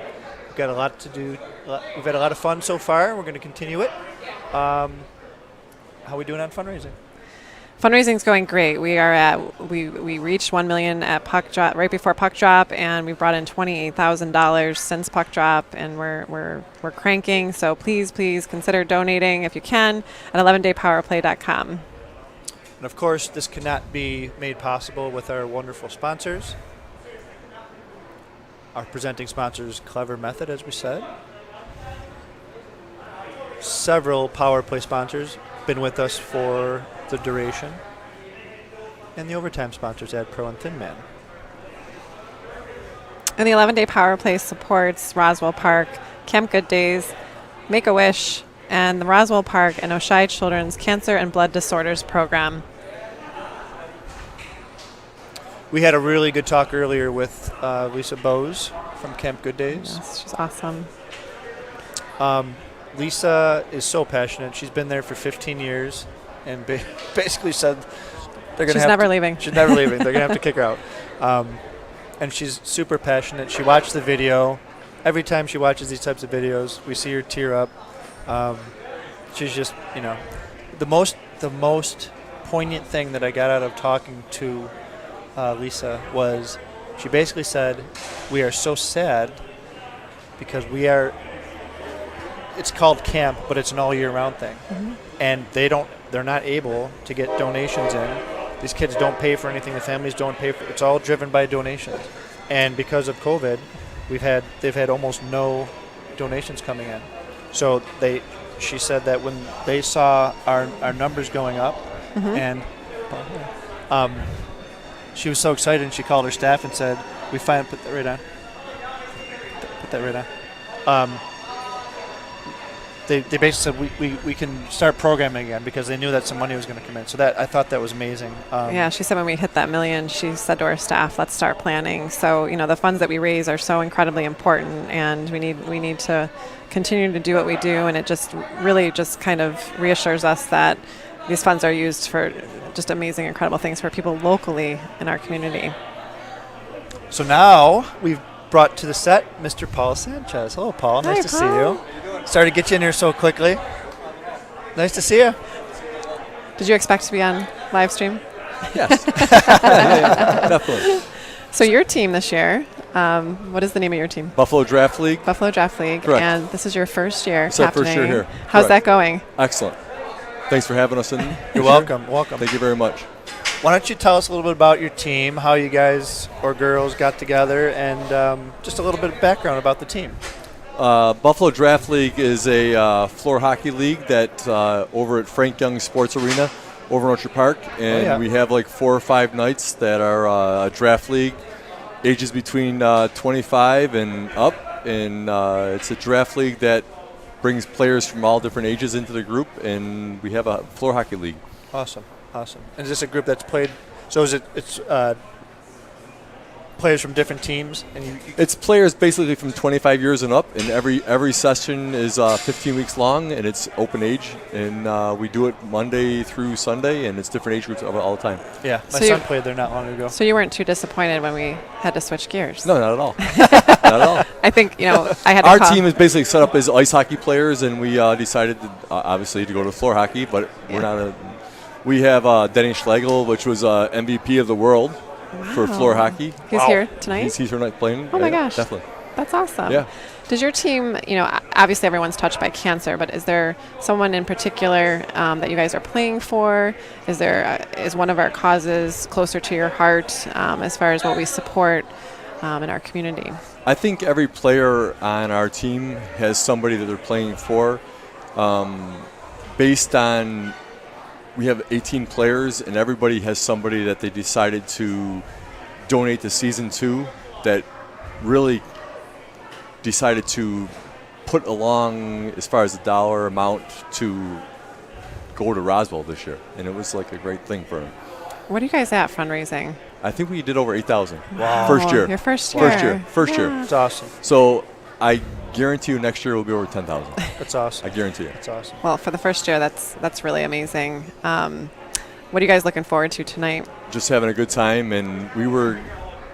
We've got a lot to do. We've had a lot of fun so far. We're going to continue it. How are we doing on fundraising? Fundraising's going great. We reached 1 million at puck drop right before puck drop, and we brought in $28,000 since puck drop, and we're cranking. So please consider donating if you can at 11daypowerplay.com. And of course, this cannot be made possible with our wonderful sponsors. Our presenting sponsors, Clever Method, as we said. Several Power Play sponsors been with us for the duration, and the overtime sponsors Ad Pro and Thin Man. And the 11-day Power Play supports Roswell Park, Camp Good Days, Make-A-Wish, and the Roswell Park and Oshai Children's Cancer and Blood Disorders Program. We had a really good talk earlier with Lisa Booz from Camp Good Days. Yes, she's awesome. Lisa is so passionate. She's been there for 15 years. And basically said they're going to She's never leaving. She's never leaving. They're going to have to kick her out. And she's super passionate. She watched the video. Every time she watches these types of videos, we see her tear up. She's just, the most poignant thing that I got out of talking to Lisa was she basically said, we are so sad because it's called camp, but it's an all year round thing. Mm-hmm. And they're not able to get donations in. These kids don't pay for anything. The families don't pay for. It's all driven by donations. And because of COVID, they've had almost no donations coming in. So she said that when they saw our numbers going up, mm-hmm. and she was so excited, and she called her staff and said, "We finally put that right on. Put that right on." They basically said we can start programming again because they knew that some money was going to come in. So I thought that was amazing. Yeah, she said when we hit that million, she said to our staff, let's start planning. So, the funds that we raise are so incredibly important, and we need to continue to do what we do, and it just really just kind of reassures us that these funds are used for just amazing, incredible things for people locally in our community. So now we've brought to the set Mr. Paul Sanchez. Hello, Paul. Nice to see you. Sorry to get you in here so quickly. Nice to see you. Did you expect to be on live stream? Yes. Yeah, definitely. So your team this year, what is the name of your team? Buffalo Draft League. Buffalo Draft League. Correct. And this is your first year It's our first year captaining. here. How's Correct. that going? Excellent. Thanks for having us in. You're welcome. Welcome. Thank you very much. Why don't you tell us a little bit about your team, how you guys or girls got together, and just a little bit of background about the team. Buffalo Draft League is a floor hockey league that over at Frank Young Sports Arena over in Orchard Park, and we have like 4 or 5 nights that are a draft league, ages between 25 and up, and it's a draft league that brings players from all different ages into the group, and we have a floor hockey league. Awesome. And is this a group that's played? So it's players from different teams, and it's players basically from 25 years and up, and every session is 15 weeks long, and it's open age, and we do it Monday through Sunday, and it's different age groups all the time. Yeah, my son played there not long ago. So you weren't too disappointed when we had to switch gears? No, not at all. Not at all. I think, I had to Our team is basically set up as ice hockey players, and we decided obviously to go to floor hockey, but we're not we have Denny Schlegel, which was MVP of the world for floor hockey. He's here tonight? He's here tonight playing. Oh my gosh. Definitely. That's awesome. Yeah. Does your team, obviously everyone's touched by cancer, but is there someone in particular that you guys are playing for? Is one of our causes closer to your heart as far as what we support in our community? I think every player on our team has somebody that they're playing for. Based on, we have 18 players, and everybody has somebody that they decided to donate the season to that really decided to put along as far as the dollar amount to go to Roswell this year, and it was like a great thing for them. What are you guys at fundraising? I think we did over 8,000. Wow. First year. Your first year. First year. It's awesome. So I guarantee you next year we'll be over 10,000. That's awesome. I guarantee you. That's awesome. Well, for the first year, that's really amazing. What are you guys looking forward to tonight? Just having a good time, and we were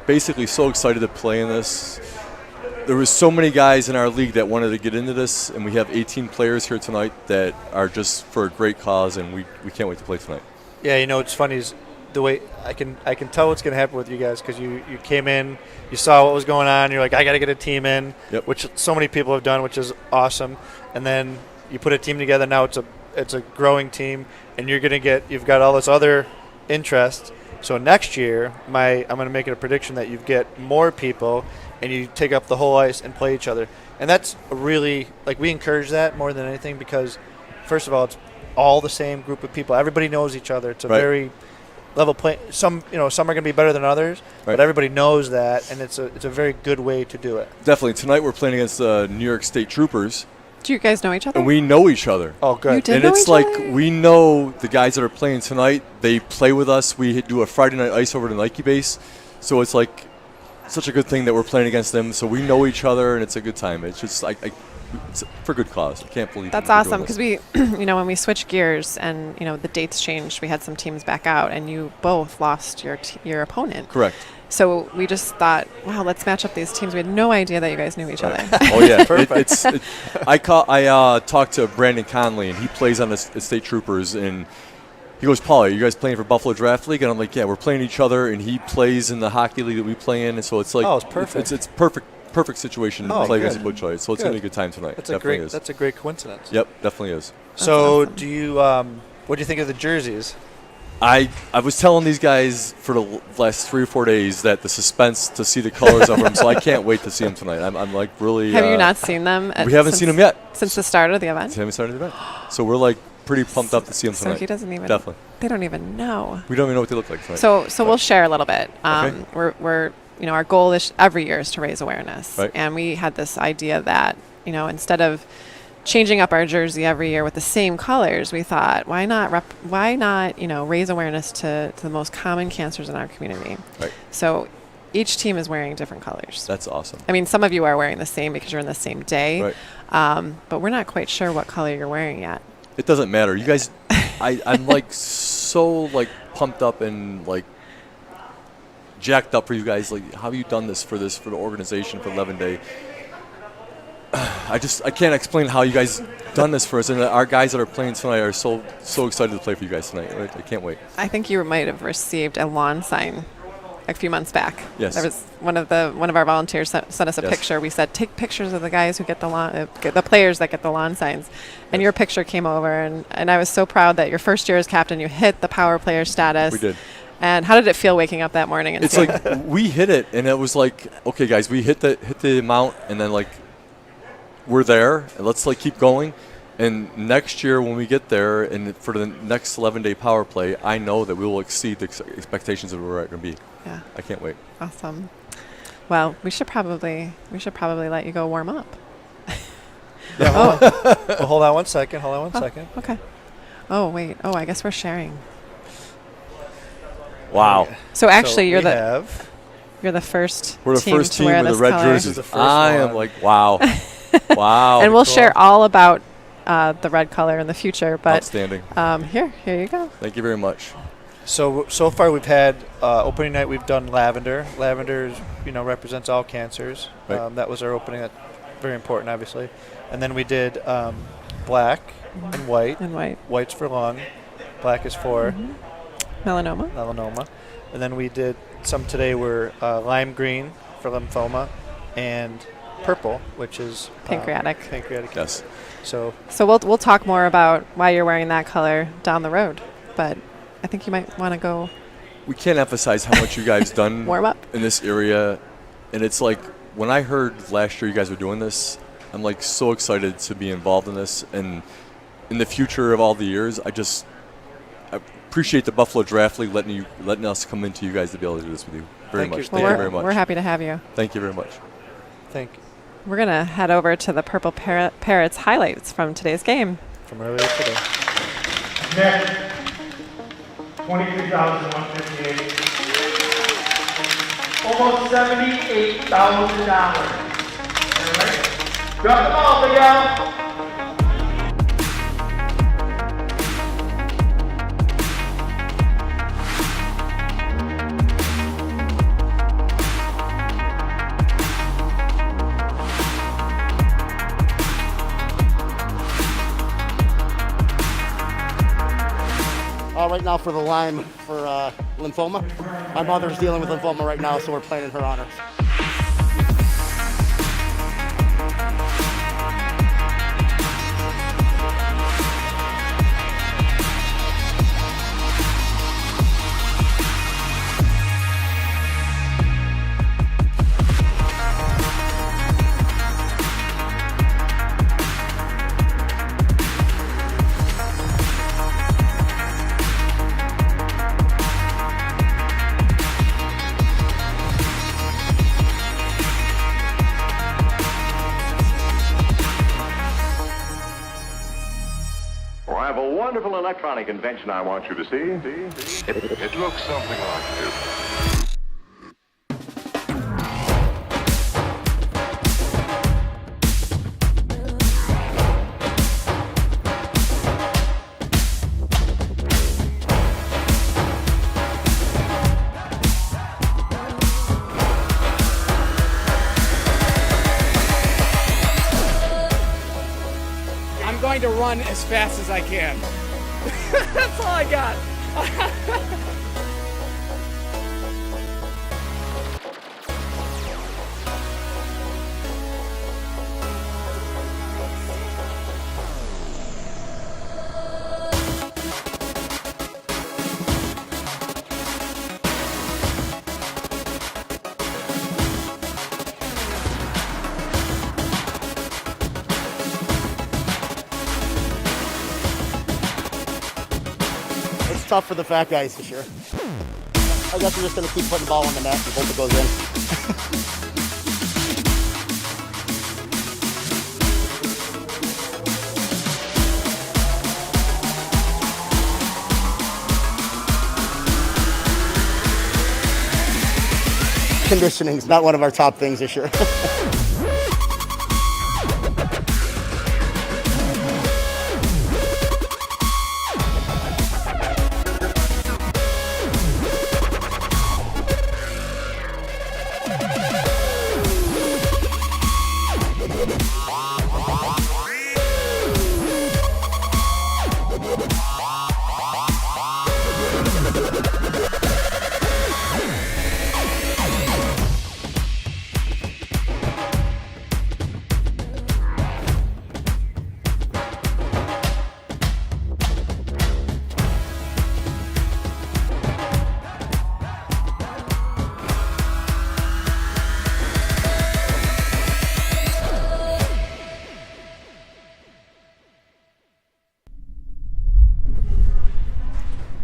basically so excited to play in this. There was so many guys in our league that wanted to get into this, and we have 18 players here tonight that are just for a great cause, and we can't wait to play tonight. Yeah, what's funny is the way I can tell what's going to happen with you guys, because you came in, you saw what was going on, you're like, I got to get a team in, which so many people have done, which is awesome. And then you put a team together. Now it's a growing team, and you've got all this other interest. So next year, I'm going to make it a prediction that you get more people, and you take up the whole ice and play each other. And that's really, we encourage that more than anything, because first of all, it's all the same group of people. Everybody knows each other. It's a very level play. Some are going to be better than others, but everybody knows that, and it's a very good way to do it. Definitely. Tonight we're playing against the New York State Troopers. Do you guys know each other? And we know each other. Oh, good. You did and know it's each like other? we know the guys that are playing tonight. They play with us. We do a Friday night ice over to Nike base, so it's like such a good thing that we're playing against them. So we know each other, and it's a good time. It's just it's for good cause. I can't believe that's we're awesome, doing this. because we, when we switched gears and the dates changed, we had some teams back out, and you both lost your opponent. Correct. So we just thought, wow, let's match up these teams. We had no idea that you guys knew each other. Oh yeah, I talked to Brandon Conley, and he plays on the State Troopers, and he goes, Paul, are you guys playing for Buffalo Draft League? And I'm like, yeah, we're playing each other, and he plays in the hockey league that we play in, and so it's like, oh, it's perfect. It's perfect situation to play against each other. So it's going to be a good time tonight. That's a great coincidence. Yep, definitely is. So do you, what do you think of the jerseys? I was telling these guys for the last 3 or 4 days that the suspense to see the colors of them, so I can't wait to see them tonight. I'm like really. Have you not seen them? We haven't seen them yet. Since the start of the event? We haven't started the event. So we're like pretty pumped up to see them tonight. So he doesn't even. Definitely. They don't even know. We don't even know what they look like tonight. So we'll share a little bit. Okay. We're our goal is every year is to raise awareness. Right. And we had this idea that, instead of changing up our jersey every year with the same colors, we thought, why not raise awareness to the most common cancers in our community. Right. So each team is wearing different colors. That's awesome. I mean, some of you are wearing the same because you're in the same day. Right. But we're not quite sure what color you're wearing yet. It doesn't matter. You guys, I'm like so pumped up and jacked up for you guys. Like, how have you done this for the organization for 11 Day? I can't explain how you guys done this for us, and our guys that are playing tonight are so excited to play for you guys tonight. Right? I can't wait. I think you might have received a lawn sign a few months back. Yes. There was one of our volunteers sent us a picture. We said, take pictures of the guys who get the lawn, the players that get the lawn signs. And your picture came over, and I was so proud that your first year as captain, you hit the power player status. We did. And how did it feel waking up that morning? And it's like we hit it, and it was like, okay, guys, we hit the amount, and then like we're there, and let's like keep going. And next year when we get there, and for the next 11-day power play, I know that we will exceed the expectations that we're going to be. Yeah. I can't wait. Awesome. Well, we should probably let you go warm up. Yeah. Well, hold on one second. Okay. Oh wait. Oh, I guess we're sharing. Wow. So actually, you're the first. We're the team first to team wear with this the red color. jerseys. I am like, wow, wow. And we'll share all about the red color in the future. But outstanding. Here you go. Thank you very much. So far we've had opening night. We've done lavender. Lavender, represents all cancers. Right. That was our opening. That's very important, obviously. And then we did black and white. And white. White's for lung. Black is for melanoma. And then we did some today were lime green for lymphoma, and purple, which is pancreatic. Yes. So we'll talk more about why you're wearing that color down the road, but I think you might want to go. We can't emphasize how much you guys done warm up in this area, and it's like when I heard last year you guys were doing this, I'm like so excited to be involved in this, and in the future of all the years, I appreciate the Buffalo Draft League letting us come into you guys to be able to do this with you. Thank you very much. We're happy to have you. Thank you very much. Thank you. We're gonna head over to the Purple Parrots highlights from today's game. From earlier today. Next, $23,158. Almost $78,000. All right. Drop the ball, Miguel. Right now for the Lyme for lymphoma. My mother's dealing with lymphoma right now, so we're playing in her honor. Wonderful electronic invention I want you to see. It looks something like this. I'm going to run as fast as I can. That's all I got. Tough for the fat guys this year. I guess we're just going to keep putting the ball on the net and hope it goes in. Conditioning is not one of our top things this year.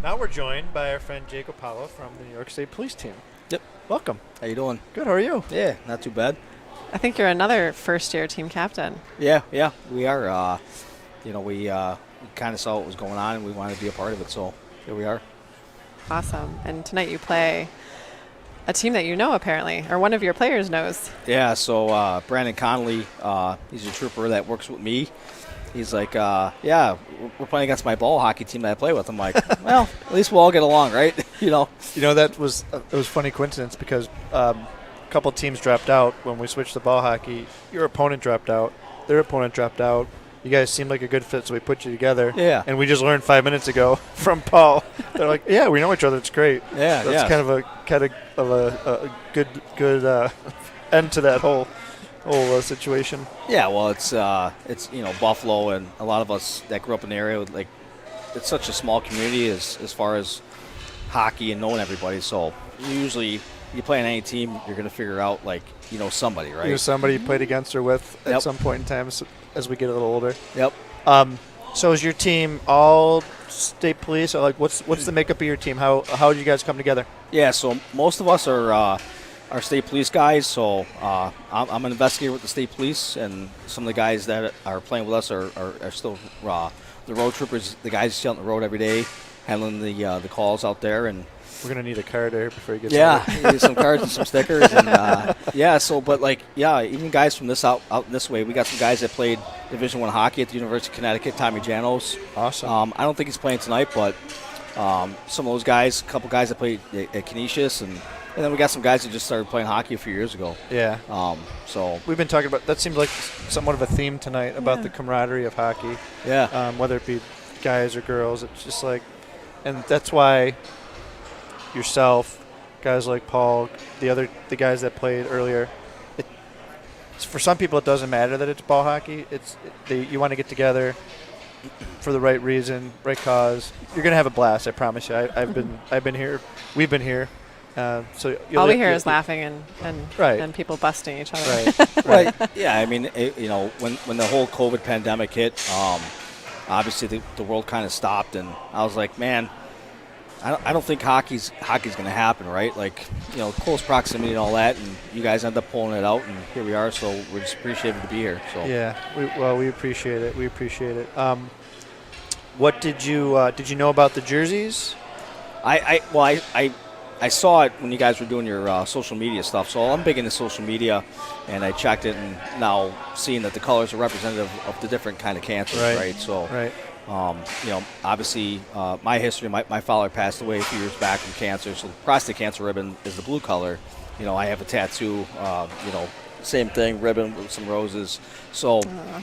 Now we're joined by our friend Jake Opala from the New York State Police Team. Yep. Welcome. How you doing? Good. How are you? Yeah, not too bad. I think you're another first-year team captain. Yeah, we are. We kind of saw what was going on, and we wanted to be a part of it, so here we are. Awesome. And tonight you play a team that you know, apparently, or one of your players knows. Yeah, so Brandon Connolly, he's a trooper that works with me. He's like, we're playing against my ball hockey team that I play with. I'm like, well, at least we'll all get along, right? That was it was a funny coincidence because a couple teams dropped out when we switched to ball hockey. Your opponent dropped out. Their opponent dropped out. You guys seemed like a good fit, so we put you together. Yeah. And we just learned 5 minutes ago from Paul. They're like, yeah, we know each other. It's great. Yeah, That's kind of a good end to that whole situation. Yeah, well, it's Buffalo, and a lot of us that grew up in the area, like, it's such a small community as far as hockey and knowing everybody. So usually you play on any team, you're going to figure out, like, somebody, right? Somebody you played against or with at some point in time as we get a little older. Yep. So is your team all state police? Or like, what's the makeup of your team? How did you guys come together? Yeah, so most of us are state police guys. So I'm an investigator with the state police, and some of the guys that are playing with us are still the road troopers, the guys still on the road every day, handling the calls out there. And we're gonna need a card there before you get started. Some cards and some stickers, and even guys from this out this way, we got some guys that played Division I hockey at the University of Connecticut. Tommy Janos, awesome. I don't think he's playing tonight, but some of those guys, a couple guys that played at Canisius, and then we got some guys that just started playing hockey a few years ago. Yeah. So we've been talking about that. Seems like somewhat of a theme tonight about the camaraderie of hockey. Yeah. Whether it be guys or girls, it's just like, and that's why yourself, guys like Paul, the guys that played earlier. For some people, it doesn't matter that it's ball hockey. You want to get together for the right reason, right cause. You're gonna have a blast. I promise you. I've been here. We've been here. So all we hear is laughing and people busting each other. Right. Yeah. I mean, when the whole COVID pandemic hit, obviously the world kind of stopped, and I was like, man, I don't think hockey's going to happen, right? Like, close proximity and all that, and you guys end up pulling it out, and here we are. So we're just appreciative to be here. So yeah, we appreciate it. We appreciate it. What did you know about the jerseys? I saw it when you guys were doing your social media stuff. So I'm big into social media, and I checked it, and now seeing that the colors are representative of the different kind of cancers, right? So. Right. Obviously, my history, my father passed away a few years back from cancer, so the prostate cancer ribbon is the blue color. I have a tattoo, same thing, ribbon with some roses. So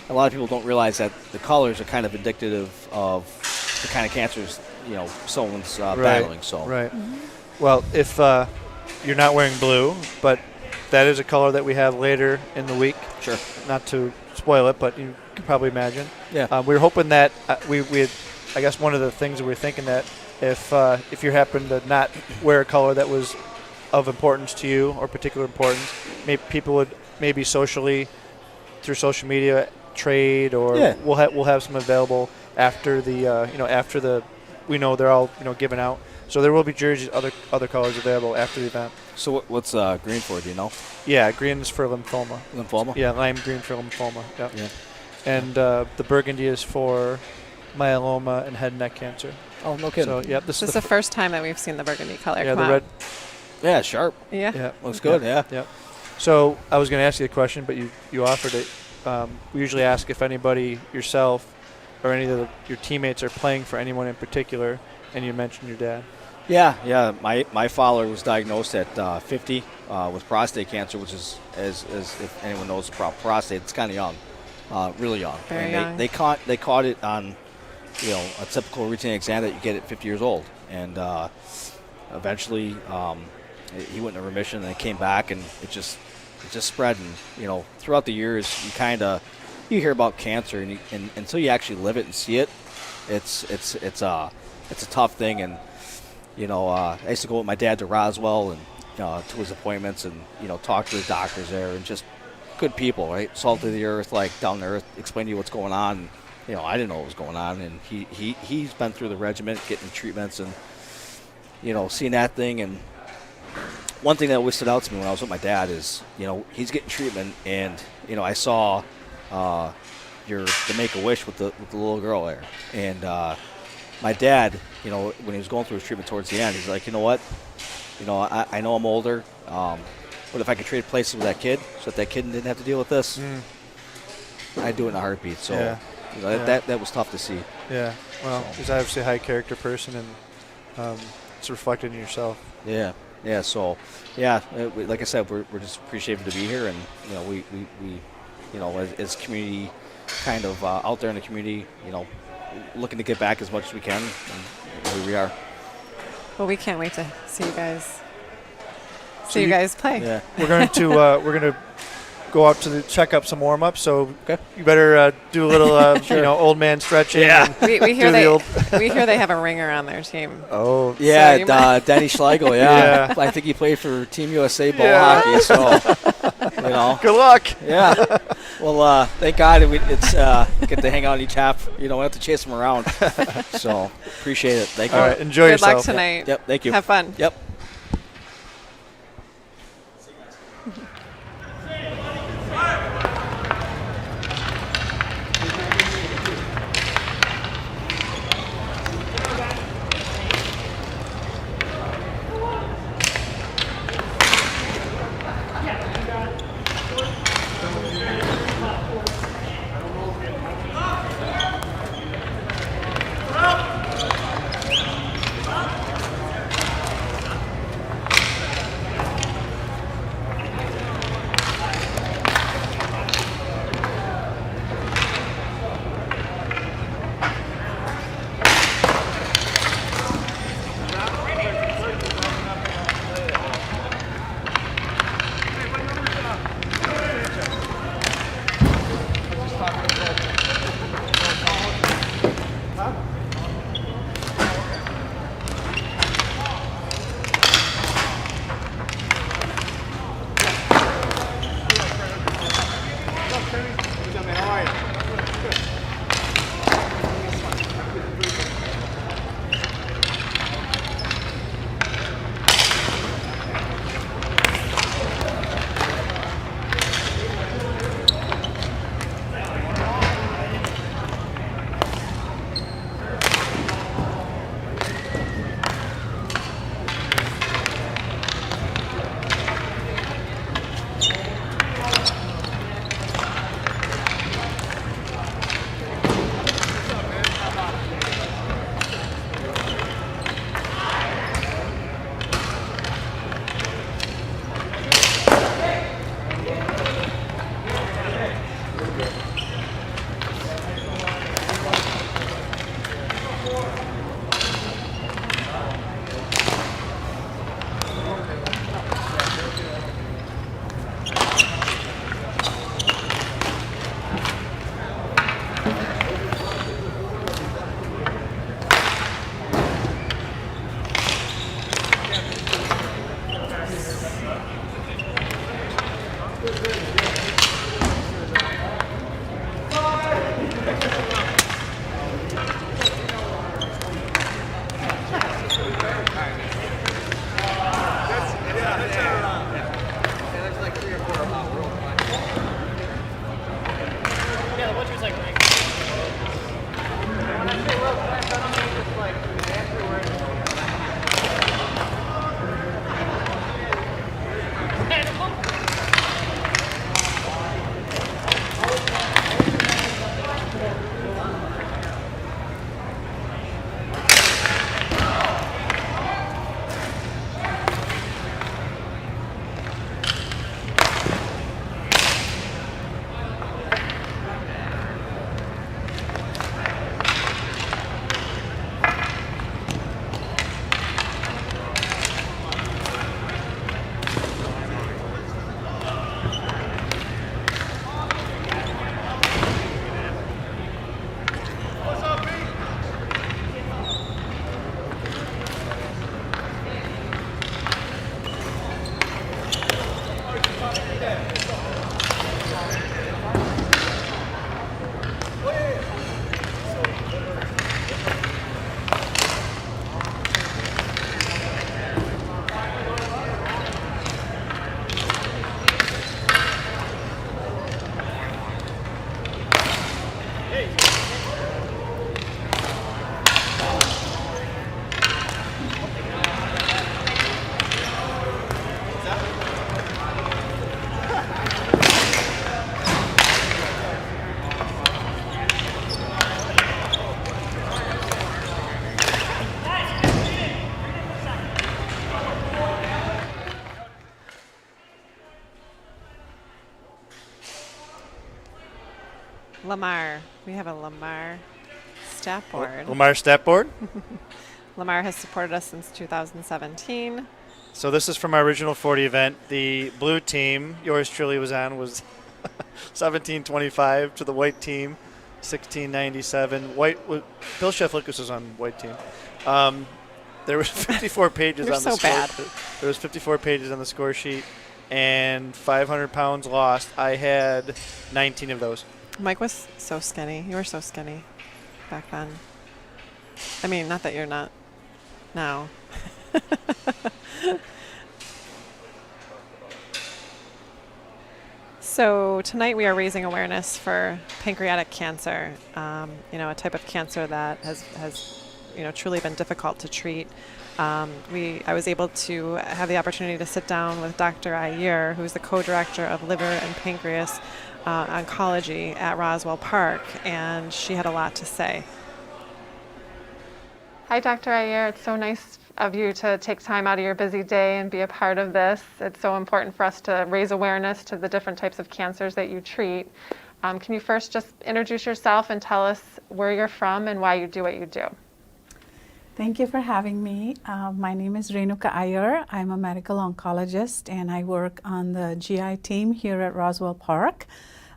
a lot of people don't realize that the colors are kind of indicative of the kind of cancers, someone's battling. So. Right. Well, if you're not wearing blue, but that is a color that we have later in the week. Sure. Not to spoil it, but you can probably imagine. Yeah. We were hoping that we had, I guess one of the things we were thinking that if you happen to not wear a color that was of importance to you or particular importance, maybe people would maybe socially through social media trade, or we'll have some available after the we know they're all given out. So there will be jerseys, other colors available after the event. So what's green for? Do you know? Yeah, green is for lymphoma. Lymphoma? Yeah, lime green for lymphoma. Yep. Yeah. And the burgundy is for myeloma and head and neck cancer. Oh, no kidding. So this is the first time that we've seen the burgundy color come out. The red. Yeah, sharp. Yeah. Looks good. Yeah. So I was going to ask you a question, but you offered it. We usually ask if anybody, yourself, or any of your teammates are playing for anyone in particular, and you mentioned your dad. Yeah. My father was diagnosed at 50 with prostate cancer, which is, as if anyone knows about prostate, it's kind of young, really young. Very young. They caught it on, a typical routine exam that you get at 50 years old, and eventually he went into remission, and it came back, and it just spread, and throughout the years you hear about cancer, and until you actually live it and see it, it's a tough thing. And I used to go with my dad to Roswell and to his appointments, and talk to the doctors there, and just good people, right? Salt of the earth, like down to earth, explain to you what's going on. I didn't know what was going on, and he's been through the regiment, getting treatments, and seeing that thing. And one thing that always stood out to me when I was with my dad is, he's getting treatment, and I saw the Make-A-Wish with the little girl there, and my dad, when he was going through his treatment towards the end, he's like, you know what, I know I'm older, but if I could trade places with that kid so that kid didn't have to deal with this, I'd do it in a heartbeat. So that was tough to see. Yeah, well, he's obviously a high character person, and it's reflected in yourself. Yeah. So, like I said, we're just appreciative to be here, and we as community, kind of out there in the community, looking to get back as much as we can, and here we are. Well, we can't wait to see you guys. You guys play. Yeah. We're going to go out to check up some warm up. So you better do a little old man stretching. Yeah. We hear they have a ringer on their team. Oh yeah, so Danny Schlegel. Yeah. I think he played for Team USA ball hockey. So good luck. Yeah. Well, thank God it's get to hang out and eat tap. We don't have to chase him around. So appreciate it. Thank you. All right, enjoy yourself. Good luck tonight. Yep. Thank you. Have fun. Yep. Lamar. We have a Lamar stat board. Lamar stat board. Lamar has supported us since 2017. So this is from our original 40 event. The blue team, yours truly was on, was 1725 to the white team, 1697. Bill Sheflickus was on white team. There was 54 pages You're on the so score. bad. There was 54 pages on the score sheet, and 500 pounds lost. I had 19 of those. Mike was so skinny. You were so skinny back then. I mean, not that you're not now. So tonight we are raising awareness for pancreatic cancer, a type of cancer that has truly been difficult to treat. I was able to have the opportunity to sit down with Dr. Iyer, who's the co-director of liver and pancreas oncology at Roswell Park, and she had a lot to say. Hi, Dr. Iyer. It's so nice of you to take time out of your busy day and be a part of this. It's so important for us to raise awareness to the different types of cancers that you treat. Can you first just introduce yourself and tell us where you're from and why you do what you do? Thank you for having me. My name is Renuka Iyer. I'm a medical oncologist and I work on the GI team here at Roswell Park.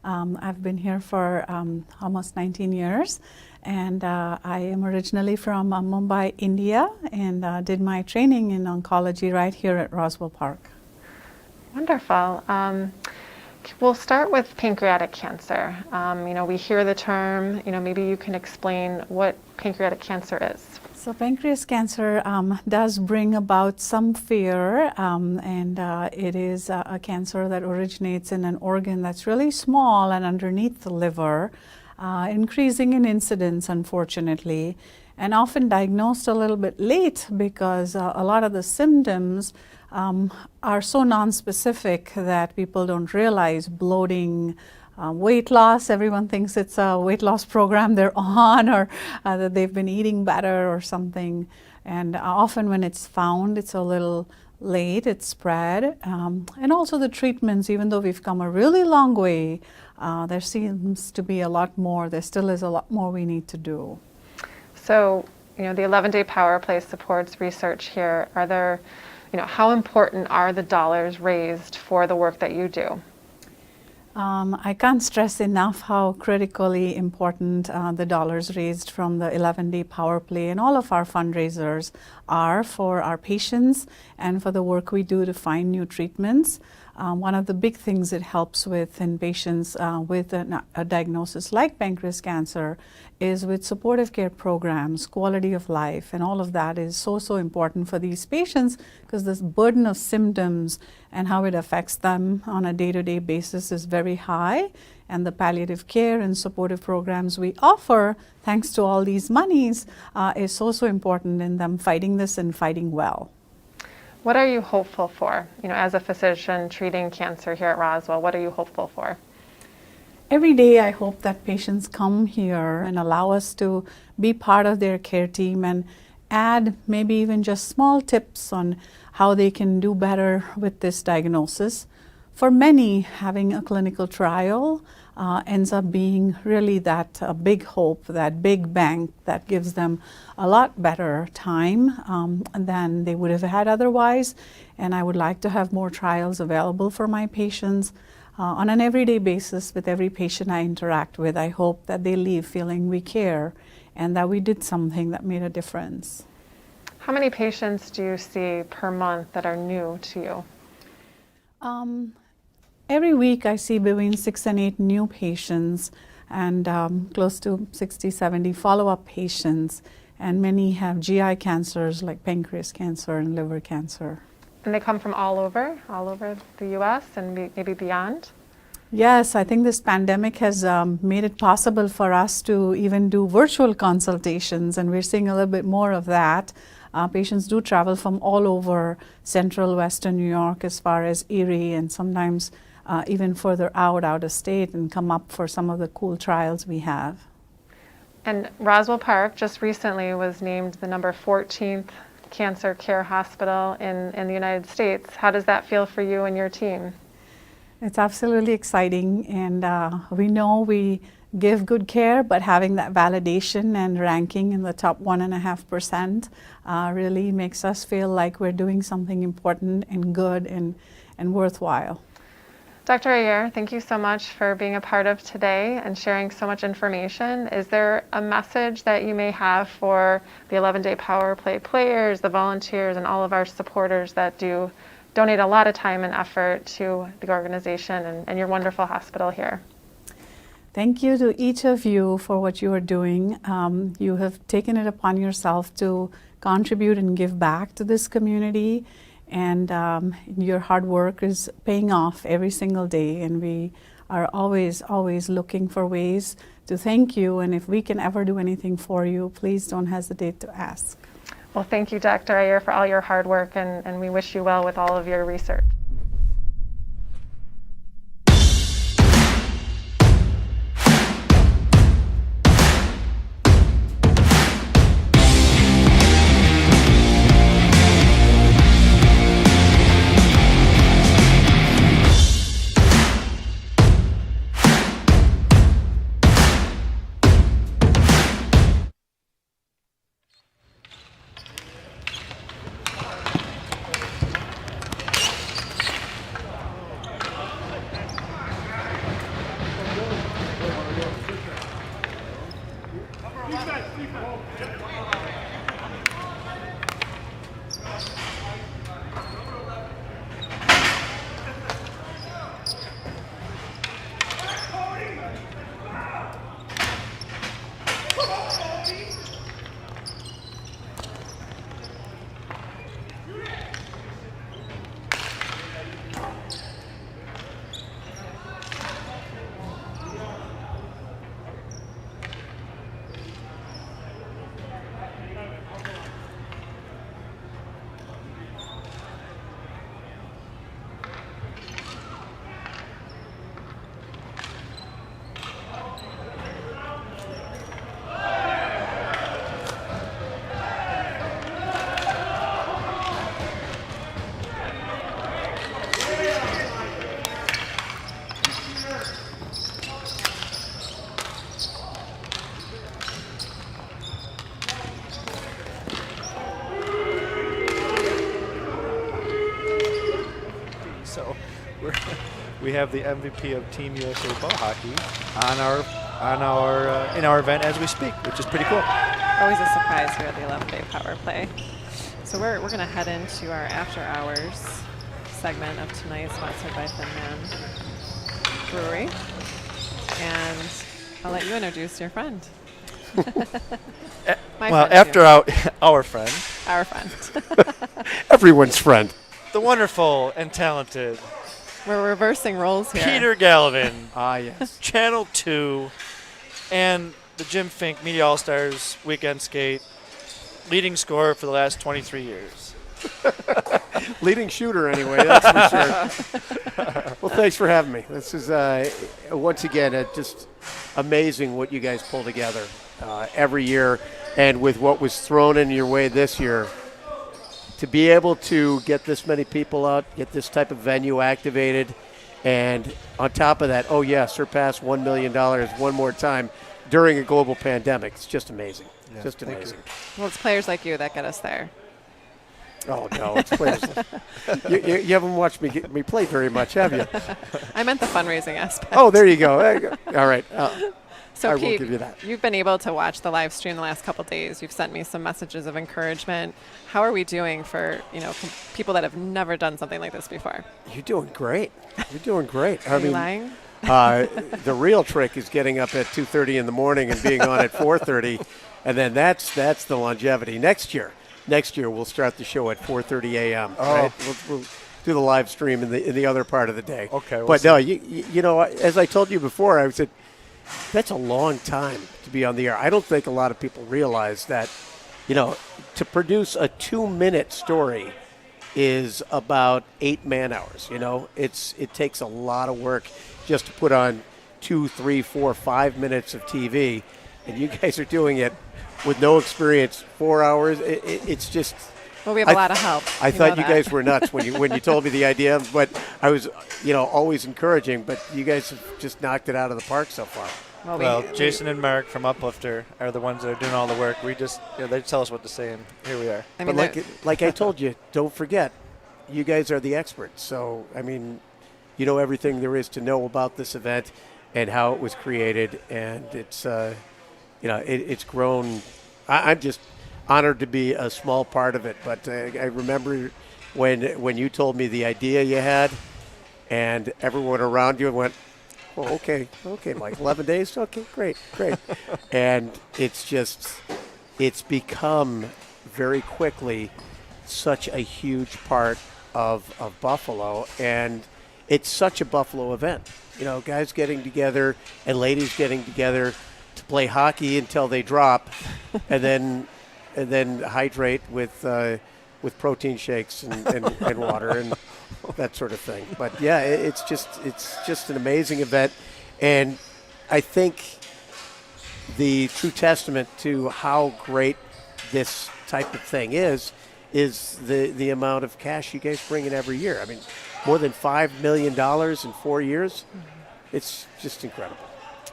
I've been here for almost 19 years. And I am originally from Mumbai, India, and did my training in oncology right here at Roswell Park. Wonderful. We'll start with pancreatic cancer. We hear the term, maybe you can explain what pancreatic cancer is. So pancreas cancer does bring about some fear, and it is a cancer that originates in an organ that's really small and underneath the liver. Increasing in incidence, unfortunately, and often diagnosed a little bit late because a lot of the symptoms are so nonspecific that people don't realize. Bloating, weight loss, everyone thinks it's a weight loss program they're on, or that they've been eating better or something. And often when it's found, it's a little late, it's spread. And also the treatments, even though we've come a really long way, there seems to be a lot more. There still is a lot more we need to do. So, the 11-day Power Play supports research here. Are there, how important are the dollars raised for the work that you do? I can't stress enough how critically important the dollars raised from the 11-day Power Play and all of our fundraisers are for our patients and for the work we do to find new treatments. One of the big things it helps with in patients with a diagnosis like pancreas cancer is with supportive care programs, quality of life, and all of that is so important for these patients because this burden of symptoms and how it affects them on a day-to-day basis is very high. And the palliative care and supportive programs we offer, thanks to all these monies, is so important in them fighting this and fighting well. What are you hopeful for? As a physician treating cancer here at Roswell, what are you hopeful for? Every day I hope that patients come here and allow us to be part of their care team and add maybe even just small tips on how they can do better with this diagnosis. For many, having a clinical trial ends up being really that big hope, that big bank that gives them a lot better time than they would have had otherwise. And I would like to have more trials available for my patients on an everyday basis with every patient I interact with. I hope that they leave feeling we care and that we did something that made a difference. How many patients do you see per month that are new to you? Every week I see between 6 and 8 new patients and close to 60, 70 follow-up patients. And many have GI cancers like pancreas cancer and liver cancer. And they come from all over the U.S. and maybe beyond? Yes, I think this pandemic has made it possible for us to even do virtual consultations, and we're seeing a little bit more of that. Patients do travel from all over central western New York as far as Erie and sometimes even further out of state and come up for some of the cool trials we have. And Roswell Park just recently was named the number 14th cancer care hospital in the United States. How does that feel for you and your team? It's absolutely exciting, and we know we give good care, but having that validation and ranking in the top 1.5% really makes us feel like we're doing something important and good and worthwhile. Dr. Iyer, thank you so much for being a part of today and sharing so much information. Is there a message that you may have for the 11-day Power Play players, the volunteers, and all of our supporters that do donate a lot of time and effort to the organization and your wonderful hospital here? Thank you to each of you for what you are doing. You have taken it upon yourself to contribute and give back to this community. And your hard work is paying off every single day, and we are always looking for ways to thank you, and if we can ever do anything for you, please don't hesitate to ask. Well, thank you, Dr. Iyer, for all your hard work, and we wish you well with all of your research. We have the MVP of Team USA ball hockey in our event as we speak, which is pretty cool. Always a surprise here at the 11-day Power Play. So we're going to head into our after hours segment of tonight, sponsored by Thin Man Brewery, and I'll let you introduce your friend. Our friend. Our friend. Everyone's friend. The wonderful and talented. We're reversing roles here. Pete Galvin. Yes. Channel 2 and the Jim Fink Media All-Stars Weekend Skate leading scorer for the last 23 years. Leading shooter, anyway, that's for sure. Well, thanks for having me. This is, once again, just amazing what you guys pull together every year. And with what was thrown in your way this year, to be able to get this many people out, get this type of venue activated, and on top of that, surpass $1 million one more time during a global pandemic. It's just amazing. Yeah, just amazing. Well, it's players like you that get us there. Oh, no, it's players. You haven't watched me play very much, have you? I meant the fundraising aspect. Oh, there you go. All right. So I Pete, will give you that. You've been able to watch the live stream the last couple of days. You've sent me some messages of encouragement. How are we doing for people that have never done something like this before? You're doing great. You're doing great. Are you lying? The real trick is getting up at 2:30 in the morning and being on at 4:30, and then that's the longevity. Next year we'll start the show at 4:30 a.m. Oh. Right? We'll do the live stream in the other part of the day. Okay. But no, you know, as I told you before, I said that's a long time to be on the air. I don't think a lot of people realize that, to produce a 2-minute story is about 8 man-hours. It takes a lot of work just to put on 2, 3, 4, 5 minutes of TV, and you guys are doing it with no experience. 4 hours. It's just. Well, we have a lot of help. I thought you guys were nuts when you told me the idea, but I was, always encouraging. But you guys have just knocked it out of the park so far. Well, Jason and Mark from Uplifter are the ones that are doing all the work. We just, they tell us what to say, and here we are. I mean, but like I told you, don't forget, you guys are the experts. So, I mean, you know everything there is to know about this event and how it was created, and it's, it's grown. I'm just honored to be a small part of it. But I remember when you told me the idea you had, and everyone around you went, well, okay, Mike, 11 days? Okay, great. And it's become very quickly such a huge part of Buffalo, and it's such a Buffalo event. Guys getting together and ladies getting together to play hockey until they drop, and then hydrate with protein shakes and water and that sort of thing. But yeah, it's just an amazing event, and I think the true testament to how great this type of thing is the amount of cash you guys bring in every year. I mean, more than $5 million in 4 years. It's just incredible.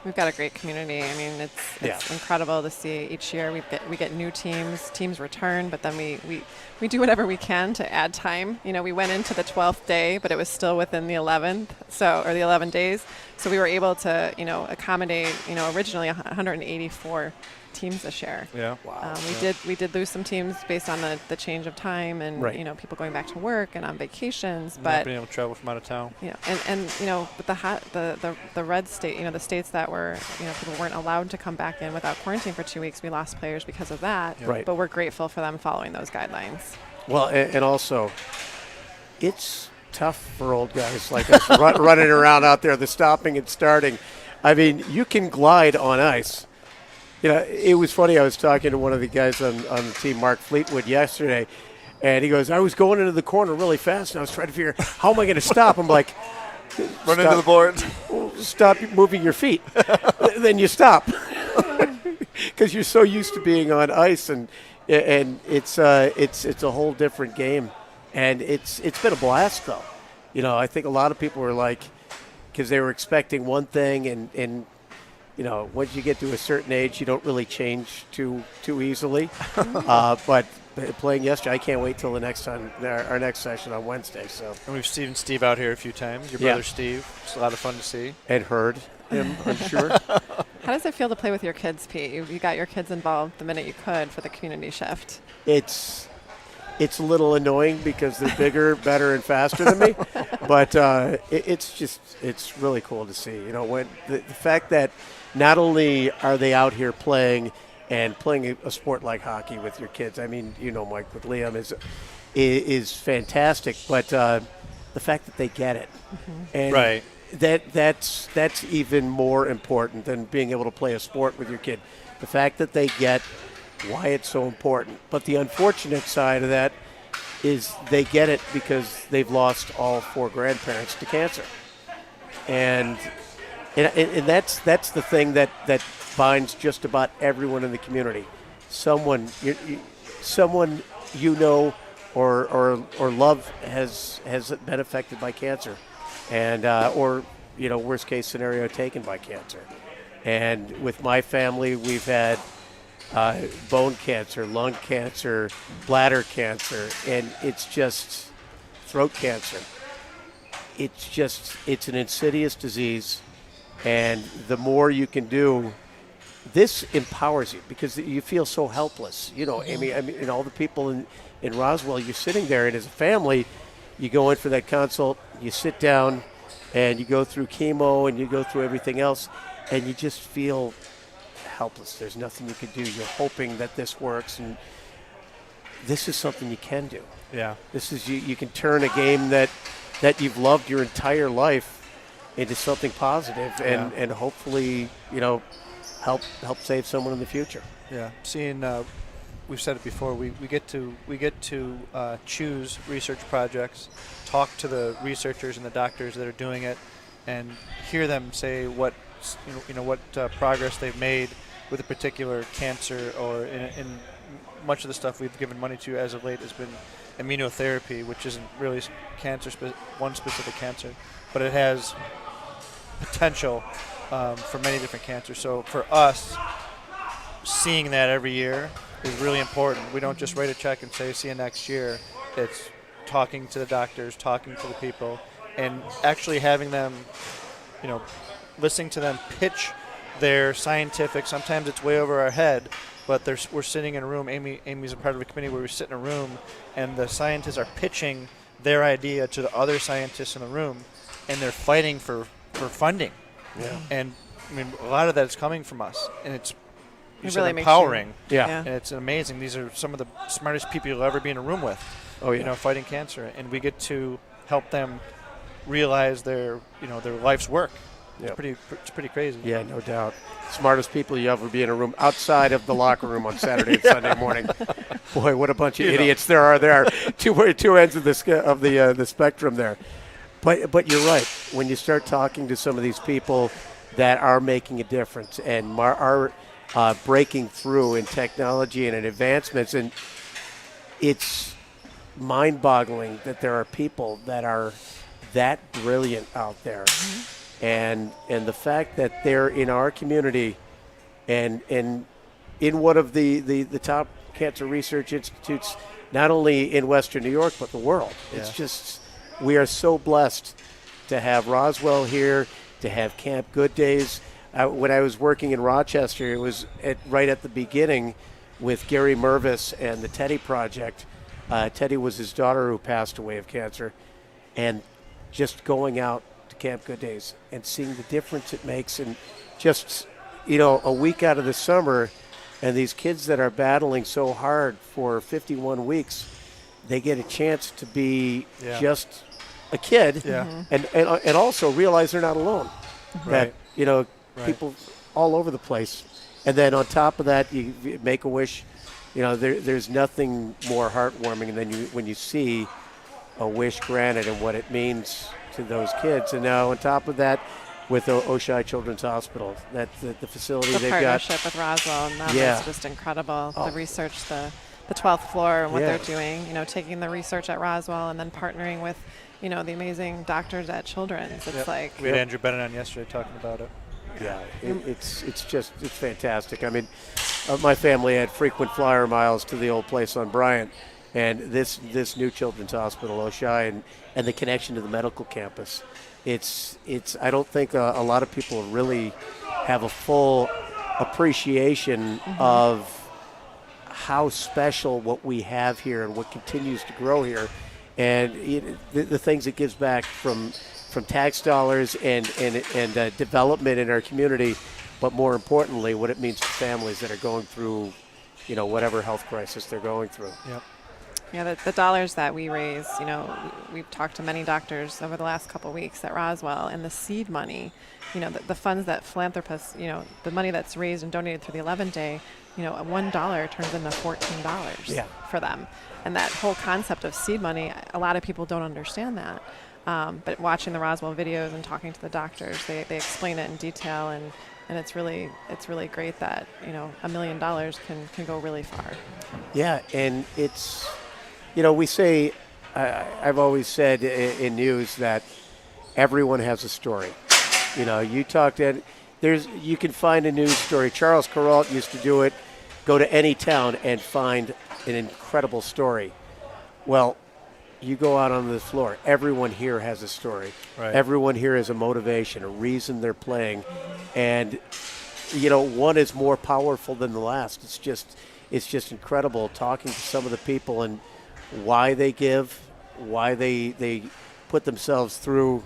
We've got a great community. I mean, it's incredible to see each year. We get new teams return, but then we do whatever we can to add time. We went into the 12th day, but it was still within the 11th, or the 11 days. So we were able to, accommodate, originally 184 teams this year. Yeah. Wow. We did lose some teams based on the change of time and people going back to work and on vacations, but not being able to travel from out of town. And with the red state, the states that were people weren't allowed to come back in without quarantine for 2 weeks. We lost players because of that. Right. But we're grateful for them following those guidelines. Well, and also, it's tough for old guys like us running around out there, the stopping and starting. I mean, you can glide on ice. It was funny. I was talking to one of the guys on the team, Mark Fleetwood, yesterday, and he goes, I was going into the corner really fast, and I was trying to figure out, how am I going to stop? I'm like, run into the board. Stop moving your feet. Then you stop. Because you're so used to being on ice, and it's a whole different game. And it's been a blast, though. I think a lot of people were like, because they were expecting one thing, and once you get to a certain age, you don't really change too easily. But playing yesterday, I can't wait till the next time, our next session on Wednesday. So. And we've seen Steve out here a few times. Your brother Steve. It's a lot of fun to see. And heard him, I'm sure. How does it feel to play with your kids, Pete? You got your kids involved the minute you could for the community shift. It's a little annoying because they're bigger, better, and faster than me. But it's really cool to see. When the fact that not only are they out here playing a sport like hockey with your kids. I mean, Mike, with Liam is fantastic. But the fact that they get it, and right. That's even more important than being able to play a sport with your kid. The fact that they get why it's so important. But the unfortunate side of that is they get it because they've lost all 4 grandparents to cancer. And that's the thing that binds just about everyone in the community. Someone or love has been affected by cancer, and or worst case scenario, taken by cancer. And with my family, we've had bone cancer, lung cancer, bladder cancer, and it's just throat cancer. It's an insidious disease, and the more you can do, this empowers you because you feel so helpless. I mean, all the people in Roswell, you're sitting there, and as a family, you go in for that consult, you sit down, and you go through chemo, and you go through everything else, and you just feel helpless. There's nothing you can do. You're hoping that this works, and this is something you can do. Yeah. This is you can turn a game that you've loved your entire life into something positive, and hopefully help save someone in the future. Yeah. Seeing we've said it before, we get to choose research projects, talk to the researchers and the doctors that are doing it, and hear them say what progress they've made with a particular cancer, or in much of the stuff we've given money to as of late has been immunotherapy, which isn't really one specific cancer, but it has potential for many different cancers. So for us, seeing that every year is really important. We don't just write a check and say, see you next year. It's talking to the doctors, talking to the people, and actually having them, listening to them pitch their scientific, sometimes it's way over our head, but we're sitting in a room. Amy's a part of a committee where we sit in a room, and the scientists are pitching their idea to the other scientists in the room, and they're fighting for funding. Yeah. And I mean, a lot of that is coming from us, and it's really empowering. Yeah. And it's amazing. These are some of the smartest people you'll ever be in a room with. Oh, yeah. Fighting cancer, and we get to help them realize their life's work. Yep. It's pretty crazy. Yeah, no doubt. Smartest people you ever be in a room outside of the locker room on Saturday and Sunday morning. Boy, what a bunch of idiots there are. There are two ends of the spectrum there. But you're right. When you start talking to some of these people that are making a difference and are breaking through in technology and in advancements, and it's mind-boggling that there are people that are that brilliant out there. Mm-hmm. And the fact that they're in our community and in one of the top cancer research institutes, not only in Western New York, but the world. Yeah. It's just, we are so blessed to have Roswell here, to have Camp Good Days. When I was working in Rochester, it was right at the beginning with Gary Mervis and the Teddy Project. Teddy was his daughter who passed away of cancer. And just going out Camp Good Days and seeing the difference it makes, and just a week out of the summer, and these kids that are battling so hard for 51 weeks, they get a chance to be just a kid, and also realize they're not alone. Right. That people all over the place, and then on top of that, you make a wish. There's nothing more heartwarming than when you see a wish granted and what it means to those kids. And now on top of that, with Oshai Children's Hospital, that the facility they've got. The partnership with Roswell, and that is just incredible. The research, the 12th floor and what they're doing, taking the research at Roswell and then partnering with, the amazing doctors at Children's. It's like. We had Andrew Bennett on yesterday talking about it. Yeah, it's fantastic. I mean, my family had frequent flyer miles to the old place on Bryant. And this new Children's Hospital, Oshai, and the connection to the medical campus, it's I don't think a lot of people really have a full appreciation of how special what we have here and what continues to grow here, and the things it gives back from tax dollars and development in our community, but more importantly, what it means to families that are going through, whatever health crisis they're going through. Yep. Yeah, the dollars that we raise, we've talked to many doctors over the last couple of weeks at Roswell, and the seed money, the funds that philanthropists, the money that's raised and donated through the 11 Day, $1 turns into $14 for them. And that whole concept of seed money, a lot of people don't understand that. But watching the Roswell videos and talking to the doctors, they explain it in detail, and it's really great that, $1 million can go really far. Yeah, and it's, we say, I've always said in news that everyone has a story. You talk to, you can find a news story. Charles Kuralt used to do it, go to any town and find an incredible story. Well, you go out on the floor, everyone here has a story. Right. Everyone here has a motivation, a reason they're playing. And, one is more powerful than the last. It's just incredible talking to some of the people and why they give, why they put themselves through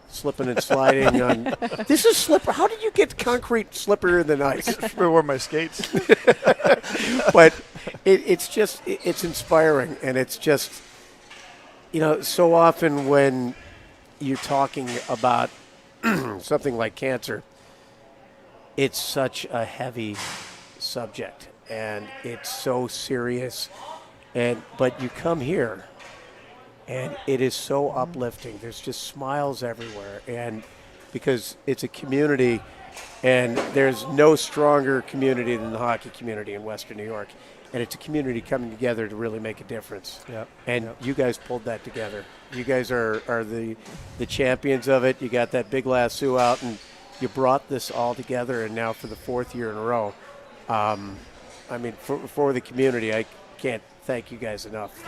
slipping and sliding on. This is slippery. How did you get concrete slipperier than ice? I wore my skates. But it's inspiring, and it's just, so often when you're talking about something like cancer, it's such a heavy subject, and it's so serious. But you come here, and it is so uplifting. There's just smiles everywhere, and because it's a community, and there's no stronger community than the hockey community in Western New York. And it's a community coming together to really make a difference. Yep. And you guys pulled that together. You guys are the champions of it. You got that big lasso out, and you brought this all together, and now for the 4th year in a row. I mean, for the community, I can't thank you guys enough.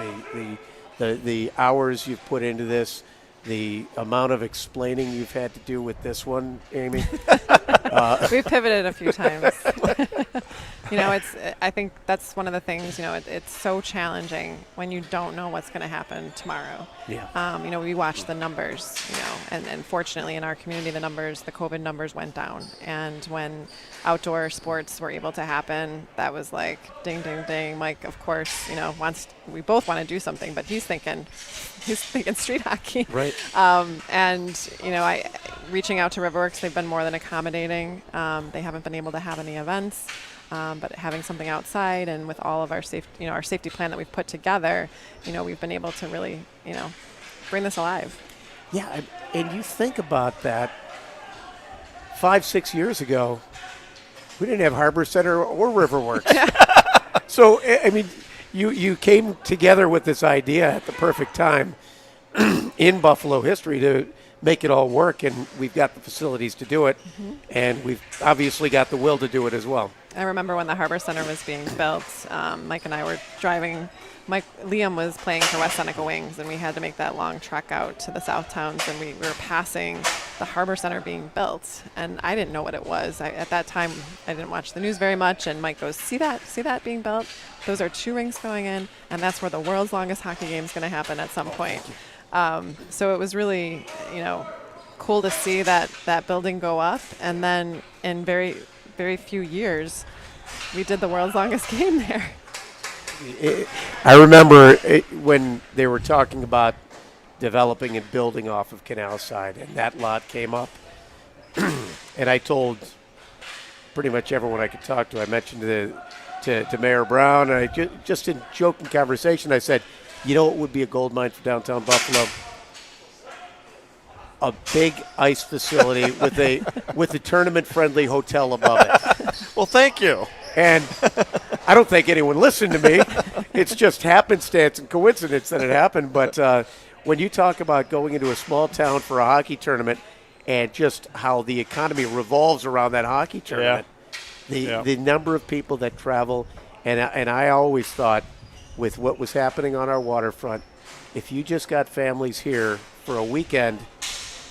The hours you've put into this, the amount of explaining you've had to do with this one, Amy. We've pivoted a few times. I think that's one of the things, it's so challenging when you don't know what's going to happen tomorrow. Yeah. We watch the numbers, and fortunately in our community, the COVID numbers went down. And when outdoor sports were able to happen, that was like ding, ding, ding. Mike, of course, we both want to do something, but he's thinking street hockey. Right. Reaching out to Riverworks, they've been more than accommodating. They haven't been able to have any events, but having something outside and with all of our safety plan that we've put together, we've been able to really, bring this alive. Yeah, and you think about that 5-6 years ago, we didn't have Harbor Center or Riverworks. So, I mean, you came together with this idea at the perfect time in Buffalo history to make it all work, and we've got the facilities to do it, and we've obviously got the will to do it as well. I remember when the Harbor Center was being built, Mike and I were driving. Liam was playing for West Seneca Wings, and we had to make that long trek out to the South Towns, and we were passing the Harbor Center being built, and I didn't know what it was. At that time, I didn't watch the news very much, and Mike goes, see that being built? Those are 2 rinks going in, and that's where the world's longest hockey game is going to happen at some point. So it was really, cool to see that building go up, and then in very, very few years, we did the world's longest game there. I remember when they were talking about developing and building off of Canal Side, and that lot came up, and I told pretty much everyone I could talk to. I mentioned to Mayor Brown, and I just in joking conversation, I said, what would be a gold mine for downtown Buffalo? A big ice facility with a tournament-friendly hotel above it. Well, thank you. And I don't think anyone listened to me. It's just happenstance and coincidence that it happened. But when you talk about going into a small town for a hockey tournament and just how the economy revolves around that hockey tournament, the number of people that travel, and I always thought with what was happening on our waterfront, if you just got families here for a weekend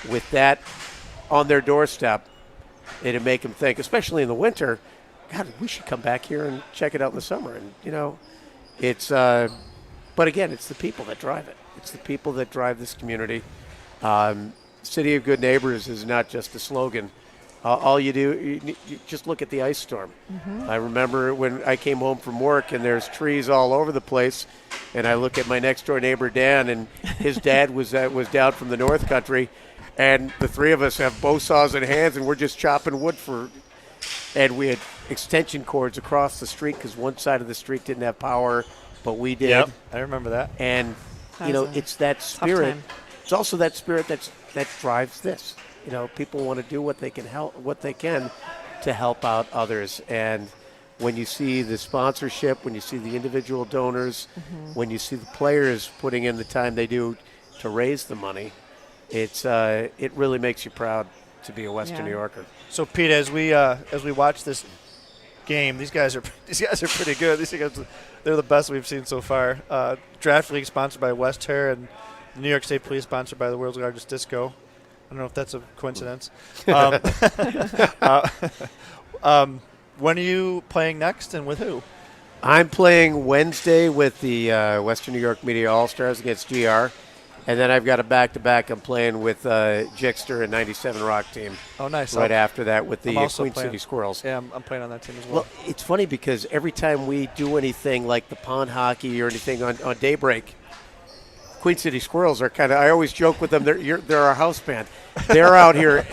with that on their doorstep, it'd make them think, especially in the winter, God, we should come back here and check it out in the summer. And, it's, but again, it's the people that drive it. It's the people that drive this community. City of Good Neighbors is not just a slogan. All you do, you just look at the ice storm. I remember when I came home from work and there's trees all over the place, and I look at my next door neighbor, Dan, and his dad was down from the North Country, and the 3 of us have bow saws in hands, and we're just chopping wood and we had extension cords across the street because one side of the street didn't have power, but we did. Yep, I remember that. And, it's that spirit. It's also that spirit that drives this. People want to do what they can to help out others. And when you see the sponsorship, when you see the individual donors, when you see the players putting in the time they do to raise the money, it really makes you proud to be a Western New Yorker. So Pete, as we watch this game, these guys are pretty good. These guys, they're the best we've seen so far. Draft League sponsored by West Hair, and the New York State Police sponsored by the world's largest disco. I don't know if that's a coincidence. When are you playing next, and with who? I'm playing Wednesday with the Western New York Media All-Stars against GR. And then I've got a back-to-back. I'm playing with Jixter and 97 Rock Team. Oh, nice. Right after that with the Queen City Squirrels. Yeah, I'm playing on that team as well. Well, it's funny because every time we do anything like the pond hockey or anything on Daybreak, Queen City Squirrels are I always joke with them, they're our house band. They're out here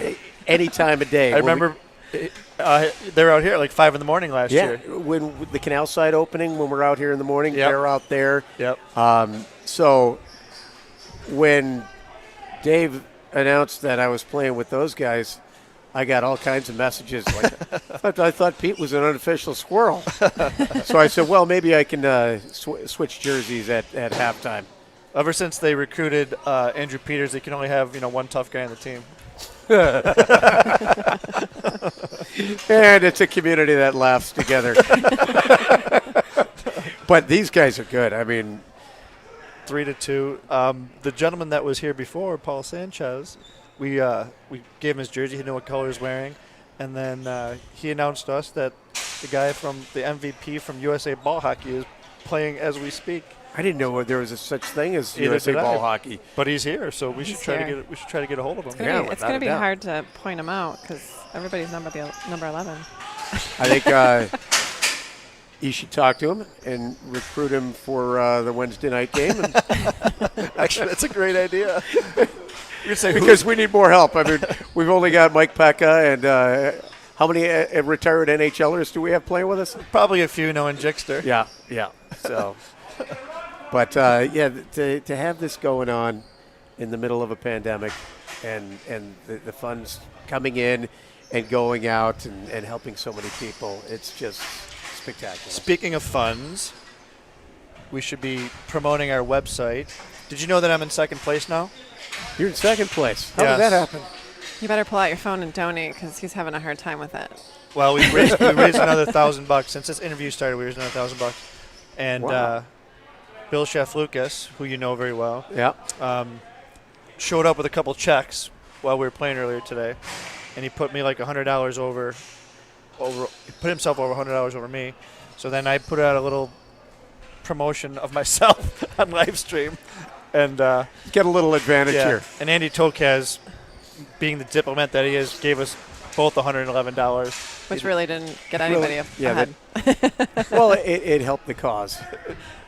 any time of day. I remember they were out here at like 5 in the morning last year. When the Canal Side opening, when we're out here in the morning, they're out there. Yep. So when Dave announced that I was playing with those guys, I got all kinds of messages. Like, I thought Pete was an unofficial squirrel. So I said, well, maybe I can switch jerseys at halftime. Ever since they recruited Andrew Peters, they can only have one tough guy on the team. And it's a community that laughs together. But these guys are good. I mean, 3-2. The gentleman that was here before, Paul Sanchez, we gave him his jersey. He knew what color he was wearing. And then he announced to us that the guy from the MVP from USA Ball Hockey is playing as we speak. I didn't know there was a such thing as Either USA did I. Ball Hockey. But he's here, so we should try to get a hold of him. It's going to be hard to point him out because everybody's number 11. I think you should talk to him and recruit him for the Wednesday night game. Actually, that's a great idea. Because we need more help. I mean, we've only got Mike Pekka and how many retired NHLers do we have playing with us? Probably a few, knowing Jixter. Yeah. So, but to have this going on in the middle of a pandemic, and the funds coming in and going out and helping so many people, it's just spectacular. Speaking of funds, we should be promoting our website. Did you know that I'm in second place now? You're in second place. How did that happen? You better pull out your phone and donate because he's having a hard time with it. Well, we raised another $1,000 since this interview started. We raised another $1,000, and Bill Chef Lucas, who you know very well, showed up with a couple checks while we were playing earlier today, and he put me like $100 over. He put himself over $100 over me. So then I put out a little promotion of myself on live stream, and get a little advantage here. And Andy Tokaz, being the diplomat that he is, gave us both $111, which really didn't get anybody ahead. Well, it helped the cause.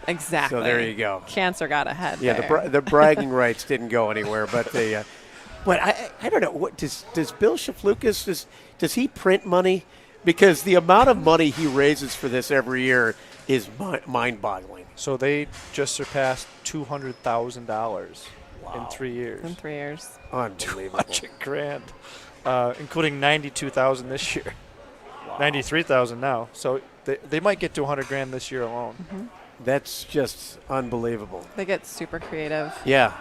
Exactly. So there you go. Cancer got ahead. Yeah, the bragging rights didn't go anywhere, but the. But I don't know. What does Bill Shaflukas does he print money? Because the amount of money he raises for this every year is mind-boggling. So they just surpassed $200,000 in 3 years. In 3 years. Unbelievable. $200,000, including $92,000 this year. Wow. $93,000 now. So they might get to $100,000 this year alone. Mm-hmm. That's just unbelievable. They get super creative. Yeah.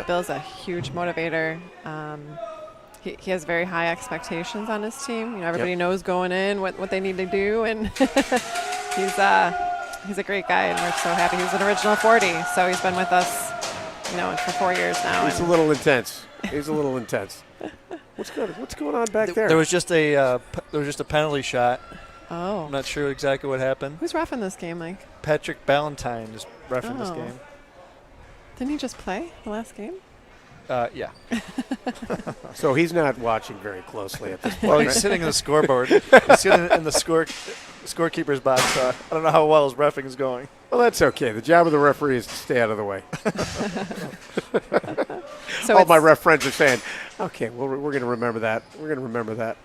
Bill's a huge motivator. He has very high expectations on his team. You know, everybody knows going in what they need to do, and he's a great guy, and we're so happy. He was an original 40, so he's been with us, for 4 years now. He's a little intense. What's going on back there? There was just a penalty shot. Oh. I'm not sure exactly what happened. Who's reffing this game, Mike? Patrick Ballantyne is reffing this game. Didn't he just play the last game? Yeah. So he's not watching very closely at this point. Well, he's sitting in the scoreboard. He's sitting in the scorekeeper's box. I don't know how well his reffing is going. Well, that's okay. The job of the referee is to stay out of the way. So all my ref friends are saying, okay, well, we're going to remember that. We're going to remember that.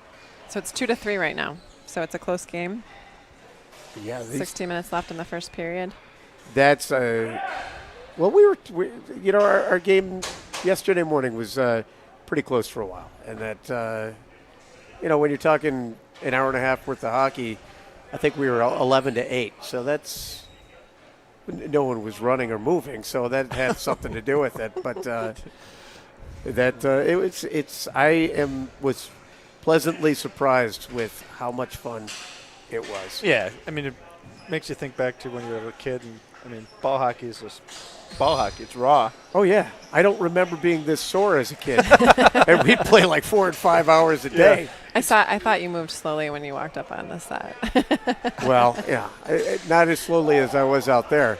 So it's 2-3 right now. So it's a close game. Yeah. 16 minutes left in the first period. That's well, our game yesterday morning was pretty close for a while, and that when you're talking an hour and a half worth of hockey, I think we were 11-8. So that's no one was running or moving, so that had something to do with it. But I was pleasantly surprised with how much fun it was. Yeah, I mean, it makes you think back to when you were a kid, and ball hockey is just ball hockey. It's raw. Oh yeah, I don't remember being this sore as a kid, and we'd play like 4 and 5 hours a day. I thought you moved slowly when you walked up on the set. Well, yeah, not as slowly as I was out there.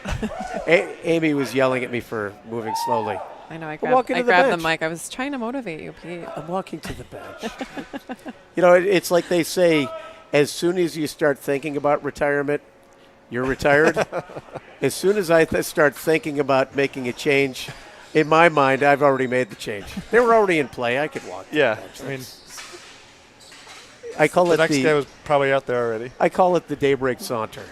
Amy was yelling at me for moving slowly. I know. I grabbed the mic. I was trying to motivate you, Pete. I'm walking to the bench. It's like they say, as soon as you start thinking about retirement, you're retired. As soon as I start thinking about making a change, in my mind, I've already made the change. They were already in play. I could walk. Yeah, I call the it next guy was probably out there already. I call it the daybreak saunter.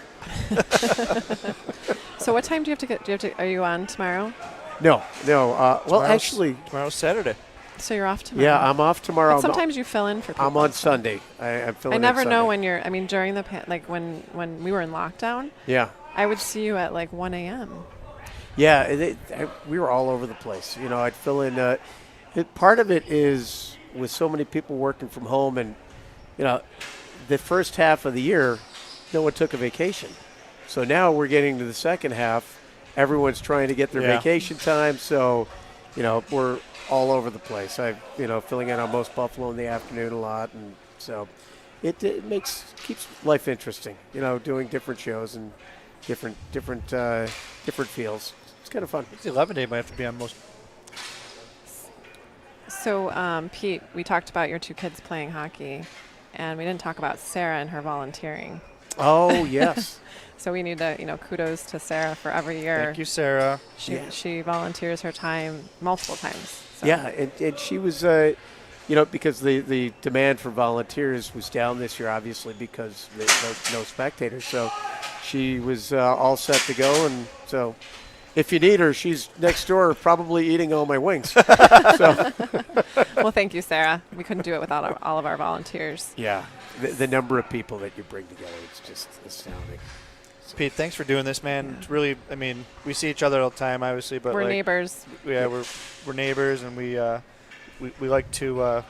So what time do you have to get? Are you on tomorrow? No. Well, actually, tomorrow's Saturday. So you're off tomorrow. Yeah, I'm off tomorrow. But sometimes you fill in for people. I'm on Sunday. I'm filling in I never Sunday. know when you're. I mean, during the when we were in lockdown. Yeah. I would see you at like 1 a.m. Yeah, we were all over the place. I'd fill in. Part of it is with so many people working from home, and the first half of the year, no one took a vacation. So now we're getting to the second half. Everyone's trying to get their vacation time, so we're all over the place. I'm filling in on Most Buffalo in the afternoon a lot, and so it keeps life interesting. Doing different shows and different feels. It's kind of fun. The 11 day might have to be on Most. So, Pete, we talked about your two kids playing hockey, and we didn't talk about Sarah and her volunteering. Oh, yes. So we need to, kudos to Sarah for every year. Thank you, Sarah. She volunteers her time multiple times. So. Yeah, and she was, because the demand for volunteers was down this year, obviously, because there's no spectators. So she was all set to go, and so if you need her, she's next door probably eating all my wings. Well, thank you, Sarah. We couldn't do it without all of our volunteers. Yeah, the number of people that you bring together, it's just astounding. Pete, thanks for doing this, man. It's really, we see each other all the time, obviously, but we're neighbors. Yeah, we're neighbors, and we like to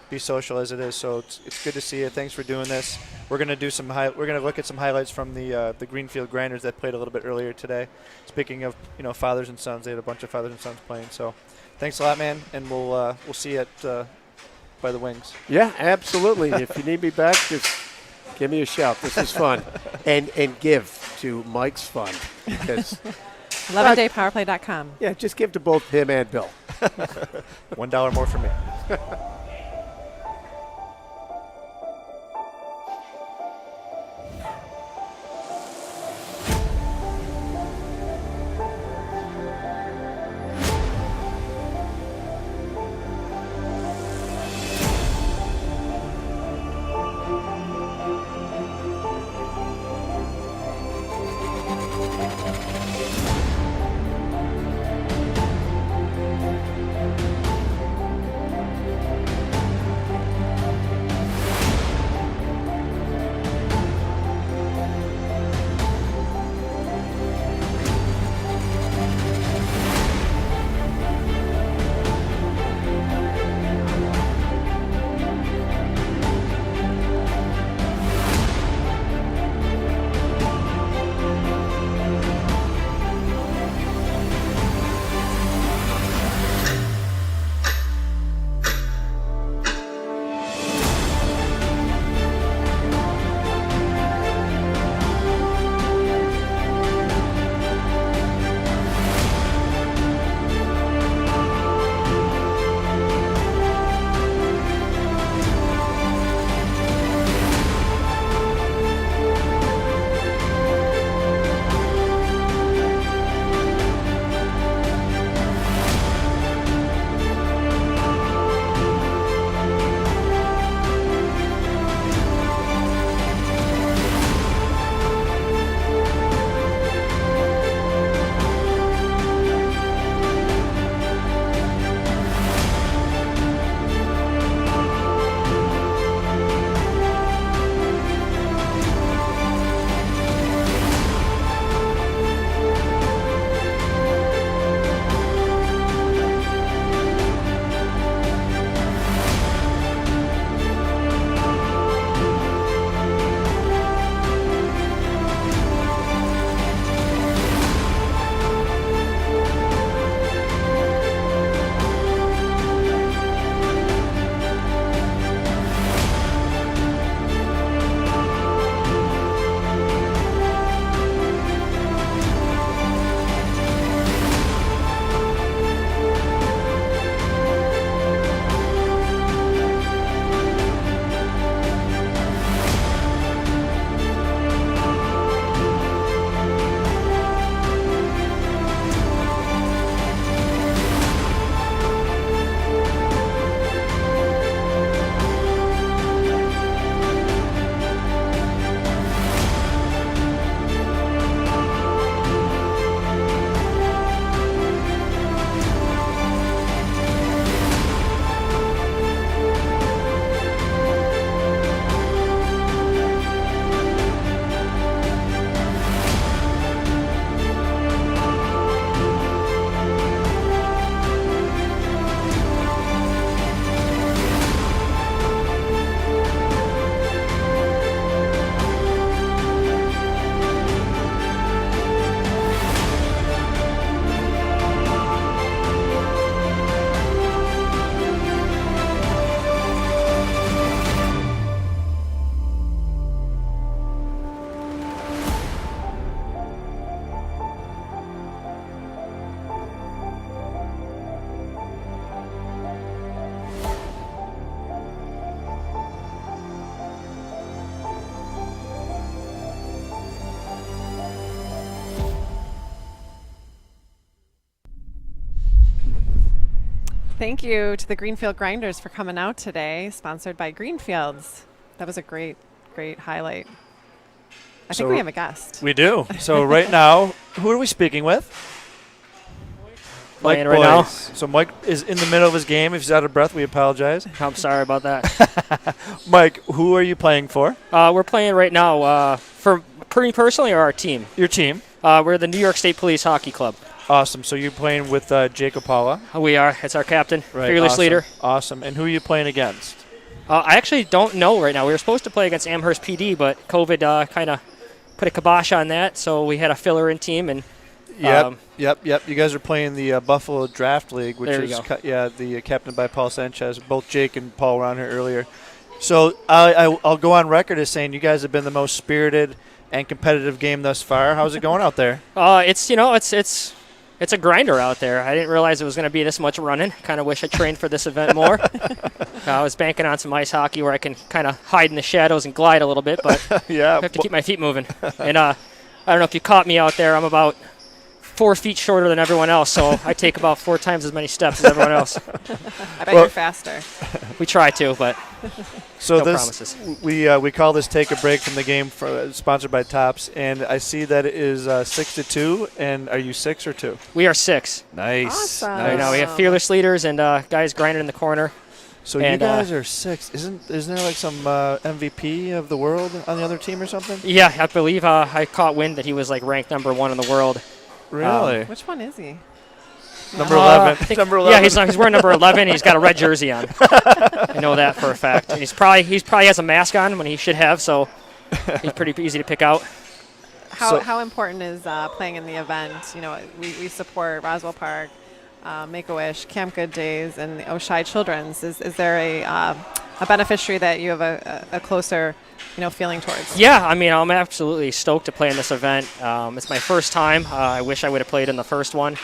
be social as it is. So it's good to see you. Thanks for doing this. We're gonna do we're gonna look at some highlights from the Greenfield Grinders that played a little bit earlier today. Speaking of fathers and sons, they had a bunch of fathers and sons playing. So thanks a lot, man, and we'll see you at by the Wings. Yeah, absolutely. If you need me back, just give me a shout. This is fun. And give to Mike's fund. Because 11daypowerplay.com. Yeah, just give to both him and Bill. $1 more for me. Thank you to the Greenfield Grinders for coming out today, sponsored by Greenfields. That was a great highlight. I think we have a guest. We do. So right now, who are we speaking with? Playing right now. So Mike is in the middle of his game. If he's out of breath, we apologize. I'm sorry about that. Mike, who are you playing for? We're playing right now for me personally or our team? Your team. We're the New York State Police Hockey Club. Awesome. So you're playing with Jacob Paula? We are. It's our captain, Right. fearless leader. Awesome. And who are you playing against? I actually don't know right now. We were supposed to play against Amherst PD, but COVID kind of put a kibosh on that, so we had a filler-in team. And Yep. You guys are playing the Buffalo Draft League, which there is you the captained by Paul Sanchez. Both Jake and Paul were on here earlier. So I'll go on record as saying you guys have been the most spirited and competitive game thus far. How's it going out there? It's a grinder out there. I didn't realize it was going to be this much running. Kind of wish I trained for this event more. I was banking on some ice hockey where I can kind of hide in the shadows and glide a little bit, but I have to keep my feet moving. And I don't know if you caught me out there. I'm about 4 feet shorter than everyone else, so I take about 4 times as many steps as everyone else. I bet you're faster. We try to, but so no this promises. we call this Take a Break from the Game, sponsored by Tops, and I see that it is 6-2. And are you 6 or 2? We are 6. Nice. Awesome. Right now we have fearless leaders and guys grinding in the corner. So you guys are 6. Isn't there like some MVP of the world on the other team or something? Yeah, I believe I caught wind that he was like ranked number 1 in the world. Really? Which one is he? Number 11. Number 11. Yeah, he's wearing number 11. He's got a red jersey on. I know that for a fact. And he probably has a mask on when he should have, so he's pretty easy to pick out. How important is playing in the event? You know, we support Roswell Park, Make-A-Wish, Camp Good Days, and the Oshai Children's. Is there a beneficiary that you have a closer feeling towards? Yeah, I mean, I'm absolutely stoked to play in this event. It's my first time. I wish I would have played in the first one.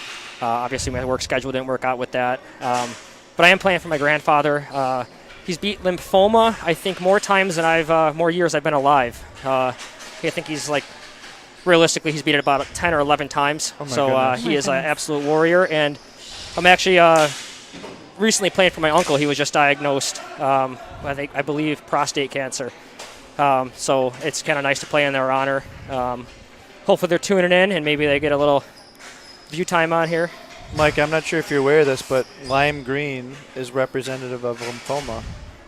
Obviously, my work schedule didn't work out with that. But I am playing for my grandfather. He's beat lymphoma, I think, more times than more years I've been alive. I think he's realistically, he's beat it about 10 or 11 times. So he is an absolute warrior. And I'm actually recently playing for my uncle. He was just diagnosed, I believe, prostate cancer. So it's kind of nice to play in their honor. Hopefully they're tuning in and maybe they get a little view time on here. Mike, I'm not sure if you're aware of this, but lime green is representative of lymphoma.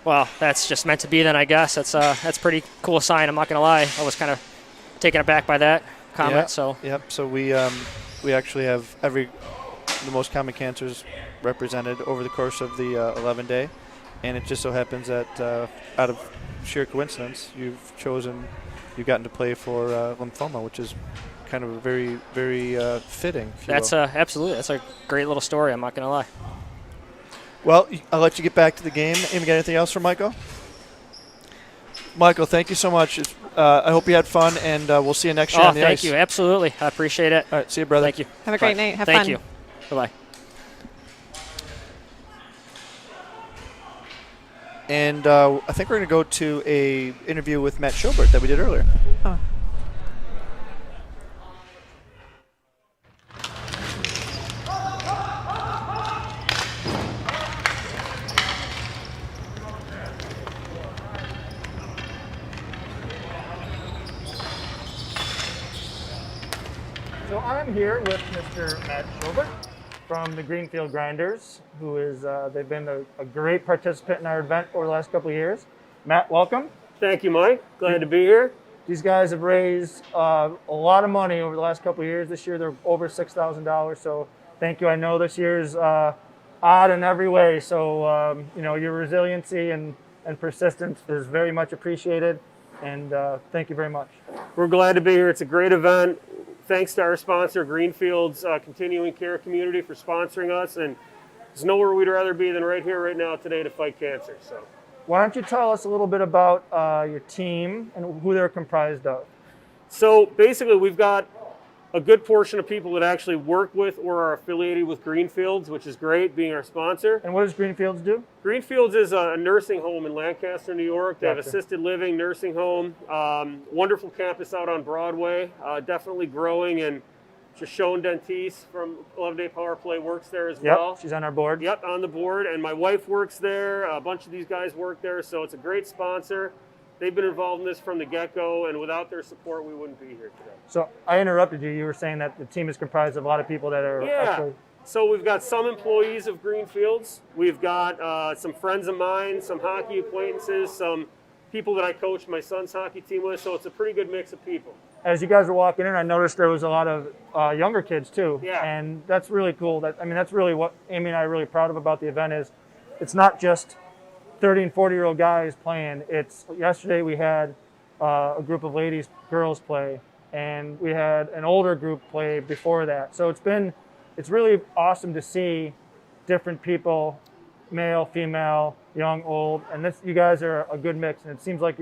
Well, that's just meant to be then, I guess. That's pretty cool sign. I'm not going to lie. I was kind of taken aback by that comment. So we actually have the most common cancers represented over the course of the 11-day, and it just so happens that out of sheer coincidence, you've gotten to play for lymphoma, which is kind of a very, very fitting. That's absolutely. That's a great little story. I'm not going to lie. Well, I'll let you get back to the game. Amy, got anything else for Michael? Michael, thank you so much. I hope you had fun, and we'll see you next year on the ice. Thank you. Absolutely. I appreciate it. All right, see you, brother. Thank you. Have a great night. Have fun. fun. Thank you. Bye-bye. And I think we're going to go to a interview with Matt Gilbert that we did earlier. Oh. So I'm here with Mr. Matt Gilbert from the Greenfield Grinders, who is, they've been a great participant in our event over the last couple of years. Matt, welcome. Thank you, Mike. Glad to be here. These guys have raised a lot of money over the last couple of years. This year they're over $6,000, so thank you. I know this year is odd in every way, so your resiliency and persistence is very much appreciated, and thank you very much. We're glad to be here. It's a great event. Thanks to our sponsor, Greenfield's Continuing Care Community, for sponsoring us, and there's nowhere we'd rather be than right here, right now, today to fight cancer. So, why don't you tell us a little bit about your team and who they're comprised of? So basically, we've got a good portion of people that actually work with or are affiliated with Greenfields, which is great, being our sponsor. And what does Greenfields do? Greenfields is a nursing home in Lancaster, New York. They have assisted living, nursing home, wonderful campus out on Broadway, definitely growing, and Shoshone Dentiste from 11 Day Power Play works there as well. She's on our board. Yep, on the board. And my wife works there. A bunch of these guys work there. So it's a great sponsor. They've been involved in this from the get-go, and without their support, we wouldn't be here today. So I interrupted you. You were saying that the team is comprised of a lot of people that are actually... So we've got some employees of Greenfields. We've got some friends of mine, some hockey acquaintances, some people that I coach my son's hockey team with. So it's a pretty good mix of people. As you guys were walking in, I noticed there was a lot of younger kids too. Yeah. And that's really cool. That's really what Amy and I are really proud of about the event is it's not just 30 and 40-year-old guys playing. Yesterday we had a group of girls play, and we had an older group play before that. So it's really awesome to see different people, male, female, young, old, and you guys are a good mix. And it seems like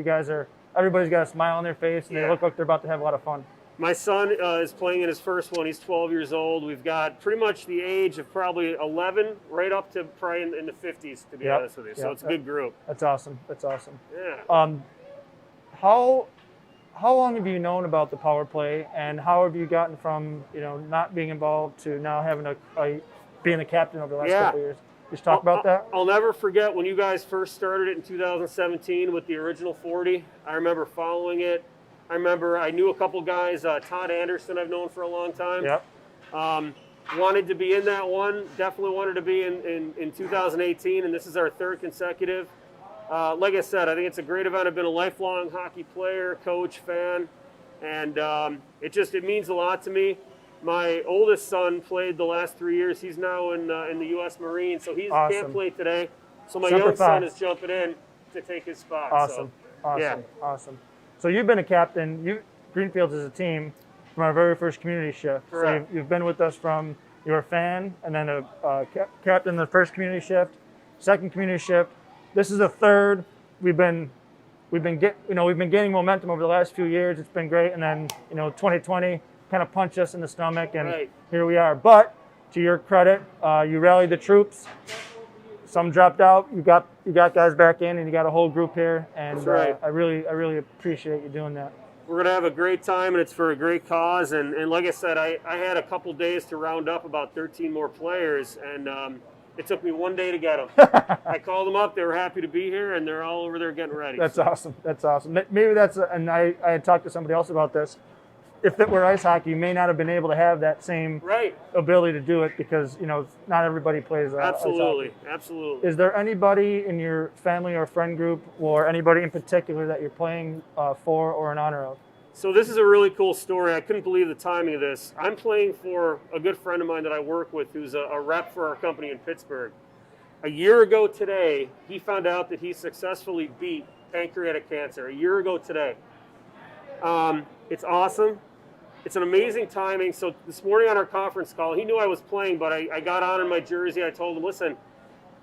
everybody's got a smile on their face, and they look like they're about to have a lot of fun. My son is playing in his first one. He's 12 years old. We've got pretty much the age of probably 11 right up to probably in the 50s, to be honest with you. So it's a good group. That's awesome. That's awesome. Yeah. How long have you known about the power play, and how have you gotten from not being involved to now having being a captain over the last couple of years? Just talk about that. I'll never forget when you guys first started it in 2017 with the original 40. I remember following it. I knew a couple guys, Todd Anderson I've known for a long time. Yep. Wanted to be in that one, definitely wanted to be in 2018, and this is our third consecutive. Like I said, I think it's a great event. I've been a lifelong hockey player, coach, fan, and it means a lot to me. My oldest son played the last 3 years. He's now in the U.S. Marine, so he can't play today. So my young son is jumping in to take his spot. Awesome. So, Awesome. So you've been a captain. Greenfields is a team from our very first community shift. Correct. So you've been with us from you were a fan, and then a captain the first community shift, second community shift. This is the third. We've been gaining momentum over the last few years. It's been great, and then 2020 kind of punched us in the stomach, and here we are. But to your credit, you rallied the troops. Some dropped out. You got guys back in, and you got a whole group here. And That's right. I really appreciate you doing that. We're going to have a great time, and it's for a great cause. And like I said, I had a couple days to round up about 13 more players, and it took me 1 day to get them. I called them up. They were happy to be here, and they're all over there getting ready. That's awesome. That's awesome. Maybe and I had talked to somebody else about this. If it were ice hockey, you may not have been able to have that same ability to do it because, not everybody plays ice hockey. Absolutely. Is there anybody in your family or friend group or anybody in particular that you're playing for or in honor of? So this is a really cool story. I couldn't believe the timing of this. I'm playing for a good friend of mine that I work with who's a rep for our company in Pittsburgh. A year ago today, he found out that he successfully beat pancreatic cancer. A year ago today. It's awesome. It's an amazing timing. So this morning on our conference call, he knew I was playing, but I got on in my jersey. I told him, listen,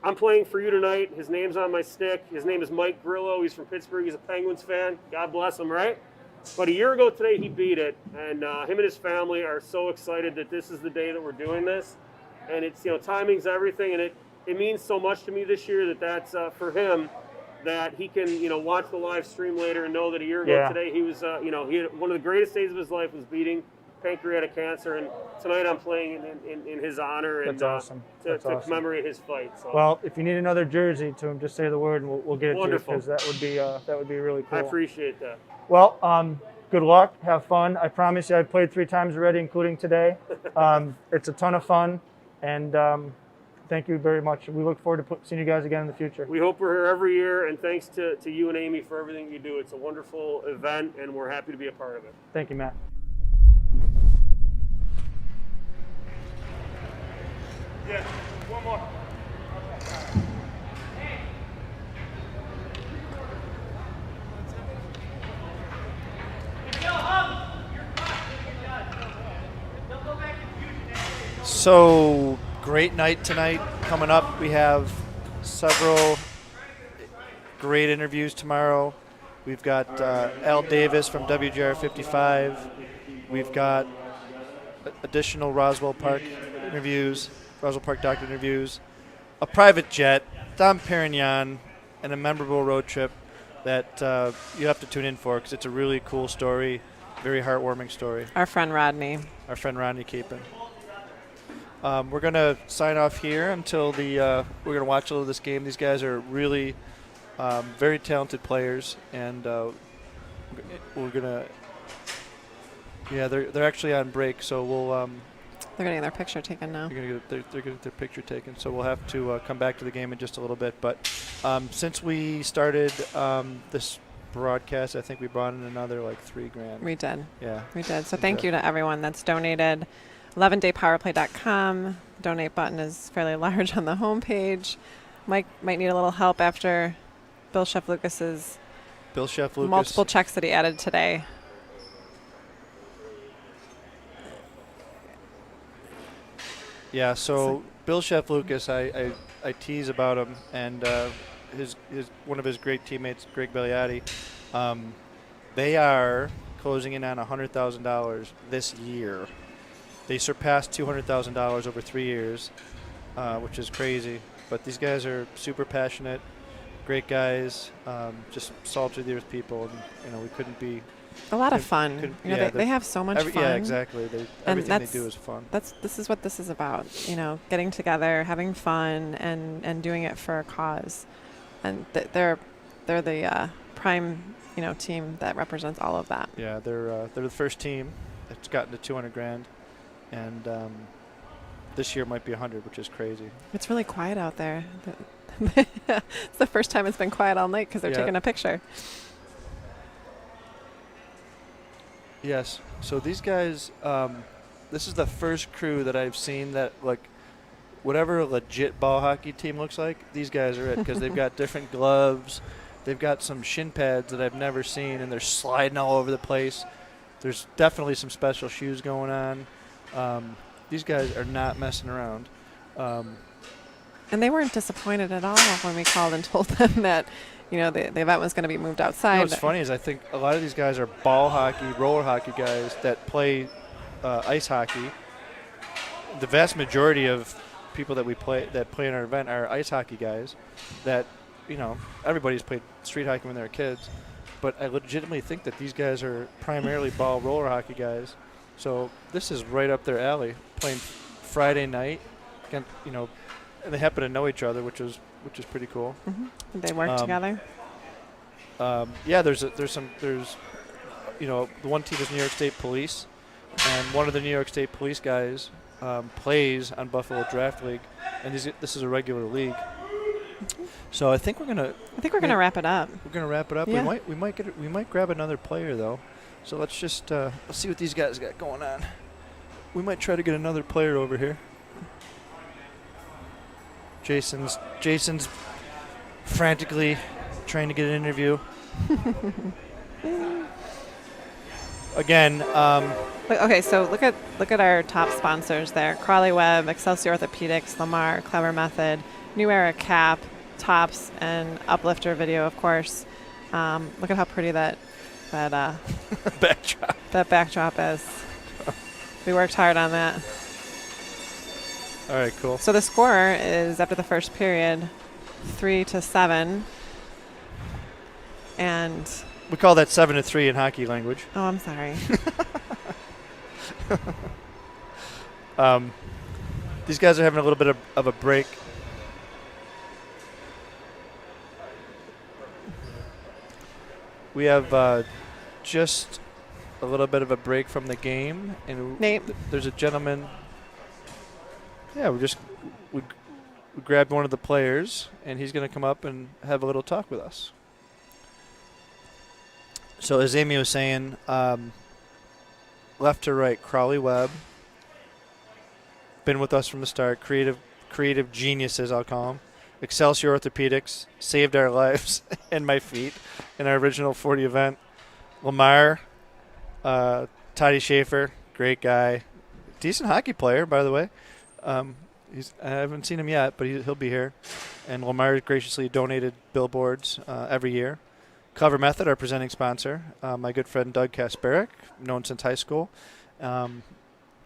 I'm playing for you tonight. His name's on my stick. His name is Mike Grillo. He's from Pittsburgh. He's a Penguins fan. God bless him, right? But a year ago today, he beat it. And him and his family are so excited that this is the day that we're doing this. And it's, timing's everything. And it means so much to me this year that's for him, that he can, watch the live stream later and know that a year ago today he was, he had one of the greatest days of his life was beating pancreatic cancer, and tonight I'm playing in his honor and That's awesome. to commemorate his fight. So. Well, if you need another jersey to him, just say the word and we'll get it Wonderful. to you because that would be really cool. I appreciate that. Well, good luck. Have fun. I promise you, I played 3 times already, including today. It's a ton of fun, and thank you very much. We look forward to seeing you guys again in the future. We hope we're here every year, and thanks to you and Amy for everything you do. It's a wonderful event, and we're happy to be a part of it. Thank you, Matt. Yeah, one more. So, great night tonight coming up. We have several great interviews tomorrow. We've got Al Davis from WGR 55. We've got additional Roswell Park interviews, Roswell Park doctor interviews, a private jet, Dom Perignon, and a memorable road trip that you have to tune in for because it's a really cool story, very heartwarming story. Our friend Rodney. our friend Ronnie Capon. We're going to sign off here until we're going to watch a little of this game. These guys are really very talented players, and we're going to, they're actually on break, so we'll. They're getting their picture taken now. They're getting their picture taken, so we'll have to come back to the game in just a little bit. But since we started this broadcast, I think we brought in another like $3,000. We did. Yeah. We did. So thank you to everyone that's donated. 11daypowerplay.com. Donate button is fairly large on the homepage. Mike might need a little help after Bill Chef Lucas's multiple checks that he added today. Yeah, so Bill Chef Lucas, I tease about him, and his one of his great teammates, Greg Belliati, they are closing in on $100,000 this year. They surpassed $200,000 over 3 years, which is crazy. But these guys are super passionate, great guys, just salt of the earth people, and we couldn't be. A lot of fun. They have so much fun. Yeah, exactly. Everything they do is fun. This is what this is about. Getting together, having fun, and doing it for a cause. And they're the prime team that represents all of that. Yeah, they're the first team that's gotten to $200,000, and this year might be 100, which is crazy. It's really quiet out there. It's the first time it's been quiet all night because they're taking a picture. Yes. So these guys, this is the first crew that I've seen that, like, whatever a legit ball hockey team looks like, these guys are it, because they've got different gloves. They've got some shin pads that I've never seen, and they're sliding all over the place. There's definitely some special shoes going on. These guys are not messing around. And they weren't disappointed at all when we called and told them that the event was going to be moved outside. What's funny is I think a lot of these guys are ball hockey, roller hockey guys that play ice hockey. The vast majority of people that play in our event are ice hockey guys that, everybody's played street hockey when they were kids. But I legitimately think that these guys are primarily ball roller hockey guys. So this is right up their alley, playing Friday night. And they happen to know each other, which is pretty cool. Mm-hmm. They work together. Yeah, there's the one team is New York State Police, and one of the New York State Police guys plays on Buffalo Draft League, and this is a regular league. Mm-hmm. So I think we're gonna wrap it up. We're gonna wrap it up. Yeah. We might grab another player though. So let's just let's see what these guys got going on. We might try to get another player over here. Jason's frantically trying to get an interview. Again. Okay, so look at our top sponsors there: Crawley Webb, Excelsior Orthopedics, Lamar, Clever Method, New Era Cap, Tops, and Uplifter Video, of course. Look at how pretty that backdrop. That backdrop is. We worked hard on that. All right, cool. So the score is, after the first period, 3-7. And we call that 7-3 in hockey language. Oh, I'm sorry. These guys are having a little bit of a break. We have just a little bit of a break from the game, and Nate. There's a gentleman. Yeah, we grabbed one of the players, and he's going to come up and have a little talk with us. So as Amy was saying, left to right, Crawley Webb. Been with us from the start. Creative geniuses, I'll call them. Excelsior Orthopedics saved our lives and my feet in our original 40 event. Lamar, Toddy Schaefer, great guy. Decent hockey player, by the way. I haven't seen him yet, but he'll be here. And Lamar graciously donated billboards every year. Clever Method, our presenting sponsor. My good friend Doug Kasperick, known since high school.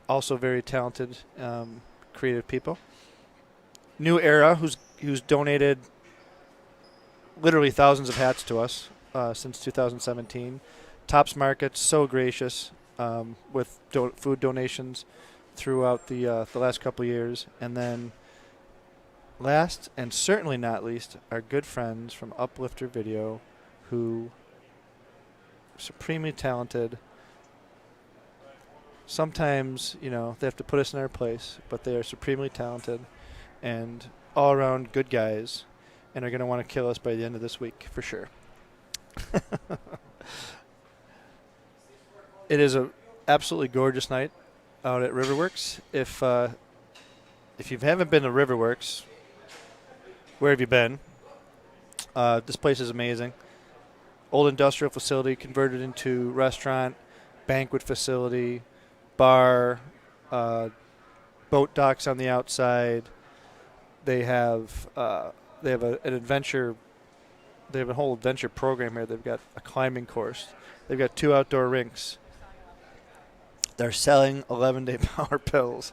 Also very talented, creative people. New Era, who's donated literally thousands of hats to us since 2017. Tops Markets, so gracious. with food donations throughout the last couple of years. And then last and certainly not least, our good friends from Uplifter Video, who are supremely talented. Sometimes, they have to put us in our place, but they are supremely talented and all-around good guys, and are going to want to kill us by the end of this week for sure. It is a absolutely gorgeous night out at Riverworks. If you haven't been to Riverworks, where have you been? This place is amazing. Old industrial facility converted into restaurant, banquet facility, bar, boat docks on the outside. They have an adventure. They have a whole adventure program here. They've got a climbing course. They've got 2 outdoor rinks. They're selling 11-day power pills.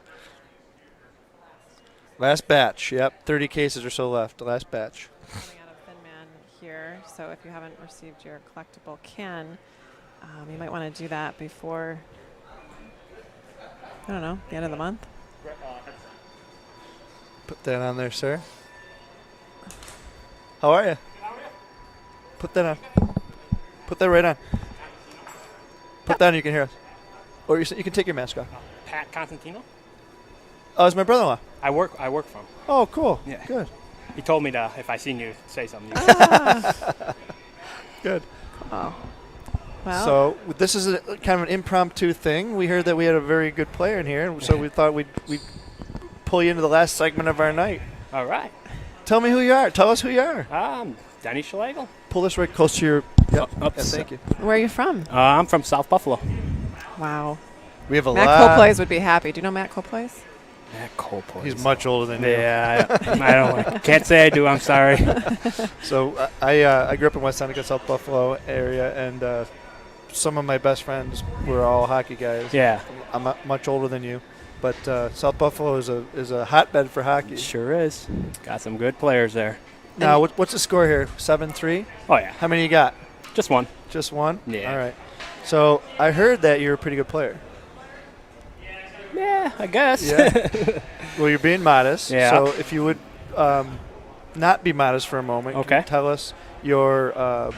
Last batch. Yep, 30 cases or so left. The last batch. Coming out of Thin Man here, so if you haven't received your collectible can, you might want to do that before, I don't know, the end of the month. Put that on there, sir. How are you? Put that on. Put that right on. Put that on, you can hear us. Or you can take your mask off. Pat Constantino? Oh, it's my brother-in-law. I work from. Oh, cool. Yeah. Good. He told me to, if I seen you, say something. Good. Oh. Well. So this is a kind of an impromptu thing. We heard that we had a very good player in here, so we thought we'd pull you into the last segment of our night. All right. Tell me who you are. Tell us who you are. Denny Schlegel. Pull this right close to your. Yep. Oops. Thank you. Where are you from? I'm from South Buffalo. Wow. We have a Matt lot. Coplays would be happy. Do you know Matt Coplays? Matt Coplays. He's much older than you. Yeah, I can't say I do. I'm sorry. So I grew up in West Seneca, South Buffalo area, and some of my best friends were all hockey guys. Yeah. I'm much older than you, but South Buffalo is a hotbed for hockey. Sure is. Got some good players there. Now, what's the score here? 7-3? Oh, yeah. How many you got? Just one. Just one? Yeah. All right. So I heard that you're a pretty good player. Yeah, I guess. Yeah. Well, you're being modest. Yeah. So if you would not be modest for a moment, okay. Can you tell us your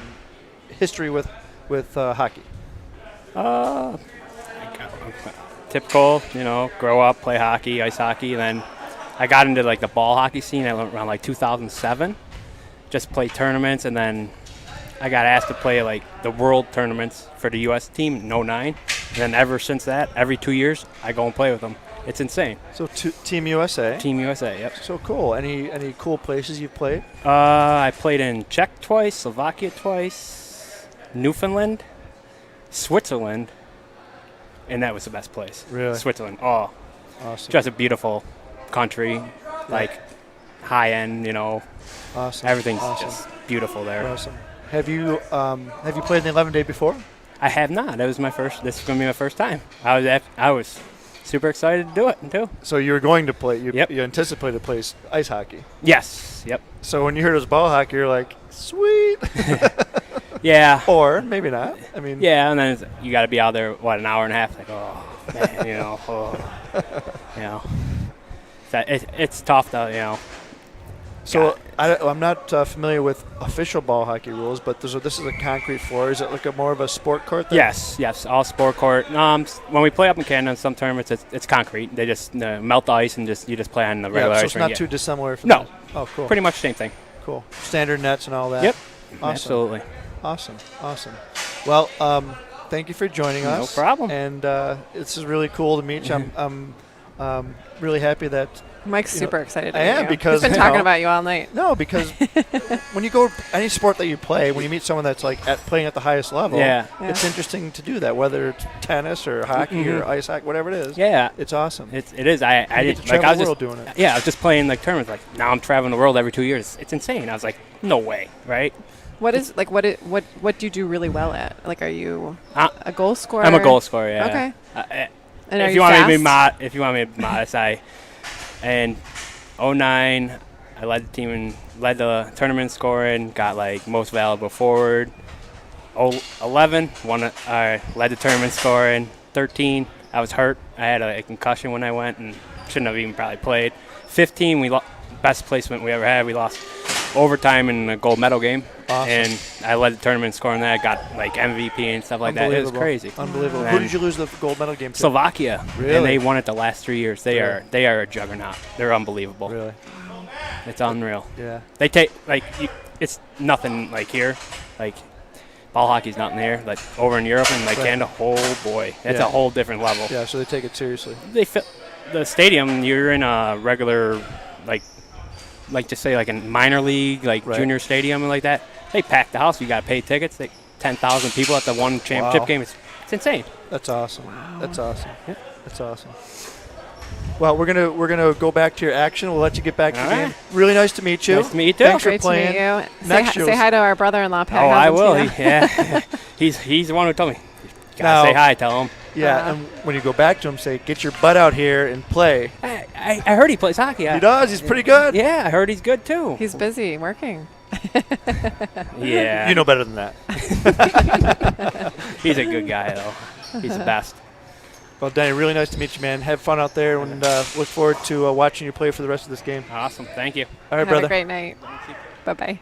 history with hockey? Typical, grow up, play hockey, ice hockey, and then I got into the ball hockey scene around 2007. Just played tournaments, and then I got asked to play the world tournaments for the U.S. team in 2009. And then ever since that, every 2 years, I go and play with them. It's insane. So Team USA? Team USA, yep. So cool. Any cool places you've played? I played in Czech twice, Slovakia twice, Newfoundland, Switzerland, and that was the best place. Really? Switzerland. Oh, awesome. Just a beautiful country, high end, Awesome. Everything's awesome. just beautiful there. Awesome. Have you played in the 11-day before? I have not. This is going to be my first time. I was super excited to do it too. So you were going to play. Yep. You anticipated to play ice hockey. Yes. Yep. So when you heard it was ball hockey, you're like, sweet. Yeah. Or maybe not. I mean. Yeah, and then you got to be out there an hour and a half. It's tough though. So I'm not familiar with official ball hockey rules, but this is a concrete floor. Is it more of a sport court? Yes, all sport court. When we play up in Canada in some tournaments, it's concrete. They just melt the ice and you just play on the regular ice. So it's not too dissimilar from No. that. Oh, cool. Pretty much the same thing. Cool. Standard nets and all that. Yep. Awesome. Absolutely. Awesome. Well, thank you for joining us. No problem. And this is really cool to meet you. I'm really happy that. Mike's super excited. I am because he's been talking about you all night. No, because when you go any sport that you play, when you meet someone that's playing at the highest level, it's interesting to do that. Whether it's tennis or hockey or ice hockey, whatever it is. Yeah, it's awesome. It is. I get to travel the world doing it. Yeah, I was just playing tournaments. Now I'm traveling the world every 2 years. It's insane. I was like, no way, right? What do you do really well at? Are you a goal scorer? I'm a goal scorer. Yeah. Okay. And if you want me to be modest, in 2009, I led the team and led the tournament in scoring, got most valuable forward. 2011, led the tournament scoring. 13, I was hurt. I had a concussion when I went and shouldn't have even probably played. 15, we best placement we ever had. We lost overtime in a gold medal game. Awesome. And I led the tournament scoring that. Got like MVP and stuff like that. It was crazy. Unbelievable. And Who did you lose the gold medal game to? Slovakia. Really? And they won it the last 3 years. They Really? are a juggernaut. They're unbelievable. Really? It's unreal. Yeah. They take it's nothing like here. Like ball hockey's nothing here. Like over in Europe and like Right. Canada, oh boy, that's Yeah. a whole different level. Yeah, so they take it seriously. They fit the stadium. You're in a regular like just say like a minor league, like Right. junior stadium and like that. They pack the house. You got to pay tickets. 10,000 people at the one championship Wow. game. It's insane. That's awesome. That's awesome. Yeah. That's awesome. Well, we're gonna go back to your action. We'll let you get back to the All game. right. Really nice to meet you. Nice to meet you too. Thanks for Great playing. to meet you. Next Say hi to our brother-in-law, Pat. Oh, I will. Galvin, Yeah, he's the one who told me. Gotta Now- say hi. Tell him. Yeah, and when you go back to him, say, "Get your butt out here and play." I heard he plays hockey. He does. He's pretty good. Yeah, I heard he's good too. He's busy working. Yeah. You know better than that. He's a good guy though. He's the best. Well, Danny, really nice to meet you, man. Have fun out there, and look forward to watching you play for the rest of this game. Awesome. Thank you. All right, Have brother. a great night. Bye-bye.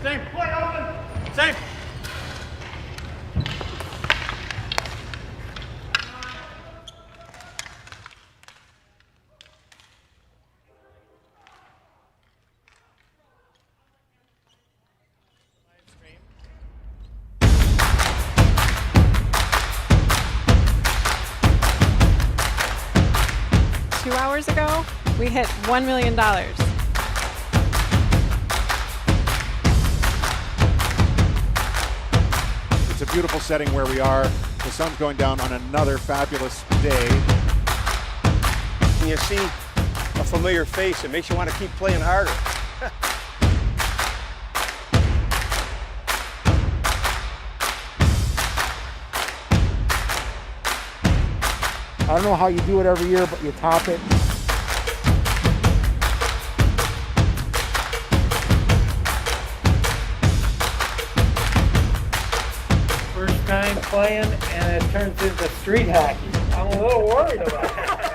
Same. Play open. Same. Two hours ago, we hit $1 million. It's a beautiful setting where we are. The sun's going down on another fabulous day. When you see a familiar face, it makes you want to keep playing harder. I don't know how you do it every year, but you top it. First time playing, and it turns into street hockey. I'm a little worried about it.